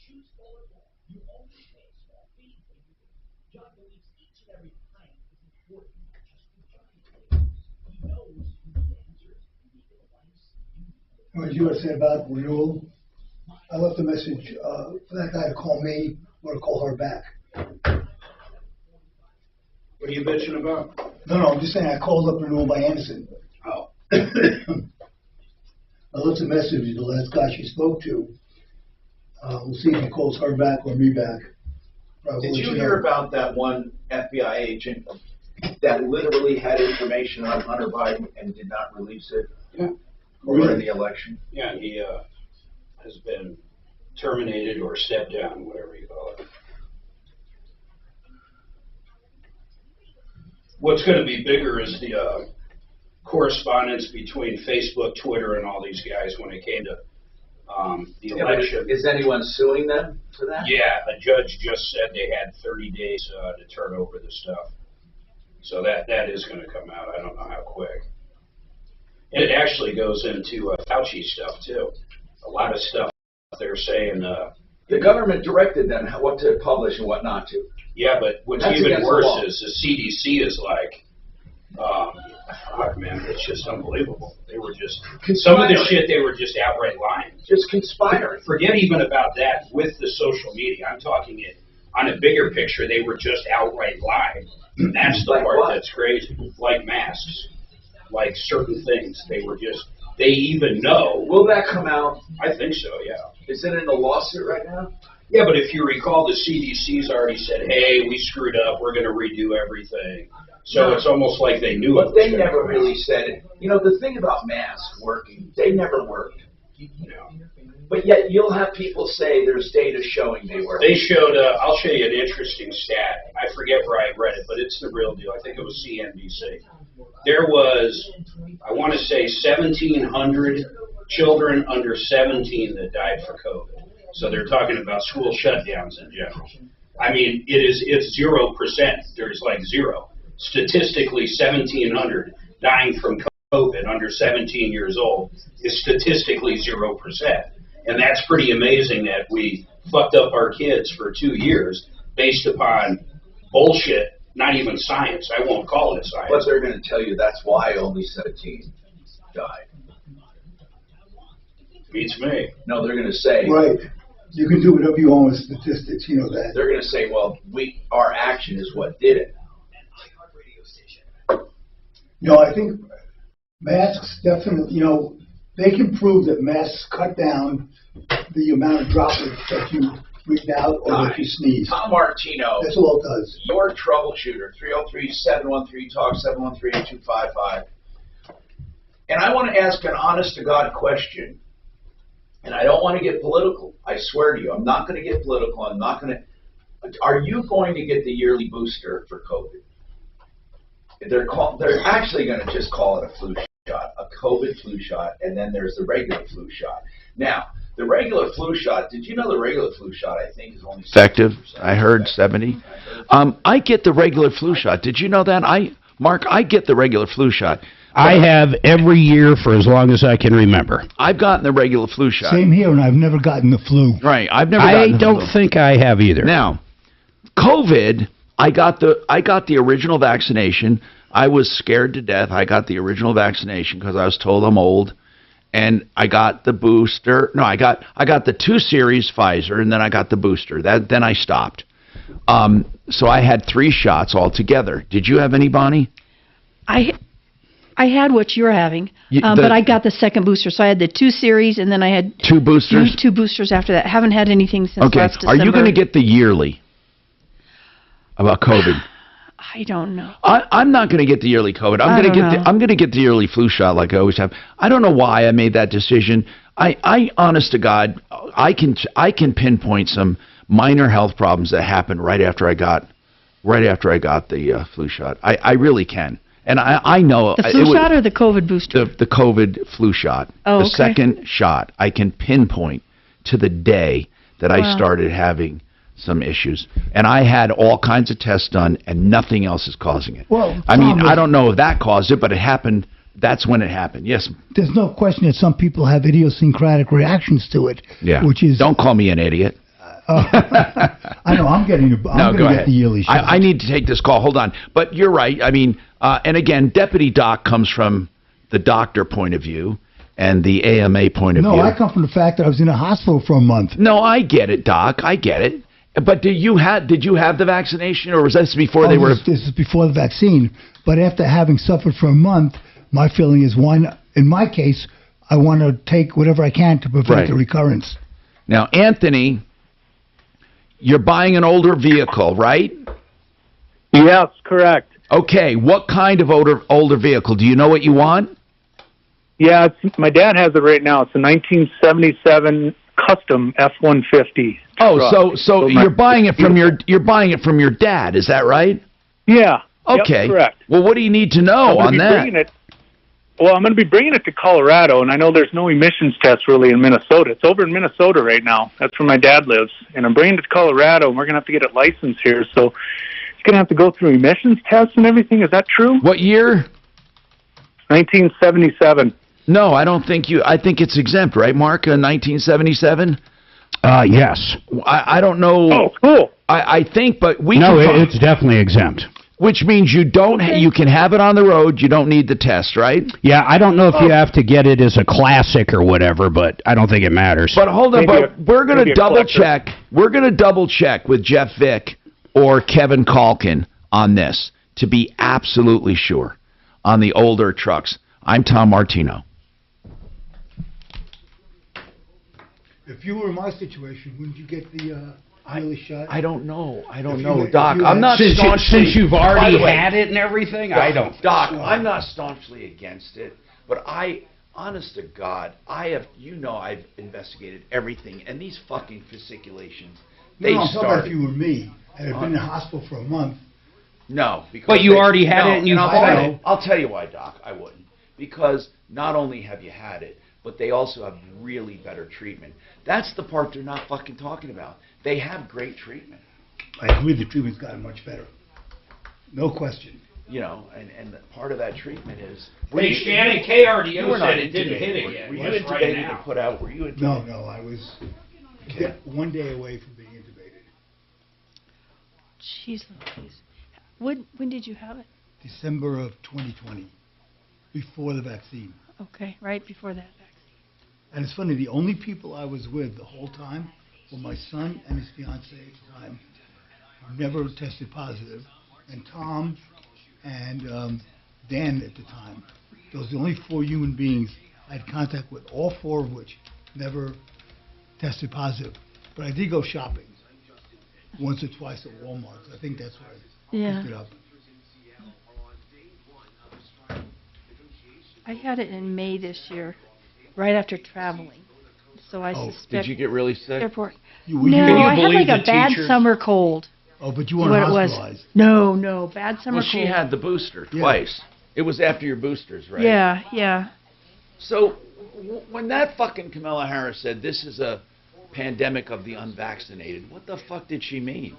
choose Fuller Law, you only pay a small fee when you do. John believes each and every claim is important, not just for Johnny. He knows who the answers and the advice you need. What you were saying about renewal, I left a message for that guy to call me or to call her back. What are you bitching about? No, I'm just saying I called up renewal by Anderson. Oh. I left a message to the last guy she spoke to. We'll see if he calls her back or me back. Did you hear about that one FBI agent that literally had information on Hunter Biden and did not release it? Yeah. Or in the election? Yeah, he has been terminated or stepped down, whatever you call it. What's going to be bigger is the correspondence between Facebook, Twitter, and all these guys when it came to the election. Is anyone suing them for that? Yeah, a judge just said they had 30 days to turn over the stuff. So that is going to come out. I don't know how quick. And it actually goes into Fauci stuff, too. A lot of stuff they're saying. The government directed them what to publish and what not to. Yeah, but what's That's even against the worse law. is the CDC is like, fuck, man, it's just unbelievable. They were just, some of the shit they were just outright lying. Just conspiring. Forget even about that with the social media. I'm talking it on a bigger picture. They were just outright lying. And that's the Like part what? that's crazy. Like masks, like certain things. They were just, they even know. Will that come out? I think so, yeah. Is it in a lawsuit right now? Yeah, but if you recall, the CDC's already said, hey, we screwed up, we're going to redo everything. So it's almost like they knew it. But they never really said it. You know, the thing about masks working, they never worked. But yet you'll have people say there's data showing they work. They showed, I'll show you an interesting stat. I forget where I read it, but it's the real deal. I think it was CNBC. There was, I want to say, 1,700 children under 17 that died for COVID. So they're talking about school shutdowns in general. I mean, it's 0%. There's like zero. Statistically, 1,700 dying from COVID under 17 years old is statistically 0%. And that's pretty amazing that we fucked up our kids for 2 years based upon bullshit, not even science. I won't call it science. But they're going to tell you that's why only 17 died. Beats me. No, they're going to say... Right. You can do whatever you want with statistics, you know that. They're going to say, well, our action is what did it. No, I think masks definitely, they can prove that masks cut down the amount of droplets that you breathe out or that you sneeze. Tom Martino. That's all it does. Your troubleshooter, 303-713-TALK, 713-8255. And I want to ask an honest-to-God question. And I don't want to get political. I swear to you, I'm not going to get political. I'm not going to. Are you going to get the yearly booster for COVID? They're actually going to just call it a flu shot, a COVID flu shot, and then there's the regular flu shot. Now, the regular flu shot, did you know the regular flu shot, I think, is only effective. I heard 70. I get the regular flu shot. Did you know that? Mark, I get the regular flu shot. I have every year for as long as I can remember. I've gotten the regular flu shot. Same here, and I've never gotten the flu. Right, I've never gotten the flu. I don't think I have either. Now, COVID, I got the original vaccination. I was scared to death. I got the original vaccination because I was told I'm old. And I got the booster. No, I got the 2 series Pfizer, and then I got the booster. Then I stopped. So I had 3 shots altogether. Did you have any, Bonnie? I had what you're having, but I got the second booster. So I had the 2 series, and then I had 2 boosters. 2 boosters after that. Haven't had anything since last December. Are you going to get the yearly about COVID? I don't know. I'm not going to get the yearly COVID. I'm going to get the yearly flu shot like I always have. I don't know why I made that decision. I honest to God, I can pinpoint some minor health problems that happened right after I got the flu shot. I really can. And I know The flu shot or the COVID booster? The COVID flu shot. Oh, the okay. second shot, I can pinpoint to the day that I started having some issues. And I had all kinds of tests done, and nothing else is causing it. Well, I mean, Tom, I don't know if that caused it, but it happened. That's when it happened. Yes. there's no question that some people have idiosyncratic reactions to it. Yeah. Which is Don't call me an idiot. I know I'm getting. I'm No, going go to ahead. get the yearly shot. I need to take this call. Hold on. But you're right. I mean, and again, deputy doc comes from the doctor point of view and the AMA point of view. No, I come from the fact that I was in a hospital for a month. No, I get it, doc. I get it. But did you have the vaccination, or was this before they were? This is before the vaccine. But after having suffered for a month, my feeling is, why not, in my case, I want to take whatever I can to prevent the recurrence. Now, Anthony, you're buying an older vehicle, right? Yes, correct. Okay, what kind of older vehicle? Do you know what you want? Yeah, my dad has it right now. It's a 1977 custom F-150. Oh, so you're buying it from your dad, is that right? Yeah. Okay. Yep, correct. Well, what do you need to know on that? I'm going to be bringing it to Colorado, and I know there's no emissions test really in Minnesota. It's over in Minnesota right now. That's where my dad lives. And I'm bringing it to Colorado, and we're going to have to get it licensed here. So it's going to have to go through emissions tests and everything. Is that true? What year? 1977. No, I don't think you. I think it's exempt, right, Mark? 1977. Yes. I don't know. Oh, cool. I think, but we No, can it's definitely exempt. Which means you don't. You can have it on the road. You don't need the test, right? Yeah, I don't know if you have to get it as a classic or whatever, but I don't think it matters. But hold on, we're going to double check. We're going to double check with Jeff Vick or Kevin Calkin on this to be absolutely sure on the older trucks. I'm Tom Martino. If you were in my situation, wouldn't you get the yearly shot? I don't know. I don't If know, you- Doc. if you I'm had- not Since you've By already the way, had it and everything, I don't. Doc, I'm not staunchly against it, but honest to God, I've investigated everything, and these fucking fasciculations, No, I'm talking about if you were me and had been in the hospital for a month. No, because But you already had it and you fought it. I'll tell you why, Doc. I wouldn't, because not only have you had it, but they also have really better treatment. That's the part they're not fucking talking about. They have great treatment. I agree, the treatment's gotten much better. No question. You know, and part of that treatment is... Hey, Shannon, KRDO said it didn't hit it yet. Were you Let's write it intubated out. and put out? Were you intubated? No, I was one day away from being intubated. Jeez Louise. When did you have it? December of 2020, before the vaccine. Okay, right before that vaccine. And it's funny, the only people I was with the whole time were my son and his fiancee at the time, who never tested positive, and Tom and Dan at the time. Those are the only 4 human beings I had contact with, all 4 of which never tested positive. But I did go shopping once or twice at Walmart. I think that's where I picked it up. I had it in May this year, right after traveling. So I suspect. Did you get really sick? Airport. You No, I had believe like a the bad teachers? summer cold. Oh, but you What weren't it was. hospitalized. No, bad summer Well, cold. she had the booster twice. It was after your boosters, right? Yeah. So when that fucking Kamala Harris said this is a pandemic of the unvaccinated, what the fuck did she mean?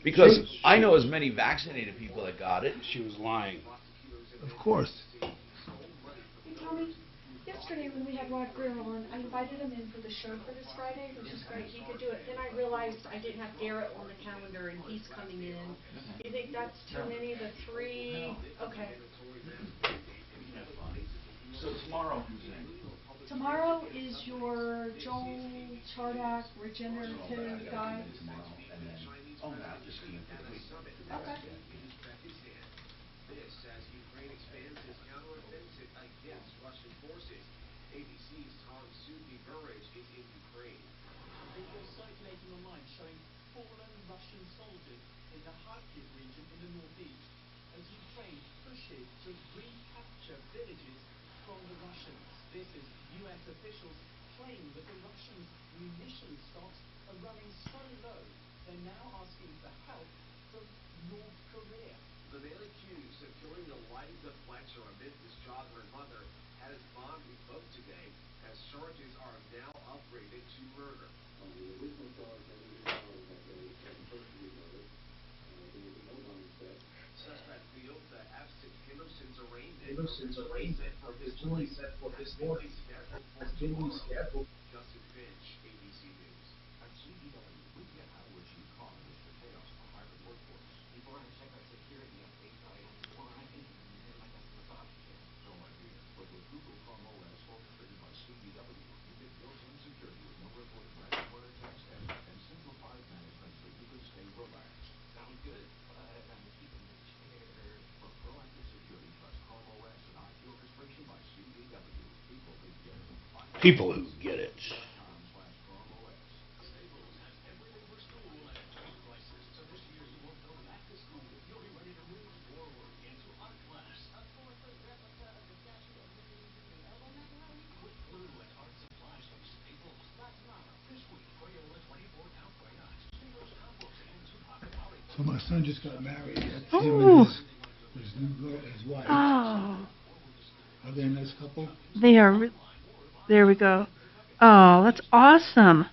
Because I know as many vaccinated people that got it. She was lying. Of course. Tommy, yesterday when we had Rod Greer on, I invited him in for the show for this Friday, which is great. He could do it. Then I realized I didn't have Garrett on the calendar, and he's coming in. Do you think that's too many? The 3? Okay. So tomorrow who's in? Tomorrow is your Joel Chardak regenerative guy. Okay. Video circulating online showing fallen Russian soldiers in the Kharkiv region in the northeast as Ukraine pushes to recapture villages from the Russians. This is U.S. officials claim that the Russian munition stocks are running so low, they're now asking for help from North Korea. The man accused of killing the light deflector amid his toddler mother had his bond revoked today, as charges are now upgraded to murder. Suspect feels that absent Henderson's arraignment for his jury set for this morning. Justin Finch, ABC News. At CDW, we get how would you call this the chaos of a hybrid workforce? Before I check our security updates, I like a massage chair. No idea. But with Google Chrome OS orchestrated by CDW, you get built-in security with no report ransomware attacks and simplified management so you can stay relaxed. Sounds good, but I'm keeping the chair. For proactive security, trust Chrome OS and IT orchestration by CDW. People who get it. So my son just got married. That's him and his new girl, his wife. Oh. Are they a nice couple? They are. There we go. Oh, that's awesome.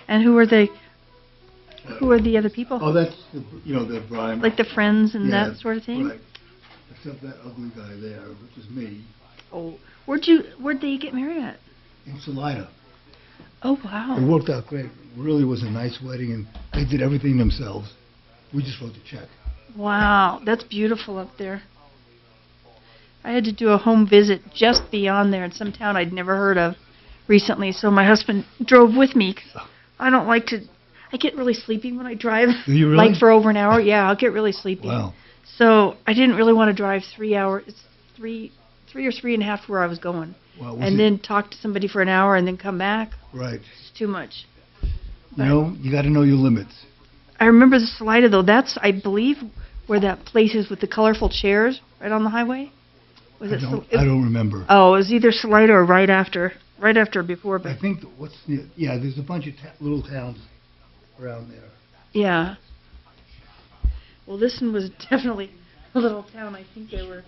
And who are they? Who are the other people? Oh, that's the Brian. Like the friends and that sort of thing. Right. Except that ugly guy there, which is me. Oh, where'd they get married at? In Salida. Oh wow. It worked out great. It really was a nice wedding, and they did everything themselves. We just wrote the check. Wow, that's beautiful up there. I had to do a home visit just beyond there in some town I'd never heard of recently, so my husband drove with me. 'Cause I don't like to. I get really sleepy when I drive. Do you really? Like for over an hour. Yeah, I'll get really sleepy. Wow. So I didn't really want to drive 3 hours. It's three or 3.5 where I was going, Wow, then talk to somebody for an hour and then come back. Right. It's too much. You got to know your limits. I remember the Salida though. That's, I believe, where that place is with the colorful chairs right on the highway. Was it? I don't remember. Oh, it was either Salida or right after or before. But I think there's a bunch of little towns around there. Yeah. Well, this one was definitely a little town. I think they were.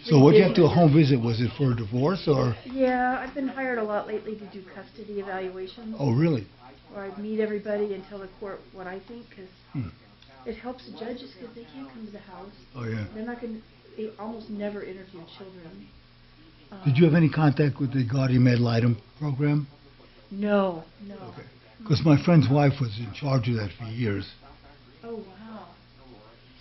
So what you have to do a home visit? Was it for a divorce or? Yeah, I've been hired a lot lately to do custody evaluations. Oh, really? Where I meet everybody and tell the court what I think, because it helps the judges because they can't come to the house. Oh, yeah. They're not going. They almost never interview children. Did you have any contact with the guardian ad litem program? No. Okay. Because my friend's wife was in charge of that for years. Oh wow.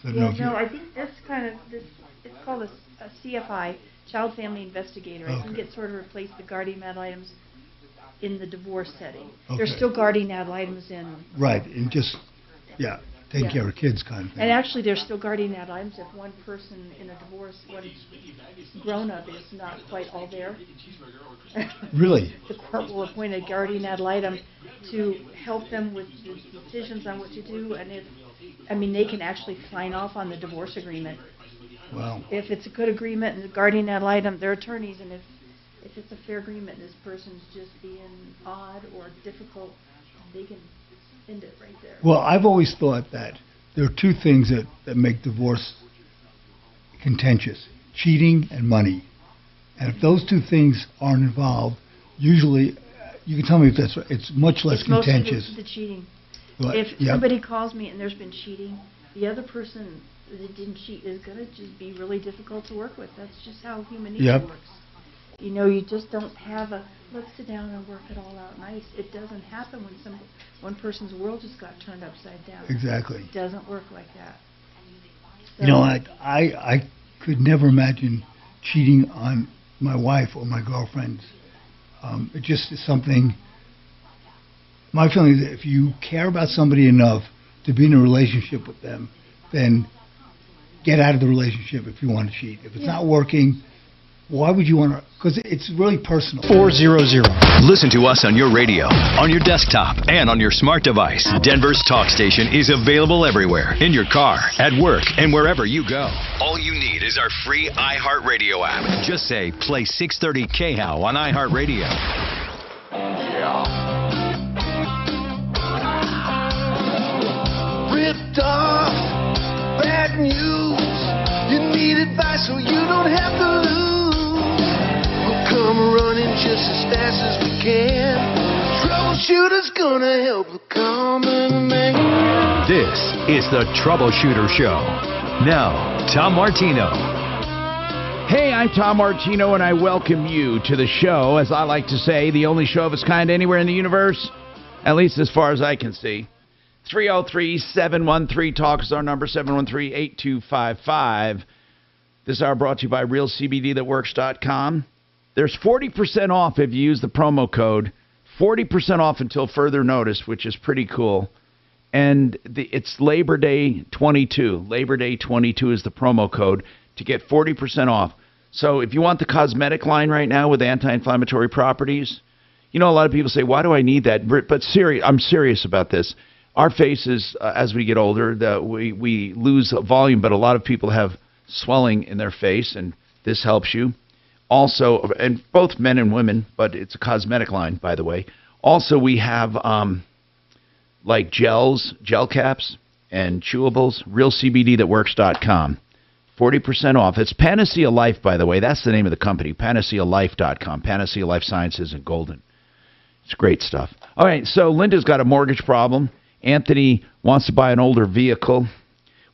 So I think that's kind of this. It's called a CFI, Child Family Investigator. I think it sort of replaced the guardian ad litems in the divorce setting. Okay. There's still guardian ad litems in. Right, and just taking care of kids kind of thing. And actually, there's still guardian ad litems if one person in a divorce, one grown-up is not quite all there. Really? The court will appoint a guardian ad litem to help them with the decisions on what to do, and they can actually sign off on the divorce agreement. Wow. If it's a good agreement and the guardian ad litem, they're attorneys, and if it's a fair agreement and this person's just being odd or difficult, they can end it right there. Well, I've always thought that there are two things that make divorce contentious: cheating and money. And if those two things aren't involved, usually, you can tell me if that's right, it's much less contentious. Mostly the cheating. But, if somebody calls me and there's been cheating, the other person that didn't cheat is going to just be really difficult to work with. That's just how human nature works. You just don't have let's sit down and work it all out nice. It doesn't happen when one person's world just got turned upside down. Exactly. It doesn't work like that. So, I could never imagine cheating on my wife or my girlfriends. It just is something. My feeling is that if you care about somebody enough to be in a relationship with them, then get out of the relationship if you want to cheat. If it's not working, why would you want to? Because it's really personal. 400. Listen to us on your radio, on your desktop, and on your smart device. Denver's talk station is available everywhere, in your car, at work, and wherever you go. All you need is our free iHeartRadio app. Just say, play 630 KHOW on iHeartRadio. ripped off. Bad news. You need advice so you don't have to lose. We'll come running just as fast as we can. Troubleshooter's gonna help the common man. This is the Troubleshooter Show. Now, Tom Martino. Hey, I'm Tom Martino, and I welcome you to the show, as I like to say, the only show of its kind anywhere in the universe, at least as far as I can see. 303-713-TALK is our number, 713-8255. This hour brought to you by RealCBDThatWorks.com. There's 40% off if you use the promo code. 40% off until further notice, which is pretty cool. And it's Labor Day 22. Labor Day 22 is the promo code to get 40% off. So if you want the cosmetic line right now with anti-inflammatory properties, you know, a lot of people say, why do I need that? But I'm serious about this. Our faces, as we get older, we lose volume, but a lot of people have swelling in their face, and this helps you. Also, and both men and women, but it's a cosmetic line, by the way. Also, we have like gel caps and chewables, realcbdthatworks.com. 40% off. It's Panacea Life, by the way. That's the name of the company, panacealife.com. Panacea Life Sciences in Golden. It's great stuff. All right, so Linda's got a mortgage problem. Anthony wants to buy an older vehicle.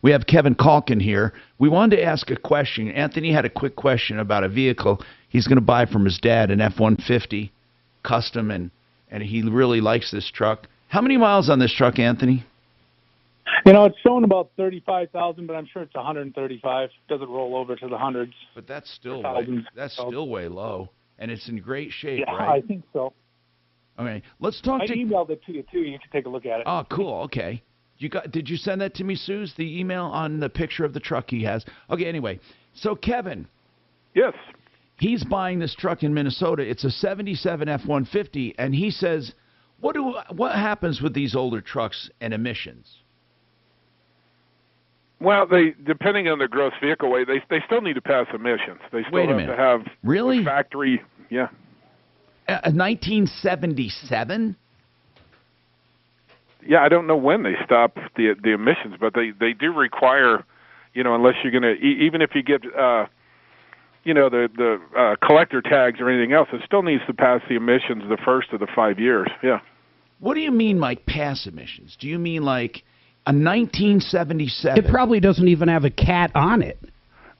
We have Kevin Calkin here. We wanted to ask a question. Anthony had a quick question about a vehicle he's going to buy from his dad, an F-150 custom, and he really likes this truck. How many miles on this truck, Anthony? You know, it's showing about 35,000, but I'm sure it's 135. Doesn't roll over to the hundreds. But that's still way low, and it's in great shape, yeah, right? I think so. Okay, let's talk. I emailed it to you too. You can take a look at it. Oh, cool. Okay, did you send that to me, Suze? The email on the picture of the truck he has. Okay, anyway, so Kevin. Yes. He's buying this truck in Minnesota. It's a '77 F-150, and he says, what happens with these older trucks and emissions? Well, depending on their gross vehicle weight, they still need to pass emissions. They still have to have really factory. Yeah. 1977. Yeah, I don't know when they stop the emissions, but they do require, you know, unless you're going to even if you get you know, the collector tags or anything else, it still needs to pass the emissions the first of the 5 years. Yeah. What do you mean, like pass emissions? Do you mean like a 1977? It probably doesn't even have a cat on it.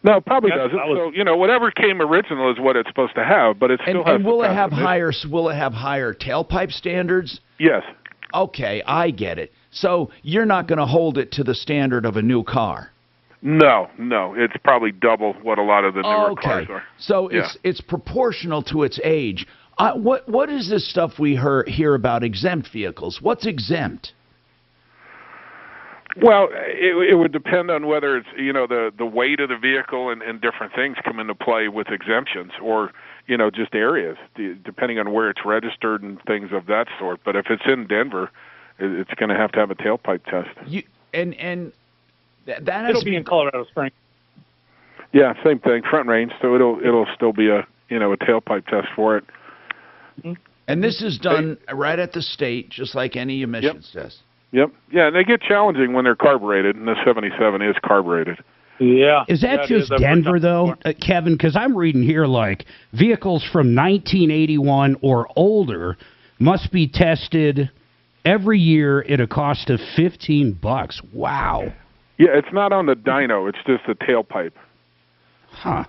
No, it probably doesn't. So, you know, whatever came original is what it's supposed to have, but it still has. And will it have higher tailpipe standards? Yes. Okay, I get it. So you're not going to hold it to the standard of a new car. No, it's probably double what a lot of the newer cars are. So it's proportional to its age. What is this stuff we hear about exempt vehicles? What's exempt? Well, it would depend on whether it's, you know, the weight of the vehicle and different things come into play with exemptions, or, you know, just areas, depending on where it's registered and things of that sort. But if it's in Denver, it's going to have a tailpipe test. It'll be in Colorado Springs. Yeah, same thing, front range. So it'll still be a tailpipe test for it. Mm-hmm. And this is done right at the state, just like any emissions test. Yep. Yeah, and they get challenging when they're carbureted, and the 77 is carbureted. Yeah. Is that just Denver, though, Kevin? Because I'm reading here, like, vehicles from 1981 or older must be tested every year at a cost of $15. Wow. Yeah, it's not on the dyno. It's just the tailpipe. Huh.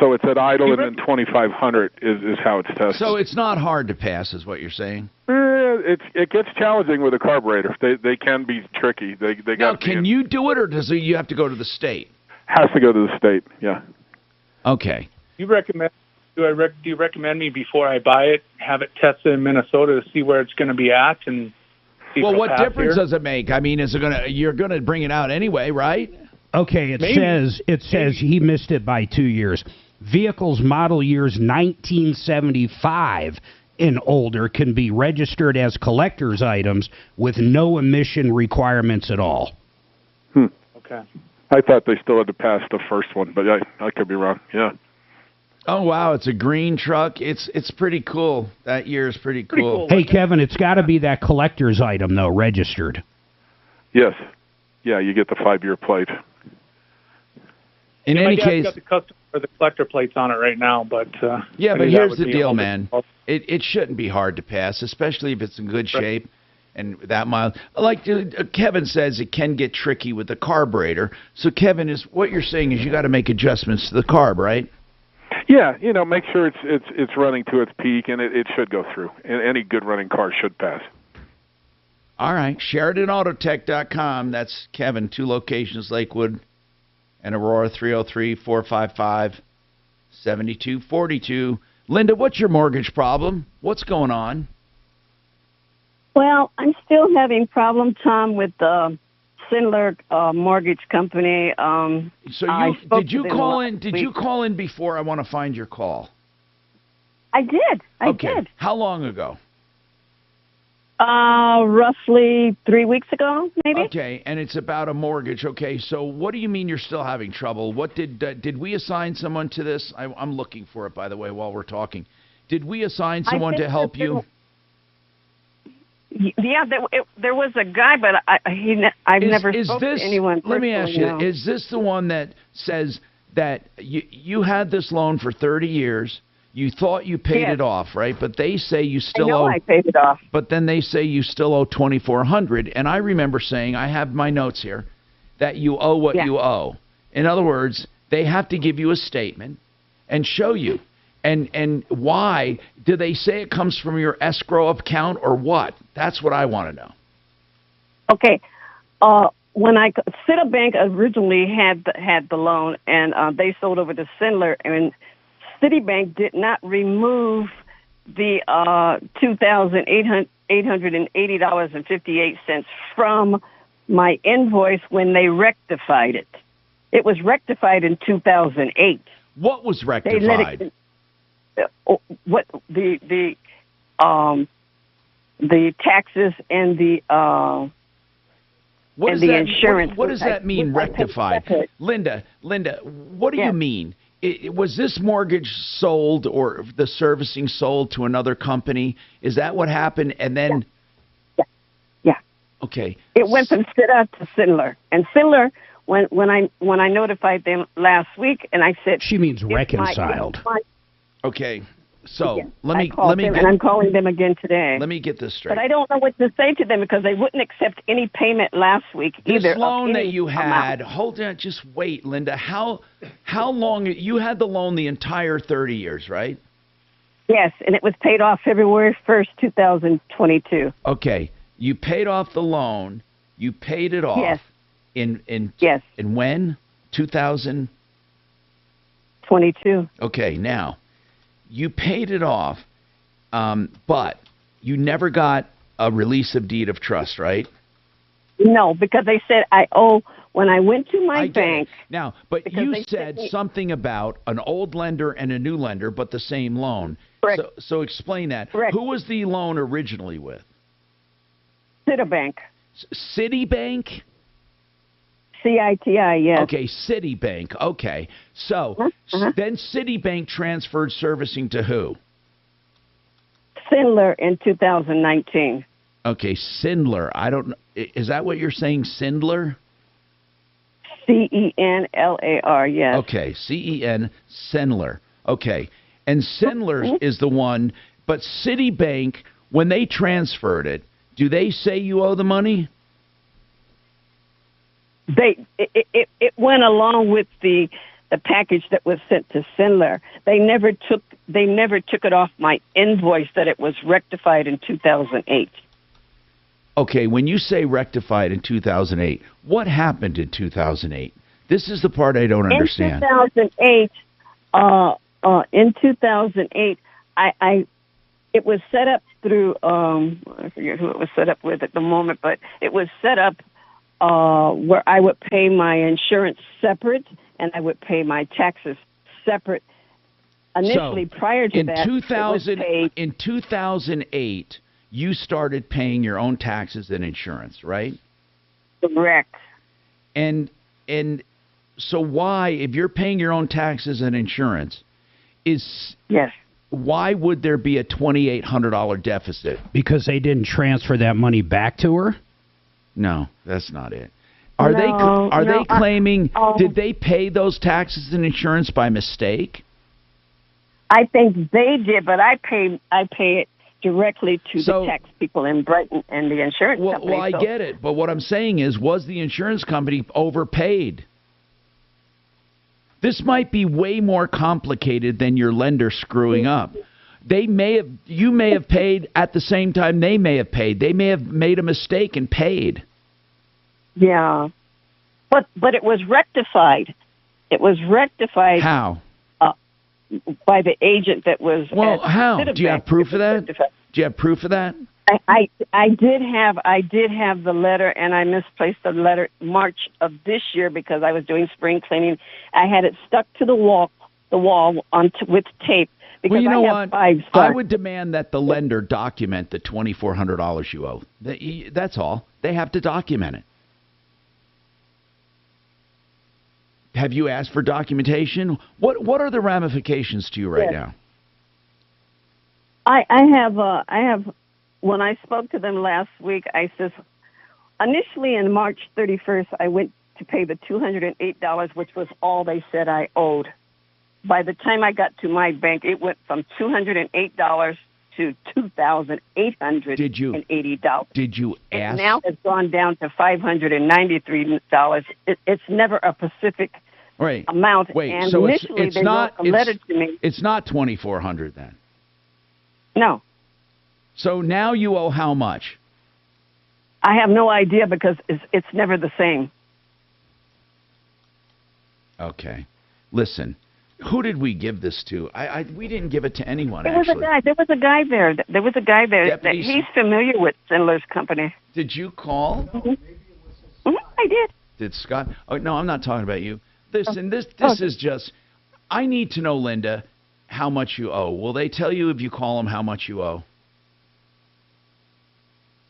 So it's at idle, and then 2,500 is how it's tested. So it's not hard to pass, is what you're saying? It gets challenging with a carburetor. They can be tricky. They now, can you do it, or does you have to go to the state? Has to go to the state. Yeah. Okay. Do you recommend me before I buy it have it tested in Minnesota to see where it's going to be at and? Well, what difference does it make? I mean, you're gonna bring it out anyway, right? Okay, it says he missed it by 2 years. Vehicles model years 1975 and older can be registered as collector's items with no emission requirements at all. Okay. I thought they still had to pass the first one, but I could be wrong. Yeah. Oh, wow, it's a green truck. It's pretty cool. That year is pretty cool. Hey, Kevin, it's got to be that collector's item, though, registered. Yes. yeah, you get the 5-year plate. In My any dad's case, got the custom or the collector plates on it right now, but yeah, I but knew that here's would the be a deal, whole man. It shouldn't be hard to pass, especially if it's in good shape and that mild. Like Kevin says, it can get tricky with the carburetor. So, Kevin, is what you're saying is you got to make adjustments to the carb, right? Yeah, make sure it's running to its peak, and it should go through. And any good running car should pass. All right, SheridanAutotech.com. That's Kevin. 2 locations, Lakewood and Aurora. 303-455-7242. Linda, what's your mortgage problem? What's going on? Well, I'm still having problem, Tom, with the Sindler Mortgage Company. So did you call in? Did you call in before? I want to find your call. I did. I Okay. did. How long ago? Roughly 3 weeks ago, maybe. Okay, and it's about a mortgage. Okay, so what do you mean you're still having trouble? What did we assign someone to this? I'm looking for it, by the way, while we're talking. Did we assign someone to help you? Yeah, there was a guy, but I've never spoken to anyone. Let me ask you: no. Is this the one that says that you had this loan for 30 years? You thought you paid it off, right? But they say you still owe. I paid it off. But then they say you still owe $2,400, and I remember saying, I have my notes here, that you owe what you owe. In other words, they have to give you a statement and show you. And why? Do they say it comes from your escrow account or what? That's what I want to know. Okay. When Citibank originally had the loan, and they sold over to Sindler, and Citibank did not remove the $2,880.58 from my invoice when they rectified it. It was rectified in 2008. What was rectified? What the taxes and the insurance. What does that mean, rectified? Linda, what do you mean? Was this mortgage sold or the servicing sold to another company? Is that what happened? And then, yeah. Okay. It went from Cita to Sindler, and Sindler, when I notified them last week, and I said she means reconciled. Okay. So let me and I'm calling them again today. Let me get this straight. But I don't know what to say to them because they wouldn't accept any payment last week either. This loan that you had, hold on, just wait, Linda. How long you had the loan? The entire 30 years, right? Yes, and it was paid off February 1st, 2022. Okay, you paid off the loan. You paid it off. Yes. In when? 2022. Okay, now. You paid it off, but you never got a release of deed of trust, right? No, because they said I owe when I went to my bank. Now, but you said something about an old lender and a new lender, but the same loan. Correct. So explain that. Correct. Who was the loan originally with? Citibank. Citibank? CITI, yes. Okay, Citibank. Okay. So then Citibank transferred servicing to who? Sindler in 2019. Okay, Sindler. I don't know. Is that what you're saying, Sindler? Cenlar, yes. Okay, CEN, Sindler. Okay. And Sindler is the one, but Citibank, when they transferred it, do they say you owe the money? It went along with the package that was sent to Sindler. They never took it off my invoice that it was rectified in 2008. Okay, when you say rectified in 2008, what happened in 2008? This is the part I don't understand. In 2008, it was set up through I forget who it was set up with at the moment, but it was set up where I would pay my insurance separate and I would pay my taxes separate. Initially, prior to that, in 2008, you started paying your own taxes and insurance, right? Correct. And so why, if you're paying your own taxes and insurance, why would there be a $2,800 deficit? Because they didn't transfer that money back to her? No, that's not it. Are No, they claiming? I- Did they pay those taxes and insurance by mistake? I think they did, but I pay it directly to the tax people in Brighton and the insurance company. Well, I get it, but what I'm saying is, was the insurance company overpaid? This might be way more complicated than your lender screwing up. You may have paid at the same time they may have paid. They may have made a mistake and paid. Yeah, but it was rectified. It was rectified. How? By the agent that was. Well, at how? Citibank. Do you have proof of that? Do you have proof of that? I did have the letter, and I misplaced the letter March of this year because I was doing spring cleaning. I had it stuck to the wall with tape because Well, you know I have what? 5 I stars. would demand that the lender document the $2,400 you owe. That's all. They have to document it. Have you asked for documentation? What are the ramifications to you right now? I have. When I spoke to them last week, I says, initially in March 31st, I went to pay the $208, which was all they said I owed. By the time I got to my bank, it went from $208 to $2,880. Did you ask? And now it's gone down to $593. It's never a specific amount. Wait, and so initially it's they not wrote a letter to me. It's not $2,400 then. No. So now you owe how much? I have no idea because it's never the same. Okay. Listen, who did we give this to? We didn't give it to anyone, There was actually. a guy. There was a guy there. There was a guy there that Deputies- he's familiar with Sindler's company. Did you call? I did. Did Scott? Oh, no, I'm not talking about you. Listen, this is just, I need to know, Linda, how much you owe. Will they tell you if you call them how much you owe?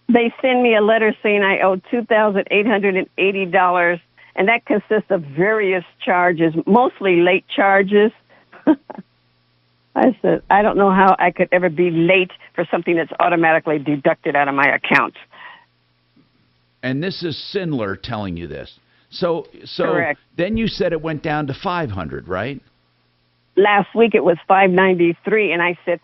They send me a letter saying I owe $2,880, and that consists of various charges, mostly late charges. I said, I don't know how I could ever be late for something that's automatically deducted out of my account. And this is Sindler telling you this. So Correct. Then you said it went down to 500, right? Last week it was $593, and I said,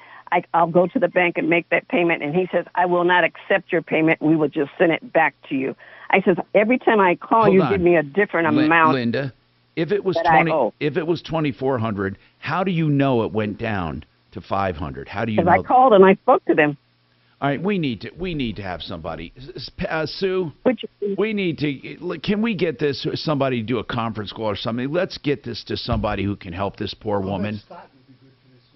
I'll go to the bank and make that payment. And he says, I will not accept your payment. We will just send it back to you. I says, every time I call, Hold you on. give me a different amount. Linda, if it was that I owe. if it was 2,400, how do you know it went down to 500? How do you Because know? I called and I spoke to them. All right, we need to have somebody. Sue, we need to. Can we get this? Somebody do a conference call or something. Let's get this to somebody who can help this poor woman.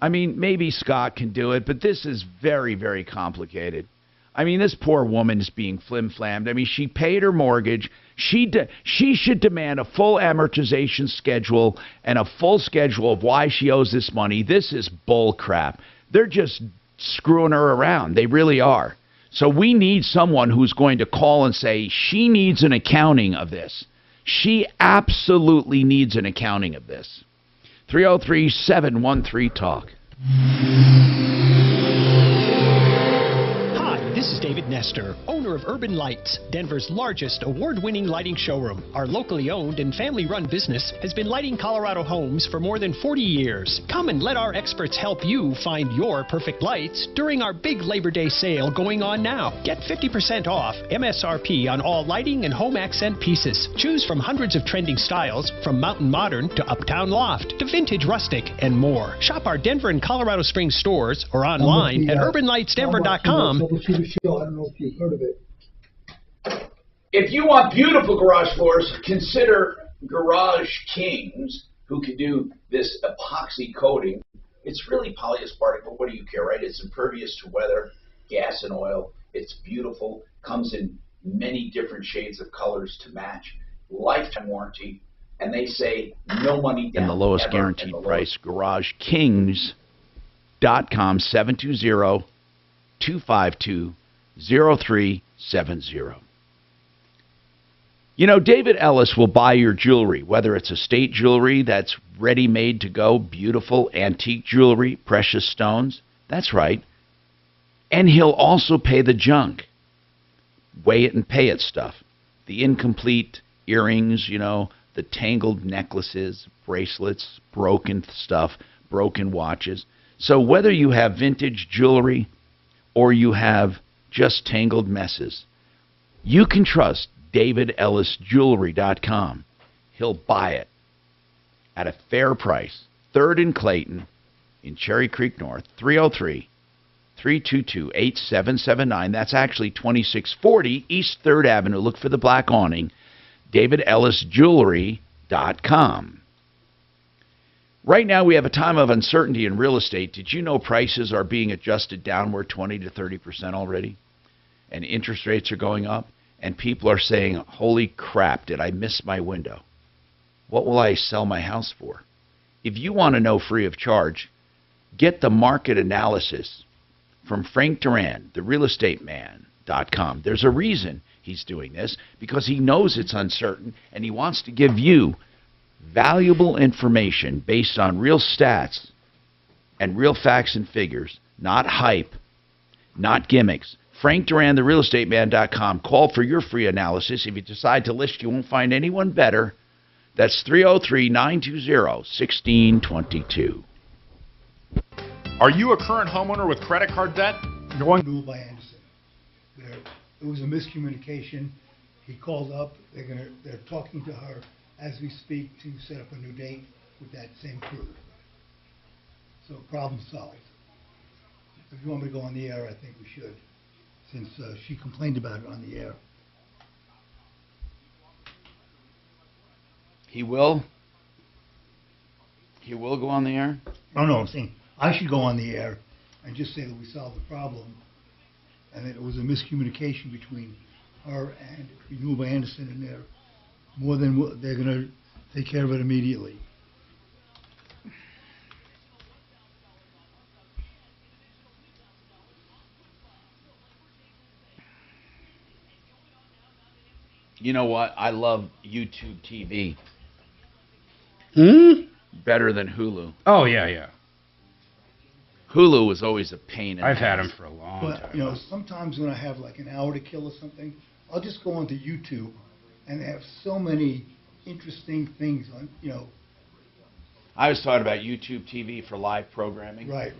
I mean, maybe Scott can do it, but this is very, very complicated. I mean, this poor woman is being flim-flammed. I mean, she paid her mortgage. She should demand a full amortization schedule and a full schedule of why she owes this money. This is bull crap. They're just screwing her around. They really are. So we need someone who's going to call and say she needs an accounting of this. She absolutely needs an accounting of this. 303-713-TALK. Hi, this is David Nestor, owner of Urban Lights, Denver's largest award-winning lighting showroom. Our locally owned and family-run business has been lighting Colorado homes for more than 40 years. Come and let our experts help you find your perfect lights during our big Labor Day sale going on now. Get 50% off MSRP on all lighting and home accent pieces. Choose from hundreds of trending styles, from mountain modern to uptown loft to vintage rustic and more. Shop our Denver and Colorado Springs stores or online at urbanlightsdenver.com. I don't know if you've heard of it. If you want beautiful garage floors, consider Garage Kings, who can do this epoxy coating. It's really polyaspartic, but what do you care, right? It's impervious to weather, gas, and oil. It's beautiful. Comes in many different shades of colors to match. Lifetime warranty. And they say no money down. And the lowest guaranteed price, GarageKings.com, 720-252-0370. You know, David Ellis will buy your jewelry, whether it's estate jewelry that's ready-made to go, beautiful antique jewelry, precious stones. That's right. And he'll also pay the junk. Weigh it and pay it stuff. The incomplete, earrings, the tangled necklaces, bracelets, broken stuff, broken watches. So whether you have vintage jewelry or you have just tangled messes, you can trust DavidEllisJewelry.com. He'll buy it at a fair price. 3rd and Clayton in Cherry Creek North, 303-322-8779. That's actually 2640 East 3rd Avenue. Look for the black awning. DavidEllisJewelry.com. Right now, we have a time of uncertainty in real estate. Did you know prices are being adjusted downward 20 to 30% already? And interest rates are going up? And people are saying, holy crap, did I miss my window? What will I sell my house for? If you want to know free of charge, get the market analysis from Frank Duran, therealestateman.com. There's a reason he's doing this, because he knows it's uncertain, and he wants to give you valuable information based on real stats and real facts and figures, not hype, not gimmicks. Frank Duran, therealestateman.com. Call for your free analysis. If you decide to list, you won't find anyone better. That's 303-920-1622. Are you a current homeowner with credit card debt? Rule by Anderson. It was a miscommunication. He called up. They're talking to her as we speak to set up a new date with that same crew. So problem solved. If you want me to go on the air, I think we should, since she complained about it on the air. He will? He will go on the air? No, I'm saying I should go on the air and just say that we solved the problem and that it was a miscommunication between her and Renewal by Anderson, and they're going to take care of it immediately. You know what? I love YouTube TV. Better than Hulu. Oh, yeah. Hulu was always a pain in the I've had ass. them for a long But, time. sometimes when I have like an hour to kill or something, I'll just go onto YouTube, and they have so many interesting things on, I was talking about YouTube TV for live programming. Right.